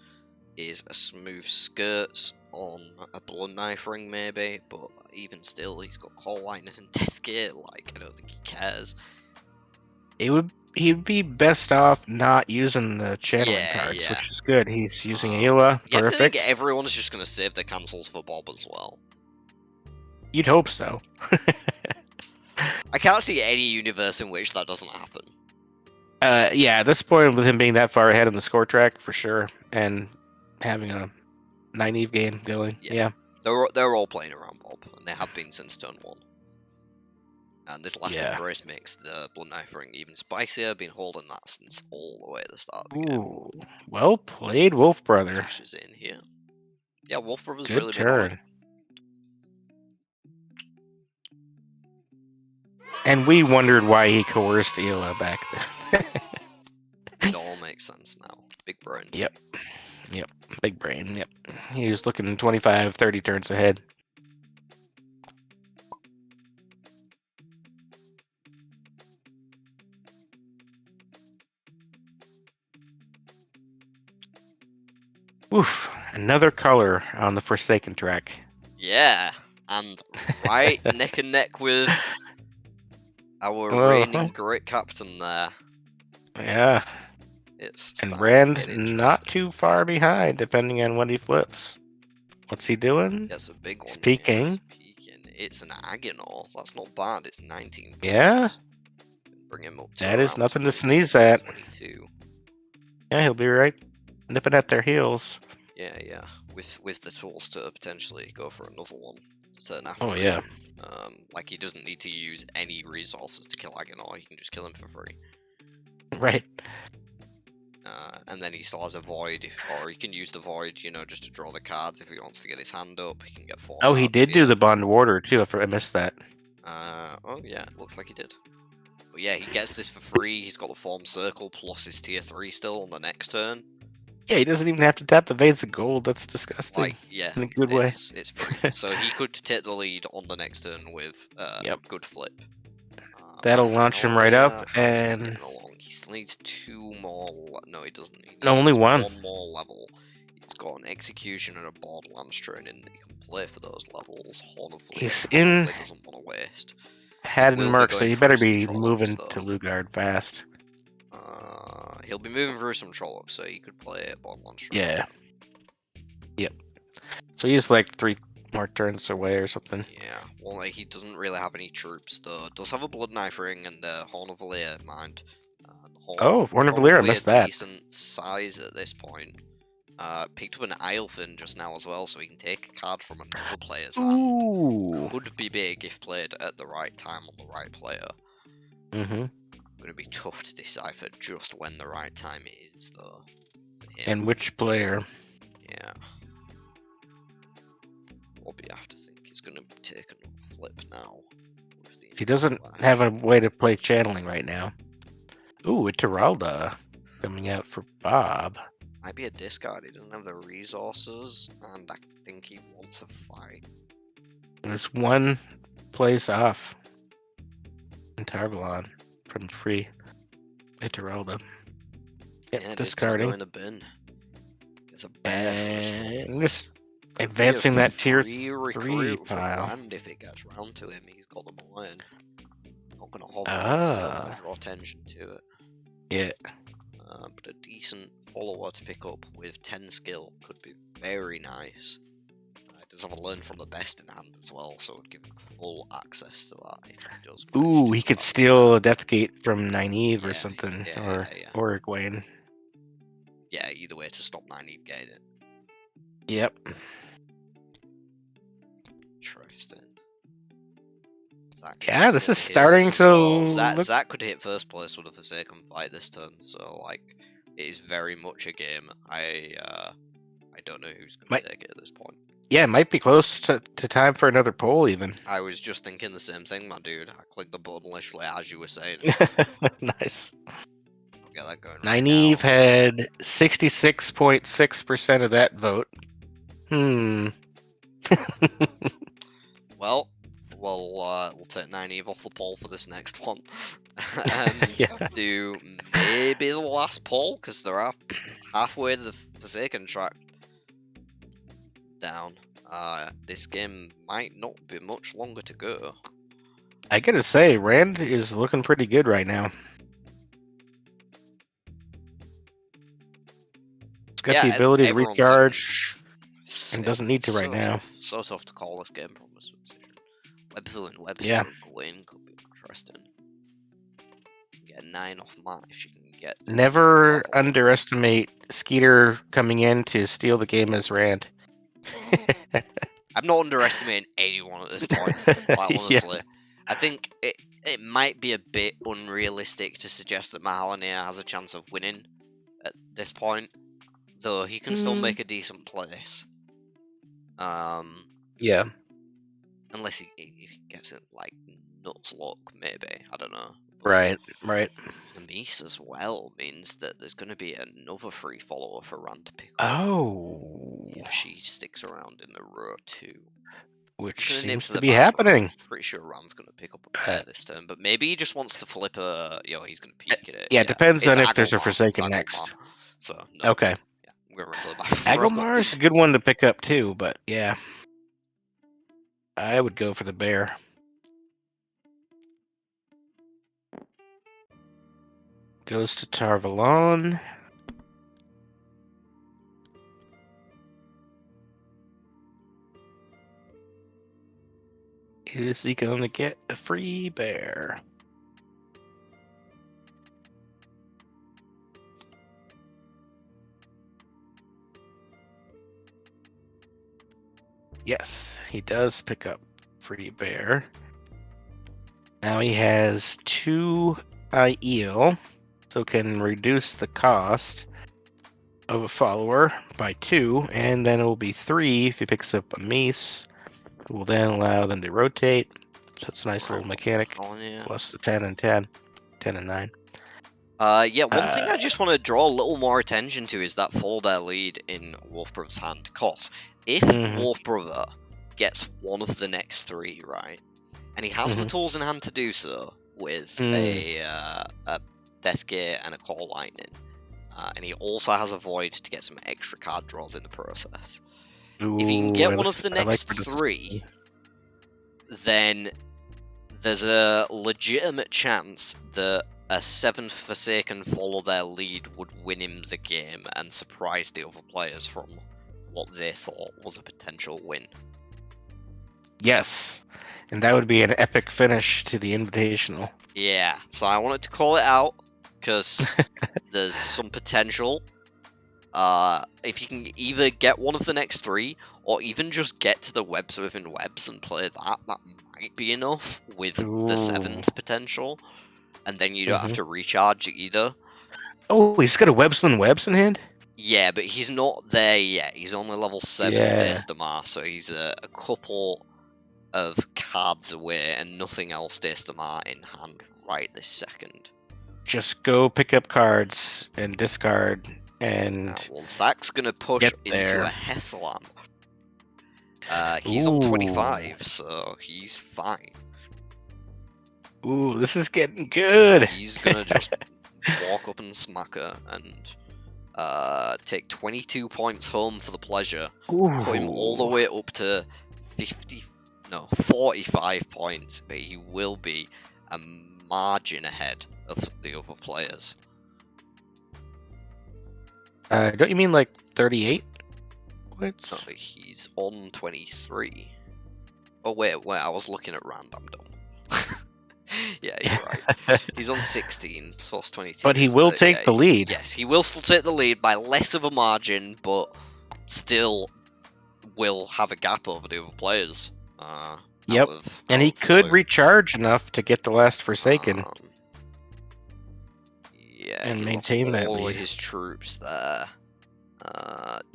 is a smooth skirts on a blood knife ring maybe, but even still he's got Call Lightning and Death Gate, like I don't think he cares. He'd be best off not using the channeling cards, yeah. which is good. He's using Ayla, You have to perfect. think everyone's just going to save their cancels for Bob as well. You'd hope so. I can't see any universe in which that doesn't happen. Yeah, at this point, with him being that far ahead in the score track, for sure, and having a 9-eve game going, yeah. They're all playing around Bob, and they have been since turn 1. And this last Yeah. embrace makes the blood knife ring even spicier. Been holding that since all the way at the start of the game. Ooh, well played, Wolf Brother. Cashes in here. Yeah, Wolf Brothers Good really been on it. turn. And we wondered why he coerced Ayla back then. It all makes sense now. Big brain. Yep. Big brain, yep. He was looking 25, 30 turns ahead. Oof, another color on the Forsaken track. Yeah, and right neck and neck with our Uh-huh. reigning great captain there. Yeah, It's and starting to Rand get not interesting. too far behind, depending on what he flips. What's he doing? That's a big one. He's yeah, peeking. he's peeking. It's an Agonor. That's not bad. It's 19 points. Yeah. Bring him up to That is around nothing to 20, sneeze at. 22. Yeah, he'll be right nipping at their heels. Yeah. With the tools to potentially go for another one to turn after. Oh, yeah. him. Like he doesn't need to use any resources to kill Agonor. He can just kill him for free. Right. And then he still has a void, or he can use the void, just to draw the cards if he wants to get his hand up. He can get 4 Oh, he cards did do here. the Bond Warder, too. I missed that. Oh yeah, looks like he did. But yeah, he gets this for free. He's got the Form Circle plus his tier 3 still on the next turn. Yeah, he doesn't even have to tap the Veins of Gold. That's disgusting. Like, yeah, In a good way. it's free. So he could take the lead on the next turn with Yep. good flip. That'll launch him right up, how's he and- getting along? He still needs 2 more. No, he doesn't. He No, only needs one. 1 more level. He's got an Execution and a Borderlands training that he can play for those levels. Horn of Fleet, He's in- he doesn't want to waste. Had Will and be Merc, so going you through better some be Trollocs, moving though. to Lugard fast. He'll be moving through some Trollocs, so he could play Borderlands training. Yeah. Yep. So he's like 3 more turns away or something. Yeah, well, like, he doesn't really have any troops, though. Does have a Blood Knife Ring and Horn of Valir, mind. Oh, Horn of Valir, I missed that. Decent size at this point. Picked up an Eilfin just now as well, so he can take a card from another player's hand. Ooh. Could be big if played at the right time on the right player. Mm-hmm. Going to be tough to decipher just when the right time is, though. Yeah. And which player? Yeah. Bobby, I have to think he's going to take another flip now. with the He doesn't Flash. have a way to play channeling right now. Ooh, a Teralda coming out for Bob. Might be a discard. He doesn't have the resources, and I think he wants a fight. There's 1 place off in Tarvalon from free. A Teralda. Yep, Yeah, it is gonna discarding. go in the bin. It's a bear first. And just advancing that tier 3 recruit for pile. Rand if it gets round to him. He's got them all in. Not gonna hover on it, so Ah. draw attention to it. Yeah. but a decent follower to pick up with 10 skill could be very nice. Does have a learn from the best in hand as well, so it would give him full access to that if he does. Ooh, he could steal a Deathgate from Nynaeve or Yeah, something, yeah. or Egwene. Yeah, either way to stop Nynaeve getting it. Yep. Interesting. Zach Yeah, could this hit is starting his as to well. look- Zach could hit first place with a Forsaken fight this turn, so like it is very much a game. I don't know who's going to take it at this point. Yeah, it might be close to time for another poll even. I was just thinking the same thing, my dude. I clicked the button literally as you were saying. Nice. I'll get that going right Nynaeve now. had 66.6% of that vote. Well, we'll take Nynaeve off the poll for this next one, and Yeah. do maybe the last poll because they're halfway to the Forsaken track down. This game might not be much longer to go. I gotta say, Rand is looking pretty good right now. It's got the ability to everyone's recharge. in- doesn't need to right now. So tough to call this game from this position. Webster and Webster Yeah. Gwyn could be interesting. Get a 9 off Matt if she can get. Never level. underestimate Skeeter coming in to steal the game as Rand. I'm not underestimating anyone at this point. Like, honestly, I think it might be a bit unrealistic to suggest that Mahalanir has a chance of winning at this point, though he can still make a decent place. Yeah. Unless if he gets it like nuts luck, maybe, I don't know. Right. Mise as well means that there's going to be another free follower for Rand to pick up Oh. if she sticks around in the row 2. Which Gonna nip seems to to the be back for happening. Pretty sure Rand's going to pick up a pair this turn, but maybe he just wants to flip a. He's going to peek at it. Yeah, depends It's on if there's a Agelmar, Forsaken it's next. Agelmar. So no, Okay. yeah, I'm going to run to the back. For the row. Agelmar's a good one to pick up too, but yeah. I would go for the bear. Goes to Tarvalon. Is he going to get a free bear? Yes, he does pick up free bear. Now he has 2 IEL, so can reduce the cost of a follower by 2, and then it will be 3 if he picks up a Mise. It will then allow them to rotate. So it's a nice little mechanic. Mahalanir. Plus the 10 and 10. 10 and 9. Yeah, one thing I just want to draw a little more attention to is that follow their lead in Wolf Brother's hand. Because if Wolf Brother gets one of the next 3, right, and he has the tools in hand to do so with a Deathgate and a Claw Lightning, and he also has a Void to get some extra card draws in the process. If he can get one of the next 3, then there's a legitimate chance that a 7th Forsaken follow their lead would win him the game and surprise the other players from what they thought was a potential win. Yes, and that would be an epic finish to the Invitational. Yeah, so I wanted to call it out because there's some potential. If you can either get one of the next 3, or even just get to the webs within webs and play that might be enough with the 7th potential. And then you don't have to recharge either. Oh, he's got a webs within webs in hand? Yeah, but he's not there yet. He's only level 7 Daystamar, so he's a couple of cards away and nothing else Daystamar in hand right this second. Just go pick up cards and discard and... Well, Zach's going to push into a Hessalam. He's on 25, so he's fine. Ooh, this is getting good! He's going to just walk up and smack her and take 22 points home for the pleasure. Put him all the way up to 45 points, but he will be a margin ahead of the other players. Don't you mean like 38 points? No, he's on 23. Oh wait, I was looking at random. Yeah, you're right. He's on 16 plus 22. But he is will take the 38. lead. Yes, he will still take the lead by less of a margin, but still will have a gap over the other players. Yep, and he could recharge enough to get the last Forsaken. Yeah, and he maintain lost that all lead. of his troops there.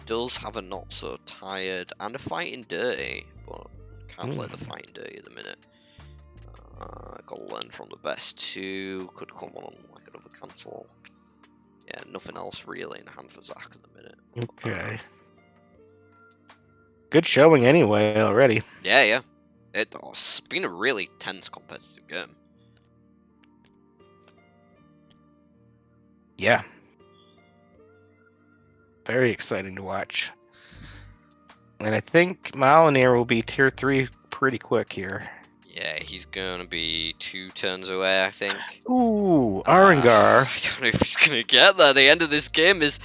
Does have a not so tired and a fighting dirty, but can't play the fighting dirty at the minute. Got to learn from the best too. Could come on like another cancel. Yeah, nothing else really in hand for Zach at the minute. Okay. Good showing anyway already. Yeah. It's been a really tense competitive game. Yeah. Very exciting to watch. And I think Malinir will be tier 3 pretty quick here. Yeah, he's going to be 2 turns away, I think. Ooh, Arengar. I don't know if he's going to get there. The end of this game is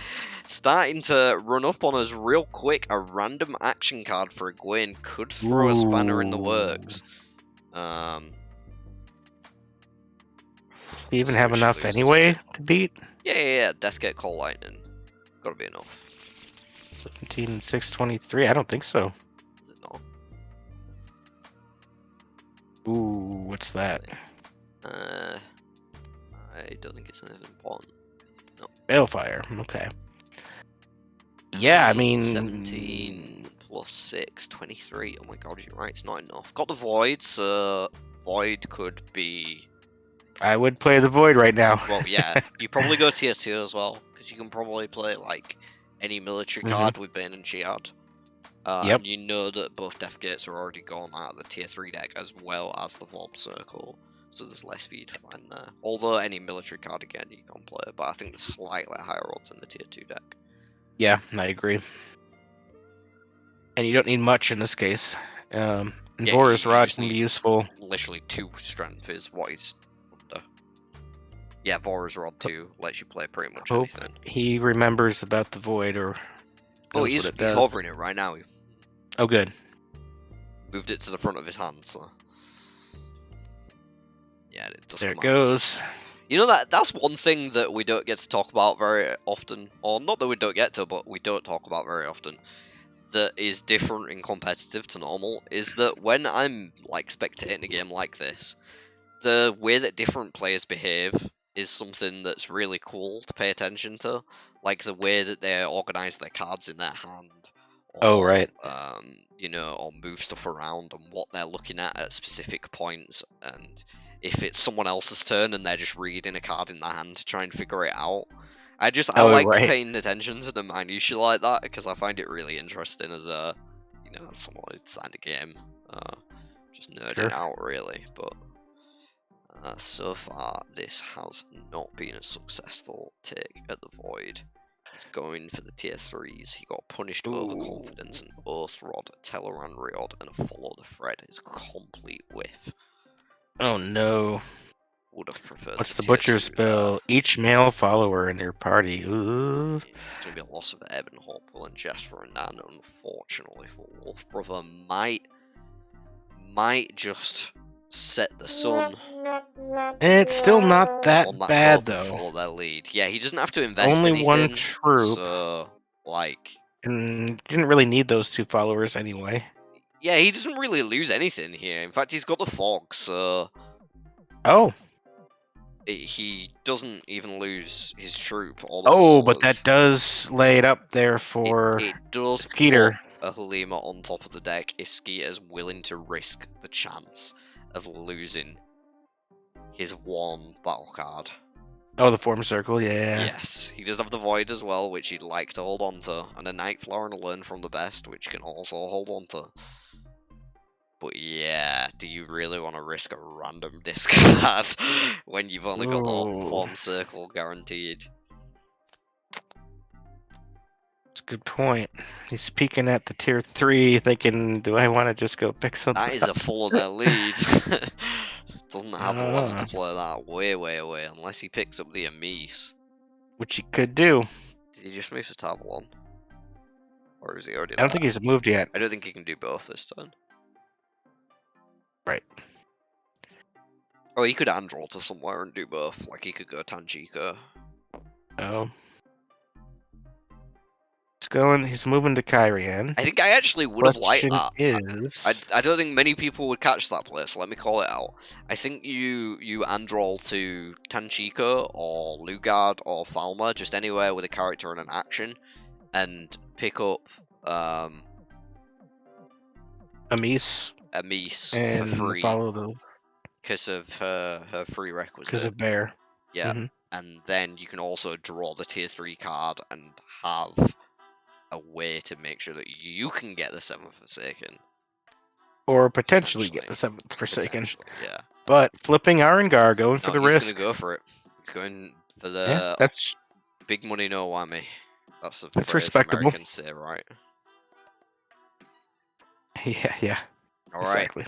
starting to run up on us real quick. A random action card for Egwene could throw a spanner in the works. Do you even So have we should enough lose this anyway game. to beat? Yeah. Deathgate Cold Lightning. Gotta be enough. 17, 623? I don't think so. Is it not? Ooh, what's that? I don't think it's anything important. Balefire. Okay. Yeah, I mean... 17 plus 6, 23. Oh my god, you're right, it's not enough. Got the Void, so Void could be... I would play the Void right now. Well, yeah, you probably go tier 2 as well, because you can probably play, like, any military card with Bane and Jihad. Yep. And you know that both Death Gates are already gone out of the tier 3 deck, as well as the Vorm Circle, so there's less for you to find there. Although any military card, again, you can play, but I think there's slightly higher odds in the tier 2 deck. Yeah, I agree. And you don't need much in this case. Yeah, Boris you Rod just can be need useful. Literally 2 strength is what he's under. Yeah, Vora's Rod 2 lets you play pretty much Hope anything. he remembers about the Void or Oh, knows he's what it does. hovering it right now. He Oh, good. moved it to the front of his hand, so... Yeah, it does There it come out. goes. You know, that's one thing that we don't get to talk about very often, or not that we don't get to, but we don't talk about very often, that is different in competitive to normal, is that when I'm, like, spectating a game like this, the way that different players behave is something that's really cool to pay attention to. Like, the way that they organise their cards in their hand. Or, Oh, right. You know, or move stuff around and what they're looking at specific points, and if it's someone else's turn and they're just reading a card in their hand to try and figure it out. I like right. paying attention to the minutiae like that, because I find it really interesting as a, you know, as someone who's designed a game. Just nerding out, really, but so far this has not been a successful take at the Void. He's going for the tier 3s. He got punished overconfidence, and Oath Rod, Teleran Riod, and a Follow the Thread. It's a complete whiff. Oh no. Would have preferred. What's the tier butcher 2 spell? Each male follower in your party. Ooh. It's going to be a loss of Eben, Hopwell, and Jasper and Nan, unfortunately for Wolf Brother. Might just set the sun. It's still not that on that bad hope and though. follow their lead. Yeah, he doesn't have to invest Only anything. one troop. So, like... And didn't really need those 2 followers anyway. Yeah, he doesn't really lose anything here. In fact, he's got the fog, so... Oh. He doesn't even lose his troop. But that does lay it up there for it does Skeeter. put a Halima on top of the deck if Skeeter's willing to risk the chance of losing his one battle card. Oh, the form circle, yeah. Yes, he does have the Void as well, which he'd like to hold on to, and a Night Flower and a Learn from the Best, which can also hold on to. But yeah, do you really want to risk a random discard when you've only got the form circle guaranteed? That's a good point. He's peeking at the tier 3, thinking, do I want to just go pick something That is up? a follow their lead. Doesn't have a limit to play that way away, unless he picks up the Amis. Which he could do. Did he just move to Tavalon? Or is he already I don't think he's moved yet. I don't think he can do both this turn. Right. Oh, he could Androll to somewhere and do both. Like, he could go Tanjika. Oh. He's moving to Kyrian. I think I actually would have liked Question that. is... I don't think many people would catch that play, so let me call it out. I think you Androll to Tanjika or Lugard or Falmer, just anywhere with a character and an action, and pick up Amis. Amis for And free follow those. because of her free requisite. Because of Bear. Yeah, Mhm. and then you can also draw the tier 3 card and have a way to make sure that you can get the 7th Forsaken. Or potentially get the 7th Forsaken. Potentially, yeah. But flipping Arengar, going for No, the he's risk. gonna go for it. He's going for the Yeah, that's big money no whammy. That's a That's phrase respectable. Americans say, right? yeah. Alright. Exactly.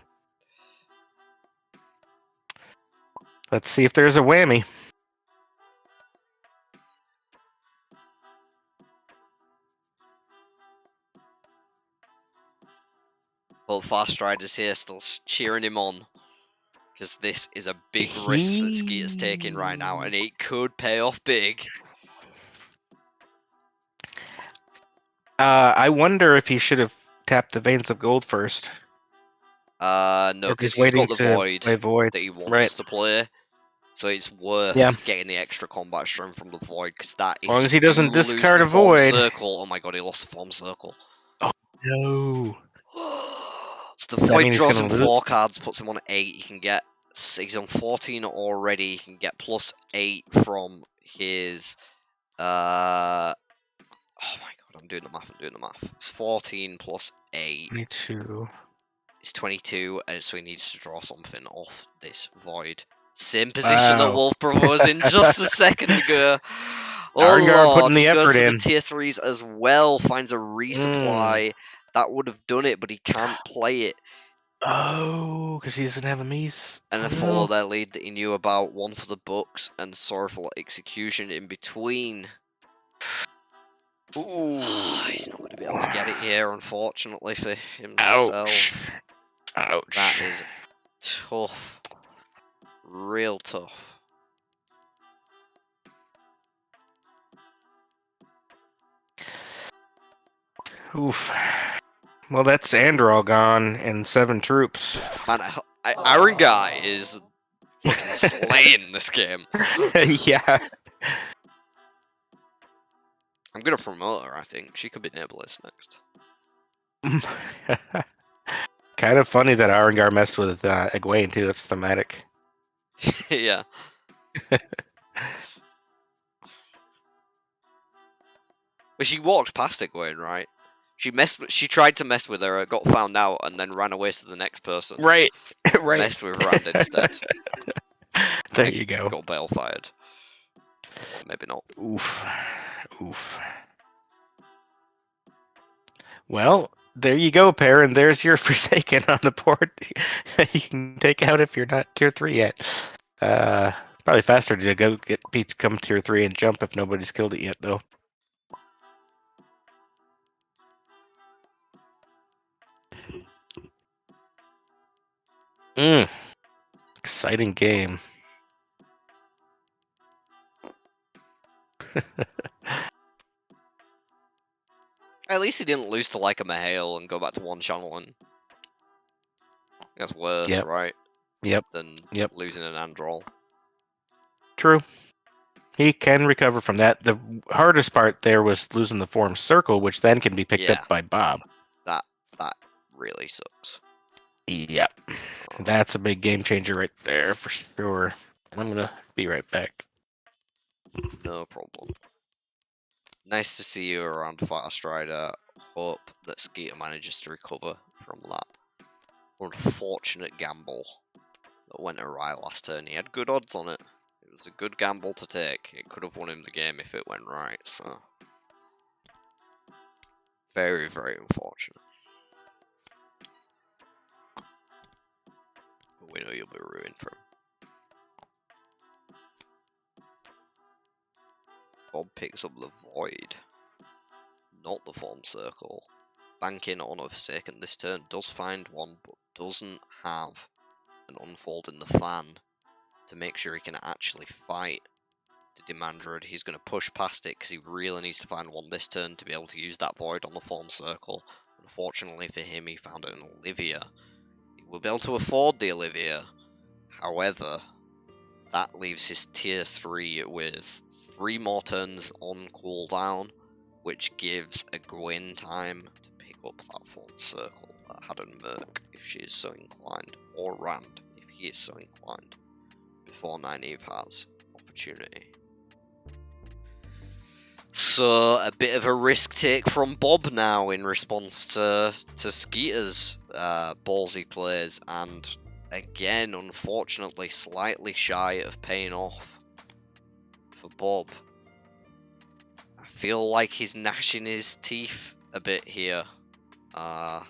Let's see if there's a whammy. Well, Fast Rider's here, still cheering him on. Because this is a big risk that Skeeter's taking right now, and it could pay off big. I wonder if he should have tapped the Veins of Gold first. No, Or because he's he's got waiting the to Void play Void. that he wants Right. to play. So it's worth Yeah. getting the extra combat strength from the Void, because that, if As long you as he doesn't do lose discard the a form Void. circle, oh my god, he lost the form circle. No. So the That Void mean he's draws gonna him lose? 4 cards, puts him on 8. He can get. He's on 14 already. He can get plus 8 from his. Oh my god, I'm doing the math. It's 14 plus 8. 22. It's 22, and so he needs to draw something off this Void. Same position that Wow. Wolf was in just a second ago. Oh Arengar lord, putting the he goes effort for in. the tier 3s as well, finds a resupply. That would have done it, but he can't play it. Oh, because he doesn't have a Mies. And Oh, to follow their lead that he knew about, one for the Bucks and Sorrowful Execution in between. Ooh. He's not going to be able to get it here, unfortunately, for himself. Ouch. That is tough. Real tough. Oof. Well, that's Androl gone and 7 troops. Man, Arengar is fucking slaying this game. Yeah. I'm going to promote her, I think. She could be Nebulous next. Kind of funny that Arengar messed with Egwene, too. That's thematic. Yeah. But she walked past Egwene, right? She tried to mess with her, got found out, and then ran away to the next person. Right. Right. Messed with Rand instead. There you go. Got bail fired. Maybe not. Oof. Oof. Well, there you go, pair, and there's your Forsaken on the board. You can take out if you're not tier 3 yet. Probably faster to go become tier 3 and jump if nobody's killed it yet, though. Exciting game. At least he didn't lose to like a Mahale and go back to one channel, and that's worse, Yep. right? Yep. Than Yep. losing an Androll. True. He can recover from that. The hardest part there was losing the form circle, which then can be picked Yeah. up by Bob. That really sucks. Yep. That's a big game changer right there for sure. I'm gonna be right back. No problem. Nice to see you around, Fast Rider. Hope that Skeeter manages to recover from that unfortunate gamble that went awry last turn. He had good odds on it. It was a good gamble to take. It could have won him the game if it went right, so... Very, very unfortunate. But we know you'll be ruined for him. Bob picks up the Void, not the Form Circle. Banking on a Forsaken this turn, does find one, but doesn't have an Unfold in the Fan to make sure he can actually fight the Demandred. He's going to push past it because he really needs to find one this turn to be able to use that Void on the Form Circle. Unfortunately for him, he found an Olivia. He will be able to afford the Olivia. However, that leaves his tier 3 with 3 more turns on cooldown, which gives a Gwyn time to pick up that Form Circle that had a Merc if she is so inclined, or Rand if he is so inclined, before Nynaeve has opportunity. So, a bit of a risk take from Bob now in response to Skeeter's ballsy plays, and again, unfortunately, slightly shy of paying off for Bob. I feel like he's gnashing his teeth a bit here. I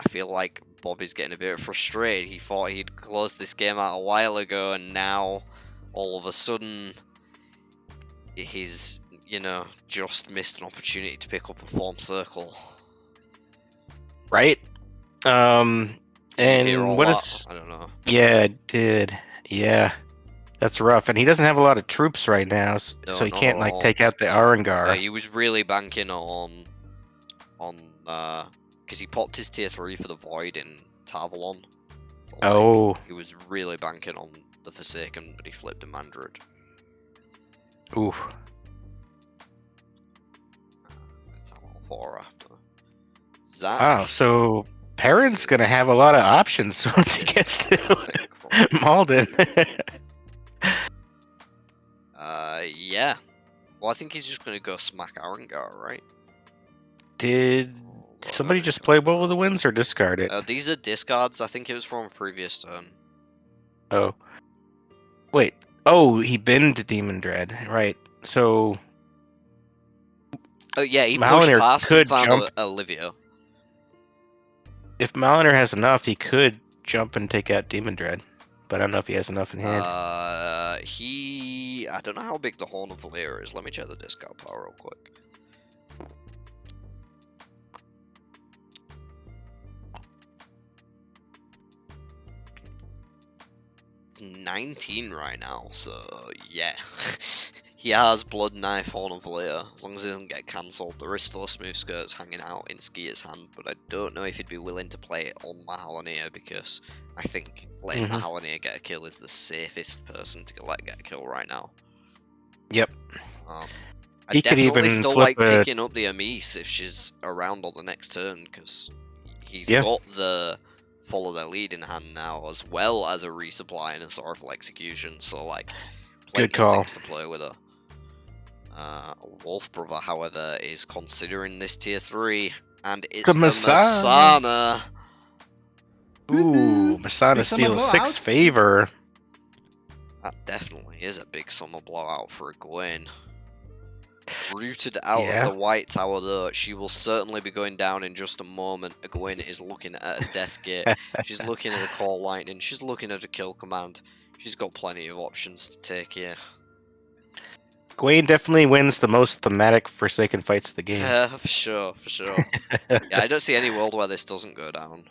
feel like Bob is getting a bit frustrated. He thought he'd closed this game out a while ago, and now, all of a sudden, he's, you know, just missed an opportunity to pick up a Form Circle. Right? And what that? is... I don't know. Yeah, it did. Yeah. That's rough. And he doesn't have a lot of troops right now, No, so he not can't, at like, all. take out the Arengar. He was really banking on because he popped his tier 3 for the Void in Tarvalon. So, like, Oh. he was really banking on the Forsaken, but he flipped a Mandrid. Oof. Let's have all 4 after. Zach. Wow, so Perrin's gonna have a lot of options once he gets to Malden. Yeah. Well, I think he's just gonna go smack Arengar, right? Did somebody just play Will of the Winds or discard it? These are discards. I think it was from a previous turn. Oh. Wait. Oh, he binned Demon Dread. Right. So... Oh, yeah, he Maliner pushed past could and found jump. Olivia. If Maliner has enough, he could jump and take out Demon Dread. But I don't know if he has enough in hand. I don't know how big the Horn of Valyria is. Let me check the discard power real quick. It's 19 right now, so yeah. He has Blood Knife, Horn of Valyria. As long as it doesn't get cancelled, there is still a Smooth Skirts hanging out in Skeeter's hand, but I don't know if he'd be willing to play it on Mahalonir, because I think letting Mahalonir get a kill is the safest person to let get a kill right now. Yep. I He could definitely even still flip like picking up the Amis if she's around on the next turn, because he's got the Follow Their Lead in hand now, as well as a resupply and a Sorrowful Execution, so like, plenty Good call. of things to play with her. Wolf Brother, however, is considering this tier 3, and it's a Masana. Ooh, Masana Big summer steals blowout. 6 favor. That definitely is a big summer blowout for Egwene. Rooted out Yeah. of the White Tower, though, she will certainly be going down in just a moment. Egwene is looking at a Death Gate. She's looking at a Call Lightning. She's looking at a Kill Command. She's got plenty of options to take here. Gawain definitely wins the most thematic Forsaken fights of the game. Yeah, for sure, for sure. Yeah, I don't see any world where this doesn't go down.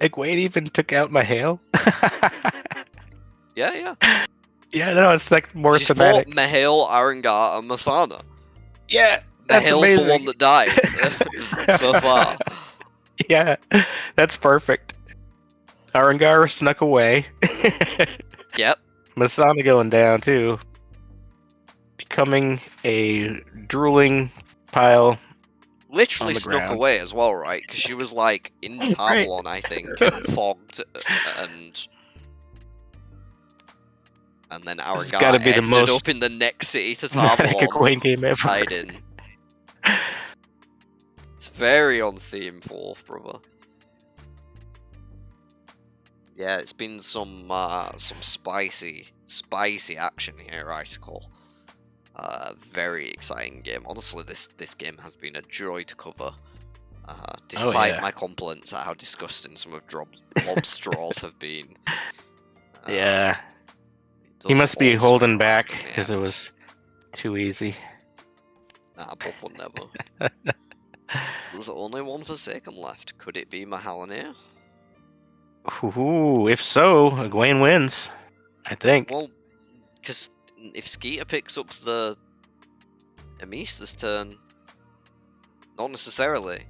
Egwene even took out Mahale. Yeah, yeah. Yeah, no, it's like more She's thematic. fought Mahale, Arengar, and Masana. Yeah, that's Mahale's amazing. the one that died so far. Yeah, that's perfect. Arengar snuck away. Yep. Masana going down too. Becoming a drooling pile. Literally On the snuck ground. away as well, right? Because she was like in Tarvalon, I think, and fogged, and then Arengar gotta be the ended most up in the next city to Thematic Tarvalon, Gawain game ever. hiding. It's very on theme for Wolf Brother. Yeah, it's been some spicy action here, Icicle. Very exciting game. Honestly, this game has been a joy to cover. Despite my complaints at how disgusting some of Bob's draws have been. Yeah. It He does must be also holding round back in the because it end. was too easy. Nah, Bob will never. There's only one Forsaken left. Could it be Mahalanir? Ooh, if so, Egwene wins. I think. Well, because if Skeeter picks up the Amice this turn, not necessarily.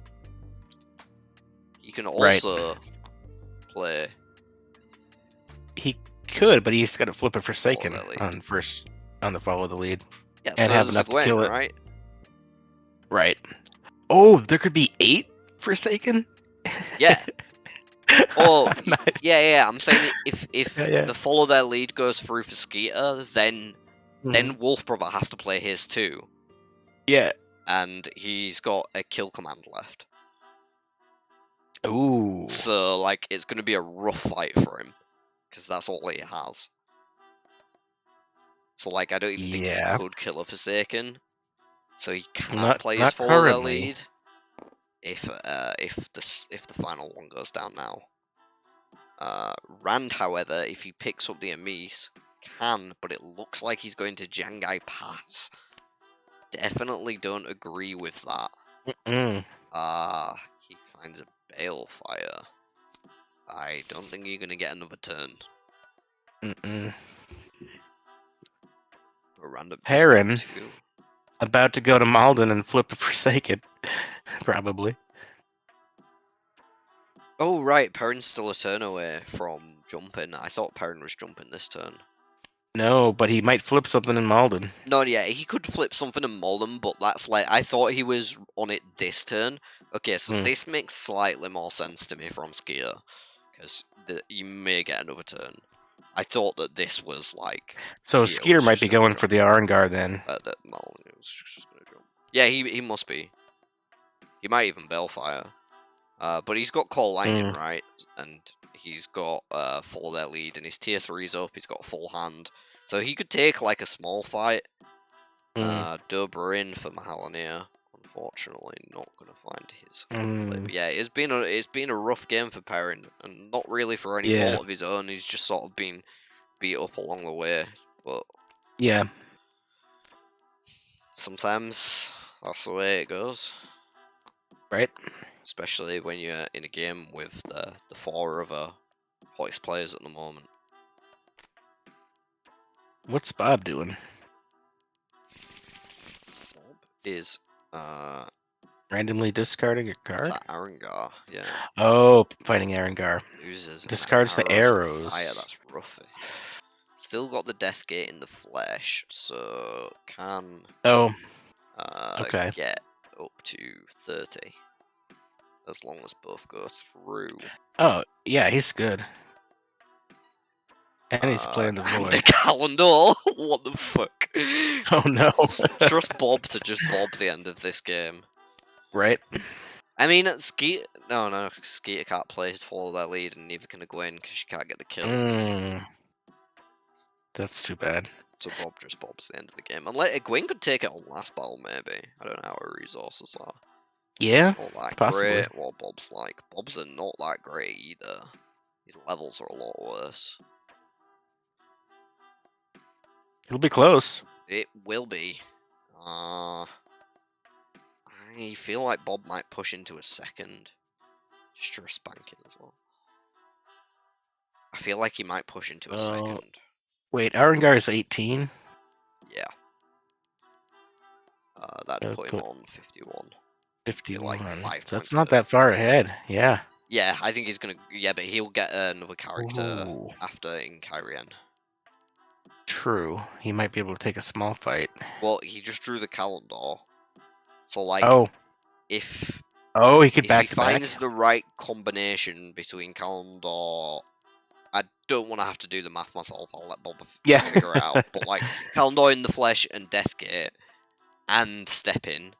He can Right. also play. He could, but he's got to flip a Forsaken Follow that lead. on the follow the lead. Yeah, And so have does enough to Egwene, kill it. right? Right. Oh, there could be 8 Forsaken? Yeah. Oh, Nice. yeah. I'm saying if Yeah. the follow their lead goes through for Skeeter, then Mhm. Wolf Brother has to play his too, Yeah. and he's got a kill command left. Ooh. So like, it's gonna be a rough fight for him, because that's all he has. So like, I don't even think he Yeah. could kill a Forsaken. So he can't Not- play not his follow their currently. lead. If the final one goes down now. Rand, however, if he picks up the Amice, can, but it looks like he's going to Jangai Pass. Definitely don't agree with that. Mm. He finds a Balefire. I don't think you're gonna get another turn. Mm-mm. A random Perrin. discount too. About to go to Malden and flip a Forsaken. Probably. Oh right, Perrin's still a turn away from jumping. I thought Perrin was jumping this turn. No, but he might flip something in Malden. No, yeah, he could flip something in Malden, but that's like, I thought he was on it this turn. Okay, so this makes slightly more sense to me from Skier, because you may get another turn. I thought that this was like... So Skier Skeeter was might just be gonna going jump. for the Arengar then. That Malden was just gonna jump. Yeah, he must be. He might even Balefire. But he's got Call Lightning, right? And he's got Follow Their Lead, and his tier 3's up, he's got full hand. So he could take like a small fight. Dobrin for Mahalanir. Unfortunately, not gonna find his. But yeah, it's been a rough game for Perrin, and not really for any fault of his own. He's just sort of been beat up along the way. But yeah, sometimes that's the way it goes. right. Especially when you're in a game with the 4 other hottest players at the moment. What's Bob doing? Bob is Randomly discarding a card? it's Arengar, yeah. Oh, fighting Arengar. Loses Discards the and arrows. fire, that's rough. Still got the Death Gate in the flesh, so can Okay. get up to 30. As long as both go through. Oh, yeah, he's good. And he's playing the and Void. the calendar. What the fuck? Oh no. Trust Bob to just bob the end of this game. Right. I mean, Skeeter can't play his follow their lead, and neither can Egwene because she can't get the kill. That's too bad. So Bob just bobs the end of the game. And Egwene could take it on last battle, maybe. I don't know how her resources are. Yeah, Not that possibly. great. What Bob's like. Bob's are not that great either. His levels are a lot worse. It'll be close. It will be. I feel like Bob might push into a second. Just for a spanking as well. I feel like he might push into a second. Wait, Arengar is 18? Yeah. That'd put him on 51. 51. Like 5 That's points not ahead. that far ahead. Yeah. Yeah, I think he's gonna. Yeah, but he'll get another character Ooh. after in Kyrian. True. He might be able to take a small fight. Well, he just drew the calendar. So like, if he could if back he to back. finds the right combination between calendar, I don't want to have to do the math myself. I'll let Bob figure it out. But like calendar in the flesh and Deathgate and step in,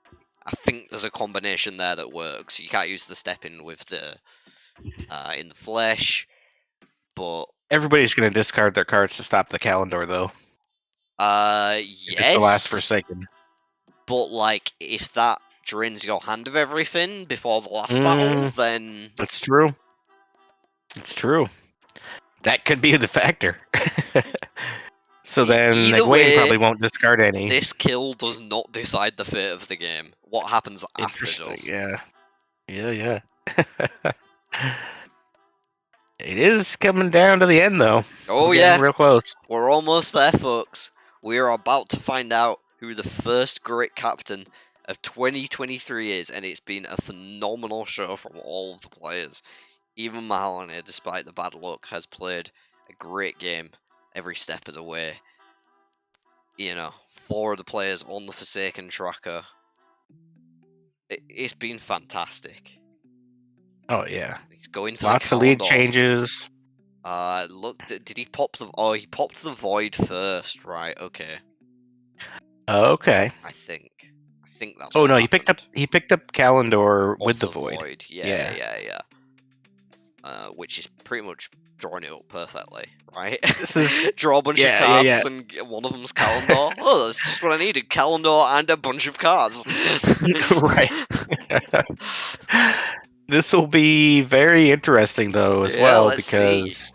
I think there's a combination there that works. You can't use the step in with the in the flesh, but Everybody's going to discard their cards to stop the calendar, though. yes. It's the last Forsaken. But like, if that drains your hand of everything before the last battle, then That's true. It's true. That could be the factor. So then Either Egwene way, probably won't discard any. this kill does not decide the fate of the game. What happens after does. Yeah. Yeah. It is coming down to the end, though. Oh We're yeah, getting real close. we're almost there, folks. We are about to find out who the first great captain of 2023 is, and it's been a phenomenal show from all of the players. Even Mahalani, despite the bad luck, has played a great game every step of the way. You know, 4 of the players on the Forsaken tracker. It's been fantastic. Oh, yeah. He's going for Lots the of lead Kalimdor. changes. Look, did he pop the... Oh, he popped the Void first, right, okay. Okay. I think that's Oh what no, happened. he picked up Kalendor with Off the Void. Yeah. Which is pretty much drawing it up perfectly, right? Draw a bunch of cards and one of them's Kalendor. Oh, that's just what I needed. Kalendor and a bunch of cards. Right. This will be very interesting though as well, let's because see.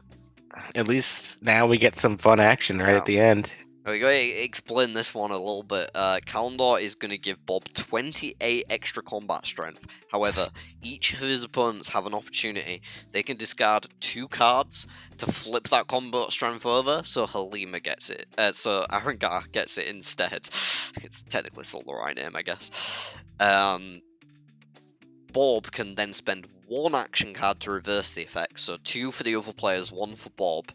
at least now we get some fun action right at the end. We gotta explain this one a little bit. Kalendor is going to give Bob 28 extra combat strength. However, each of his opponents have an opportunity. They can discard 2 cards to flip that combat strength over, so Halima gets it. So Arangar gets it instead. It's technically still the right name, I guess. Bob can then spend 1 action card to reverse the effect, so 2 for the other players, 1 for Bob,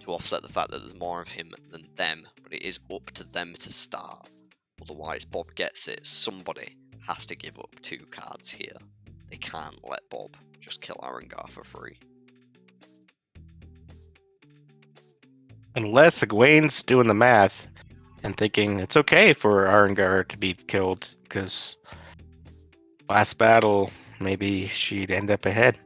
to offset the fact that there's more of him than them, but it is up to them to start. Otherwise, Bob gets it. Somebody has to give up 2 cards here. They can't let Bob just kill Arangar for free. Unless Egwene's doing the math and thinking it's okay for Arangar to be killed, because last battle, maybe she'd end up ahead.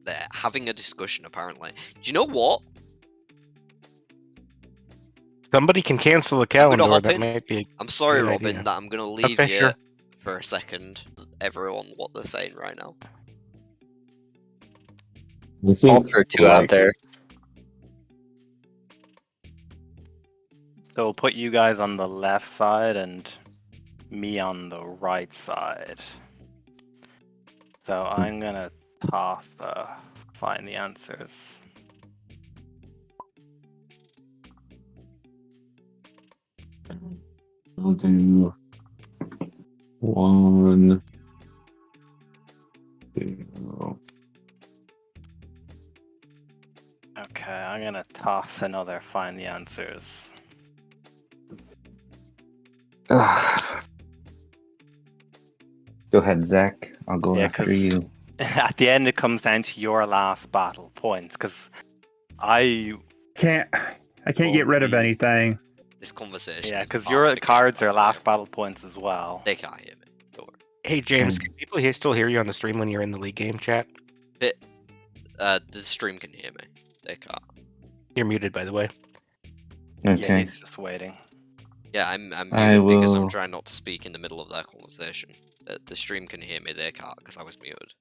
They're having a discussion, apparently. Do you know what? Somebody can cancel the I'm gonna calendar. hop That in. might be. I'm sorry, Good Robin, idea. that I'm going to leave Okay, you sure. for a second. Everyone, what they're saying right now. You seem for 2 out there. So we'll put you guys on the left side and me on the right side. So I'm gonna toss find the answers. I'll do 1, 2. Okay, I'm gonna toss another find the answers. Go ahead, Zach. I'll go Yeah, after 'cause- you. At the end, it comes down to your last battle points, because I I can't get rid of anything. This conversation. yeah, is because part your of the game, cards by are the way. last battle points as well. They can't hear me. Don't worry. Hey James, can people still hear you on the stream when you're in the league game chat? The stream can hear me. They can't. You're muted, by the way. Yeah, Okay. he's just waiting. Yeah, I'm I muted because I'm will- trying not to speak in the middle of their conversation. The stream can hear me, they can't because I was muted.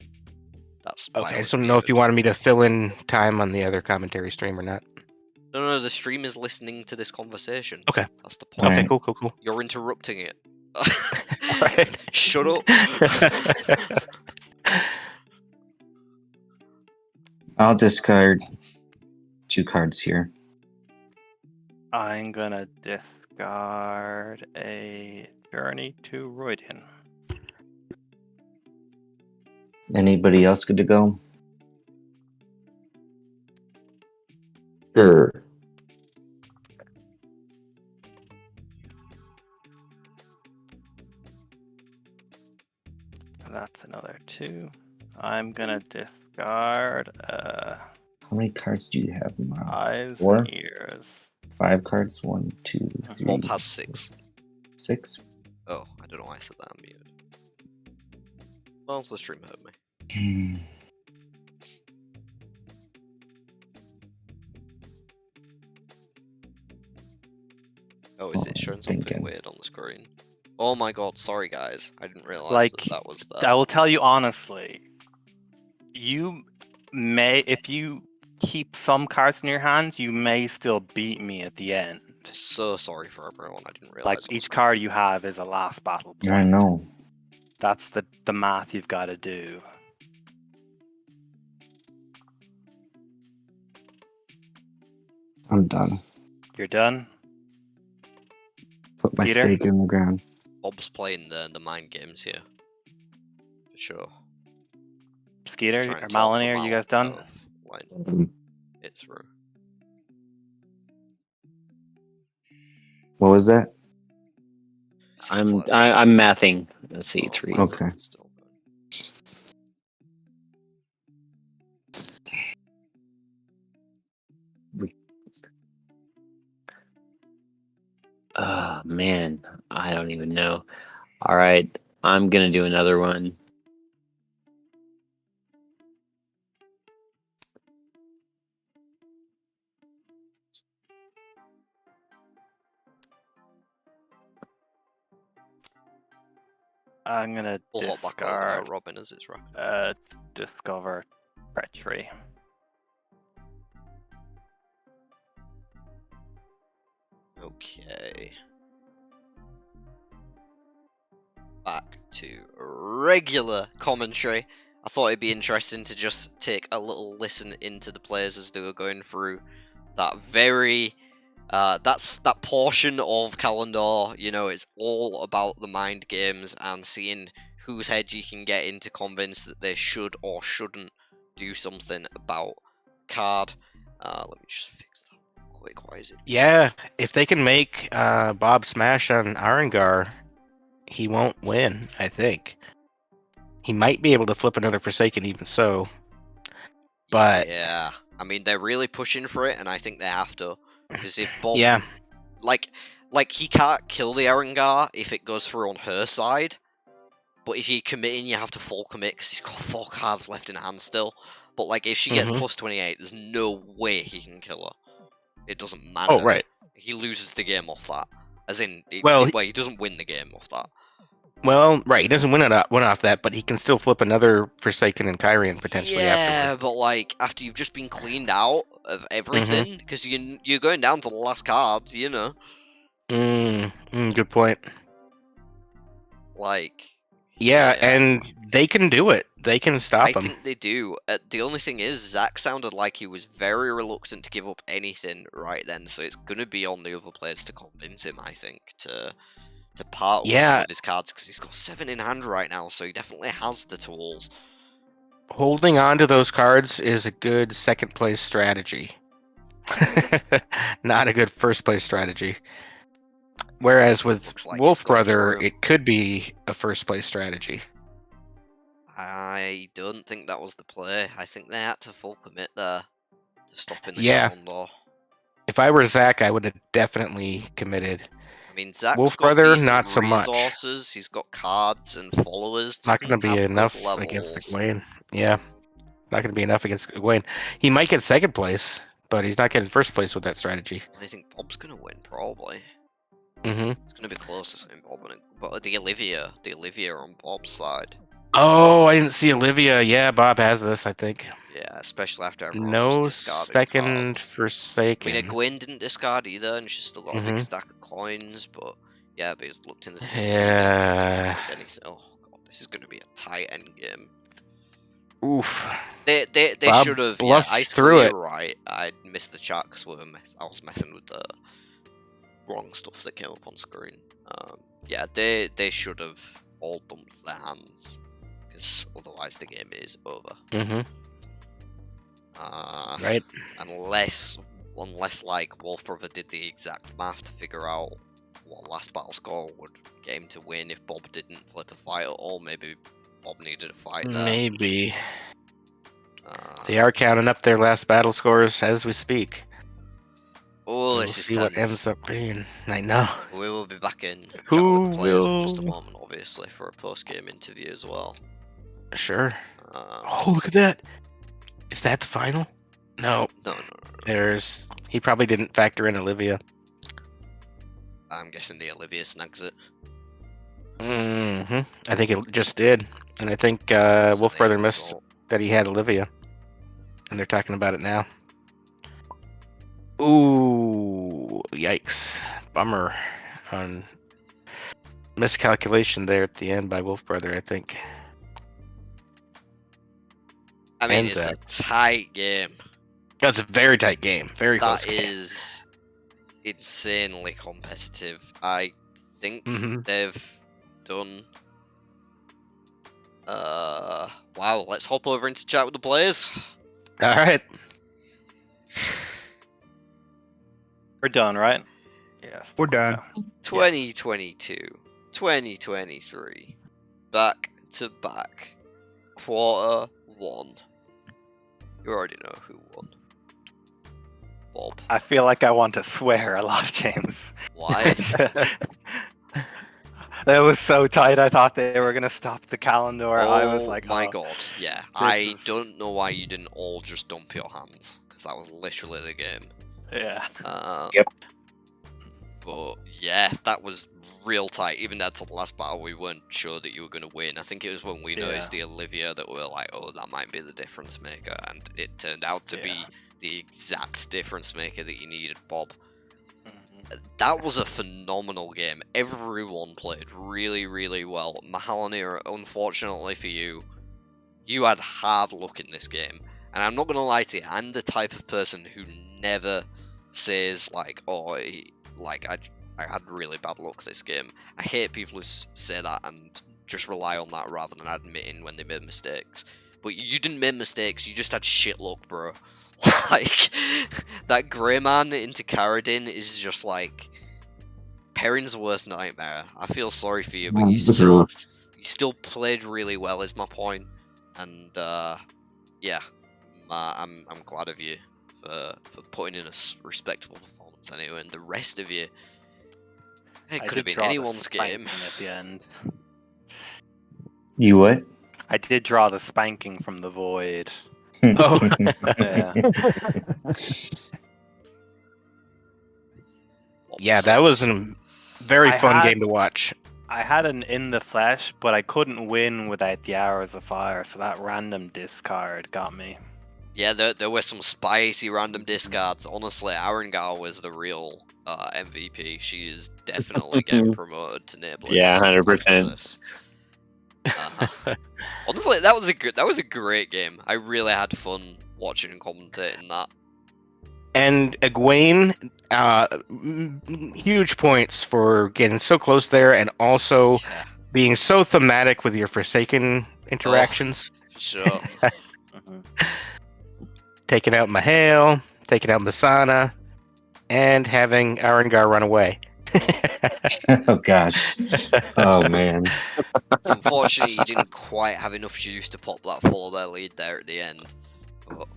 That's why Okay, I I just was don't know if you muted. wanted me to fill in time on the other commentary stream or not. No, the stream is listening to this conversation. Okay. That's the point. Okay, Right. cool. You're interrupting it. Alright. Shut up. I'll discard 2 cards here. I'm gonna discard a Journey to Roydian. Anybody else good to go? Sure. That's another 2. I'm gonna discard How many cards do you have, Mara? Eyes 4? and Ears. 5 cards? 1, 2, 3, Bob has 6. 6. Oh, I don't know why I said that. I'm muted. Well, the stream heard me. Oh, is it showing something thinking. weird on the screen? Oh my god, sorry guys. I didn't realize Like, that was there. I will tell you honestly, you may, if you keep some cards in your hand, you may still beat me at the end. So sorry for everyone. I didn't realize. Like, each card you have is a last battle point. I know. That's the math you've got to do. I'm done. You're done? Put my Peter? stake in the ground. Bob's playing the mind games here. For sure. Skeeter Trying or to talk Malinier, them you out guys done? of letting it through. What was that? Sounds like I'm mathing. Let's see, 3. my Okay. phone is still going. Oh man, I don't even know. All right, I'm gonna do another one. I'm gonna We'll hop back over discard Robin as it's wrapping. discover treachery. Okay. Back to regular commentary. I thought it'd be interesting to just take a little listen into the players as they were going through that very that portion of Calendar. You know, it's all about the mind games and seeing whose head you can get into convince that they should or shouldn't do something about card. Let me just fix that real quick. Why is it? Yeah, if they can make Bob smash on Arengar, he won't win, I think. He might be able to flip another Forsaken even so. But yeah, I mean, they're really pushing for it, and I think they have to. Because if Bob, yeah, like he can't kill the Arengar if it goes through on her side. But if you're committing, you have to full commit because he's got 4 cards left in hand still. But like, if she gets plus 28, there's no way he can kill her. It doesn't matter. Oh, right. He loses the game off that. As in, he doesn't win the game off that. Well, right, he doesn't win off that, but he can still flip another Forsaken and Kyrian potentially afterwards. But like, after you've just been cleaned out of everything, because you're going down to the last card, you know. Good point. Like... Yeah, and they can do it. They can stop him. I think they do. The only thing is, Zach sounded like he was very reluctant to give up anything right then, so it's going to be on the other players to convince him, I think, to part with some of his cards, because he's got 7 in hand right now, so he definitely has the tools. Holding on to those cards is a good second place strategy. Not a good first place strategy. Whereas with like Wolf Brother, it could be a first place strategy. I don't think that was the play. I think they had to full commit there to stopping the calendar. If I were Zach, I would have definitely committed. I mean, Zach's Wolf got Brother, decent not so resources. much. He's got cards and followers. Not going to be enough against Egwene. Yeah, not going to be enough against Egwene. He might get second place, but he's not getting first place with that strategy. I think Bob's going to win, probably. Mm-hmm. It's going to be close between Bob and the Olivia on Bob's side. Oh, I didn't see Olivia. Yeah, Bob has this, I think. Yeah, especially after everyone no just discarded second cards. Forsaken. I mean, Egwene didn't discard either, and she's still got a big stack of coins, but yeah, but he's looked in the same oh god, this is going to be a tight end game. Oof. They should have. Yeah, I threw it right. I missed the chat because I was messing with the wrong stuff that came up on screen. Yeah, they should have all dumped their hands, because otherwise the game is over. Right. Unless like Wolf Brother did the exact math to figure out what last battle score would get him to win if Bob didn't flip a fight at all. Maybe Bob needed a fight there. Maybe. They are counting up their last battle scores as we speak. Oh, this is see tense. What ends up being. I know. We will be back in chat Who with the players in will... just a moment, obviously, for a post-game interview as well. Sure. Oh, look at that! Is that the final? No. No. He probably didn't factor in Olivia. I'm guessing the Olivia snags it. I think it just did, and I think It's Wolf an Brother eight missed result. that he had Olivia, and they're talking about it now. Ooh, yikes! Bummer on miscalculation there at the end by Wolf Brother, I think. I mean, And it's Zach. a tight game. That's a very tight game, very close That game. is insanely competitive. I think Mhm. they've done. Wow. Let's hop over into chat with the players. All right. We're done, right? Yes. We're done. 2022, 2023, back to back, quarter one. You already know who won. Bob. I feel like I want to swear a lot, James. Why? That was so tight. I thought they were gonna stop the calendar. I was like, my oh, god, yeah. I is- don't know why you didn't all just dump your hands, because that was literally the game. yeah. Yep. But yeah, that was real tight. Even at the last battle, we weren't sure that you were going to win. I think it was when we noticed the Olivia that we were like, oh, that might be the difference maker. And it turned out to be the exact difference maker that you needed, Bob. That was a phenomenal game. Everyone played really, really well. Mahalanir, unfortunately for you, you had hard luck in this game. And I'm not going to lie to you, I'm the type of person who never says, like, oh, like, I had really bad luck this game. I hate people who say that and just rely on that rather than admitting when they made mistakes. But you didn't make mistakes, you just had shit luck, bro. Like, that Grey Man into Karadin is just like Perrin's worst nightmare. I feel sorry for you, but you still played really well, is my point. And yeah, I'm glad of you for putting in a respectable performance anyway. And the rest of you, it could have been anyone's game. At the end, You what? I did draw the spanking from the void. Oh. Yeah. Yeah, that was a very I fun had- game to watch. I had an in the flesh, but I couldn't win without the Hours of Fire, so that random discard got me. Yeah, there were some spicy random discards. Honestly, Arangar was the real MVP. She is definitely getting promoted to Nameless. Yeah, 100%. after this. Honestly, that was a great game. I really had fun watching and commentating that. And Egwene, huge points for getting so close there and also Yeah, being so thematic with your Forsaken interactions. for sure. Taking out Mahale, taking out Masana, and having Arangar run away. Oh gosh. Oh man. It's unfortunate you didn't quite have enough juice to pop that follow their lead there at the end. But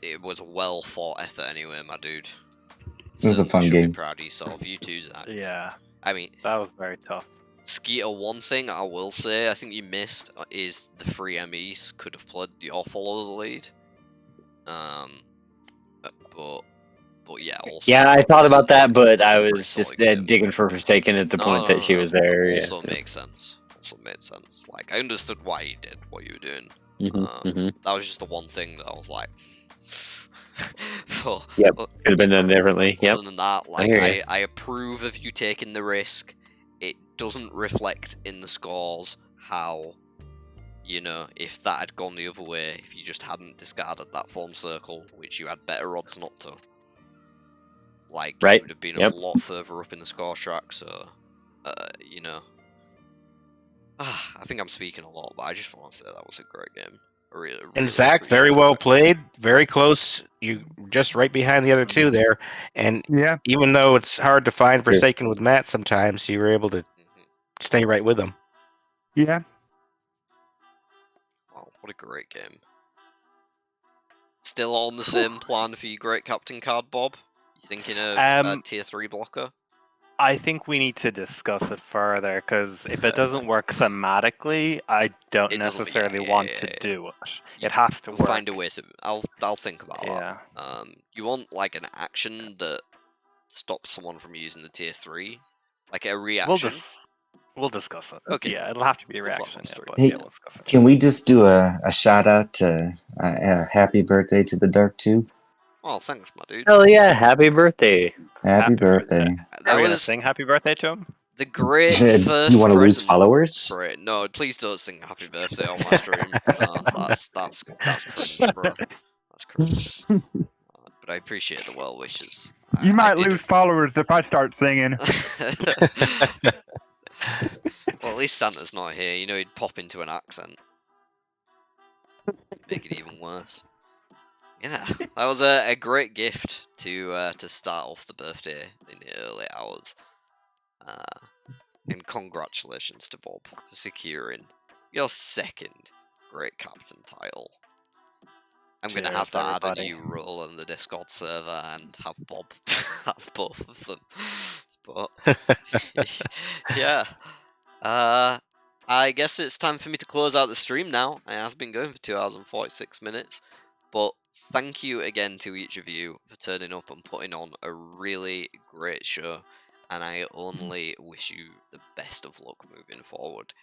it was a well fought effort anyway, my dude. It was a fun Should game. Be proud of yourself. You too, Zach. Yeah, I mean, that was very tough. Skeeter, one thing I will say I think you missed is the free MEs could have played your follow the lead. But yeah, also. Yeah, I thought about that, but I was Pretty just solid game. digging for Forsaken at the point that she was there. Also makes sense. Also made sense. Like, I understood why you did what you were doing. That was just the one thing that I was like. Yep, could have been done differently. Yep. Other than that, I like, hear ya. I approve of you taking the risk. It doesn't reflect in the scores how, you know, if that had gone the other way, if you just hadn't discarded that form circle, which you had better odds not to. Like, you Right, would have been yep. a lot further up in the score track, so, you know. I think I'm speaking a lot, but I just want to say that was a great game. I really And Zach, very appreciate well it. played, very close. You just right behind the other two there. And Yeah. even though it's hard to find Sure. Forsaken with Matt sometimes, you were able to Mhm. stay right with them. Yeah. Wow, what a great game. Still on the same plan for your great captain card, Bob? You thinking of a tier 3 blocker? I think we need to discuss it further because if it doesn't work thematically, I don't It doesn't- necessarily yeah, want yeah, to yeah. do it. It has to We'll work. find a way to. I'll think about Yeah. that. You want like an action that stop someone from using the tier 3? Like a reaction? We'll discuss it. Okay. Yeah, it'll have to be a We'll plan reaction. one Yeah, story. but Hey, yeah, we'll discuss it. Can we just do a shout out to happy birthday to the Dark 2? Oh, thanks, my dude. Hell yeah! Happy birthday! Happy birthday. Are That we gonna was sing happy birthday to him? the great You first want to lose present followers? for it. No, please don't sing happy birthday on my stream. No, that's cringe, bro. That's cringe. But I appreciate the well wishes. You I might did lose followers if I start singing. Well, at least Santa's not here. You know, he'd pop into an accent. Make it even worse. Yeah, that was a great gift to start off the birthday in the early hours. And congratulations to Bob for securing your second Great Captain title. I'm going to have Cheers, to add a everybody. new rule on the Discord server and have Bob have both of them. But yeah, I guess it's time for me to close out the stream now. It has been going for 2 hours and 46 minutes. But thank you again to each of you for turning up and putting on a really great show. And I only wish you the best of luck moving forward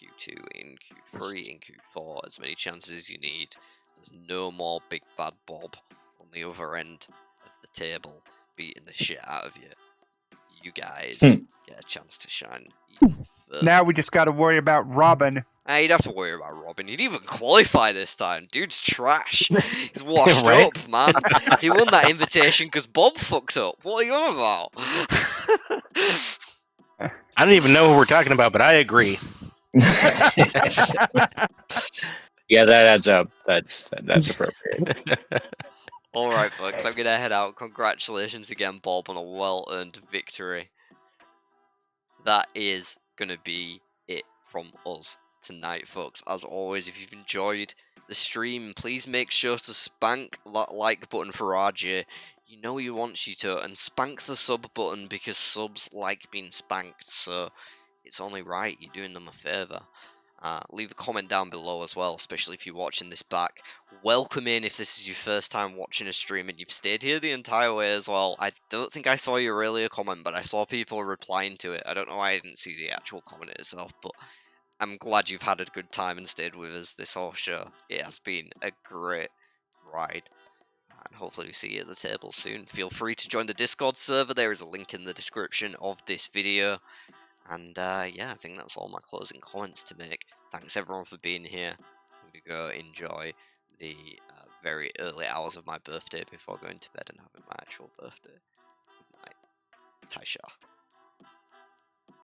in Q2, in Q3, in Q4, as many chances as you need. There's no more big bad Bob on the other end of the table beating the shit out of you. You guys get a chance to shine even further. Now we just got to worry about Robin. You'd have to worry about Robin. He'd even qualify this time. Dude's trash. He's washed Right? up, man. He won that invitation because Bob fucked up. What are you on about? I don't even know who we're talking about, but I agree. Yeah, that adds up. That's appropriate. Alright, folks, I'm gonna head out. Congratulations again, Bob, on a well-earned victory. That is gonna be it from us tonight, folks. As always, if you've enjoyed the stream, please make sure to spank that like button for RJ. You know he wants you to, and spank the sub button because subs like being spanked, so it's only right. You're doing them a favour. Leave a comment down below as well, especially if you're watching this back. Welcome in if this is your first time watching a stream and you've stayed here the entire way as well. I don't think I saw your earlier comment, but I saw people replying to it. I don't know why I didn't see the actual comment itself, but I'm glad you've had a good time and stayed with us this whole show. It has been a great ride, and hopefully we see you at the table soon. Feel free to join the Discord server. There is a link in the description of this video. And yeah, I think that's all my closing comments to make. Thanks everyone for being here. I'm going to go enjoy the very early hours of my birthday before going to bed and having my actual birthday. Good night. Tai'Shar.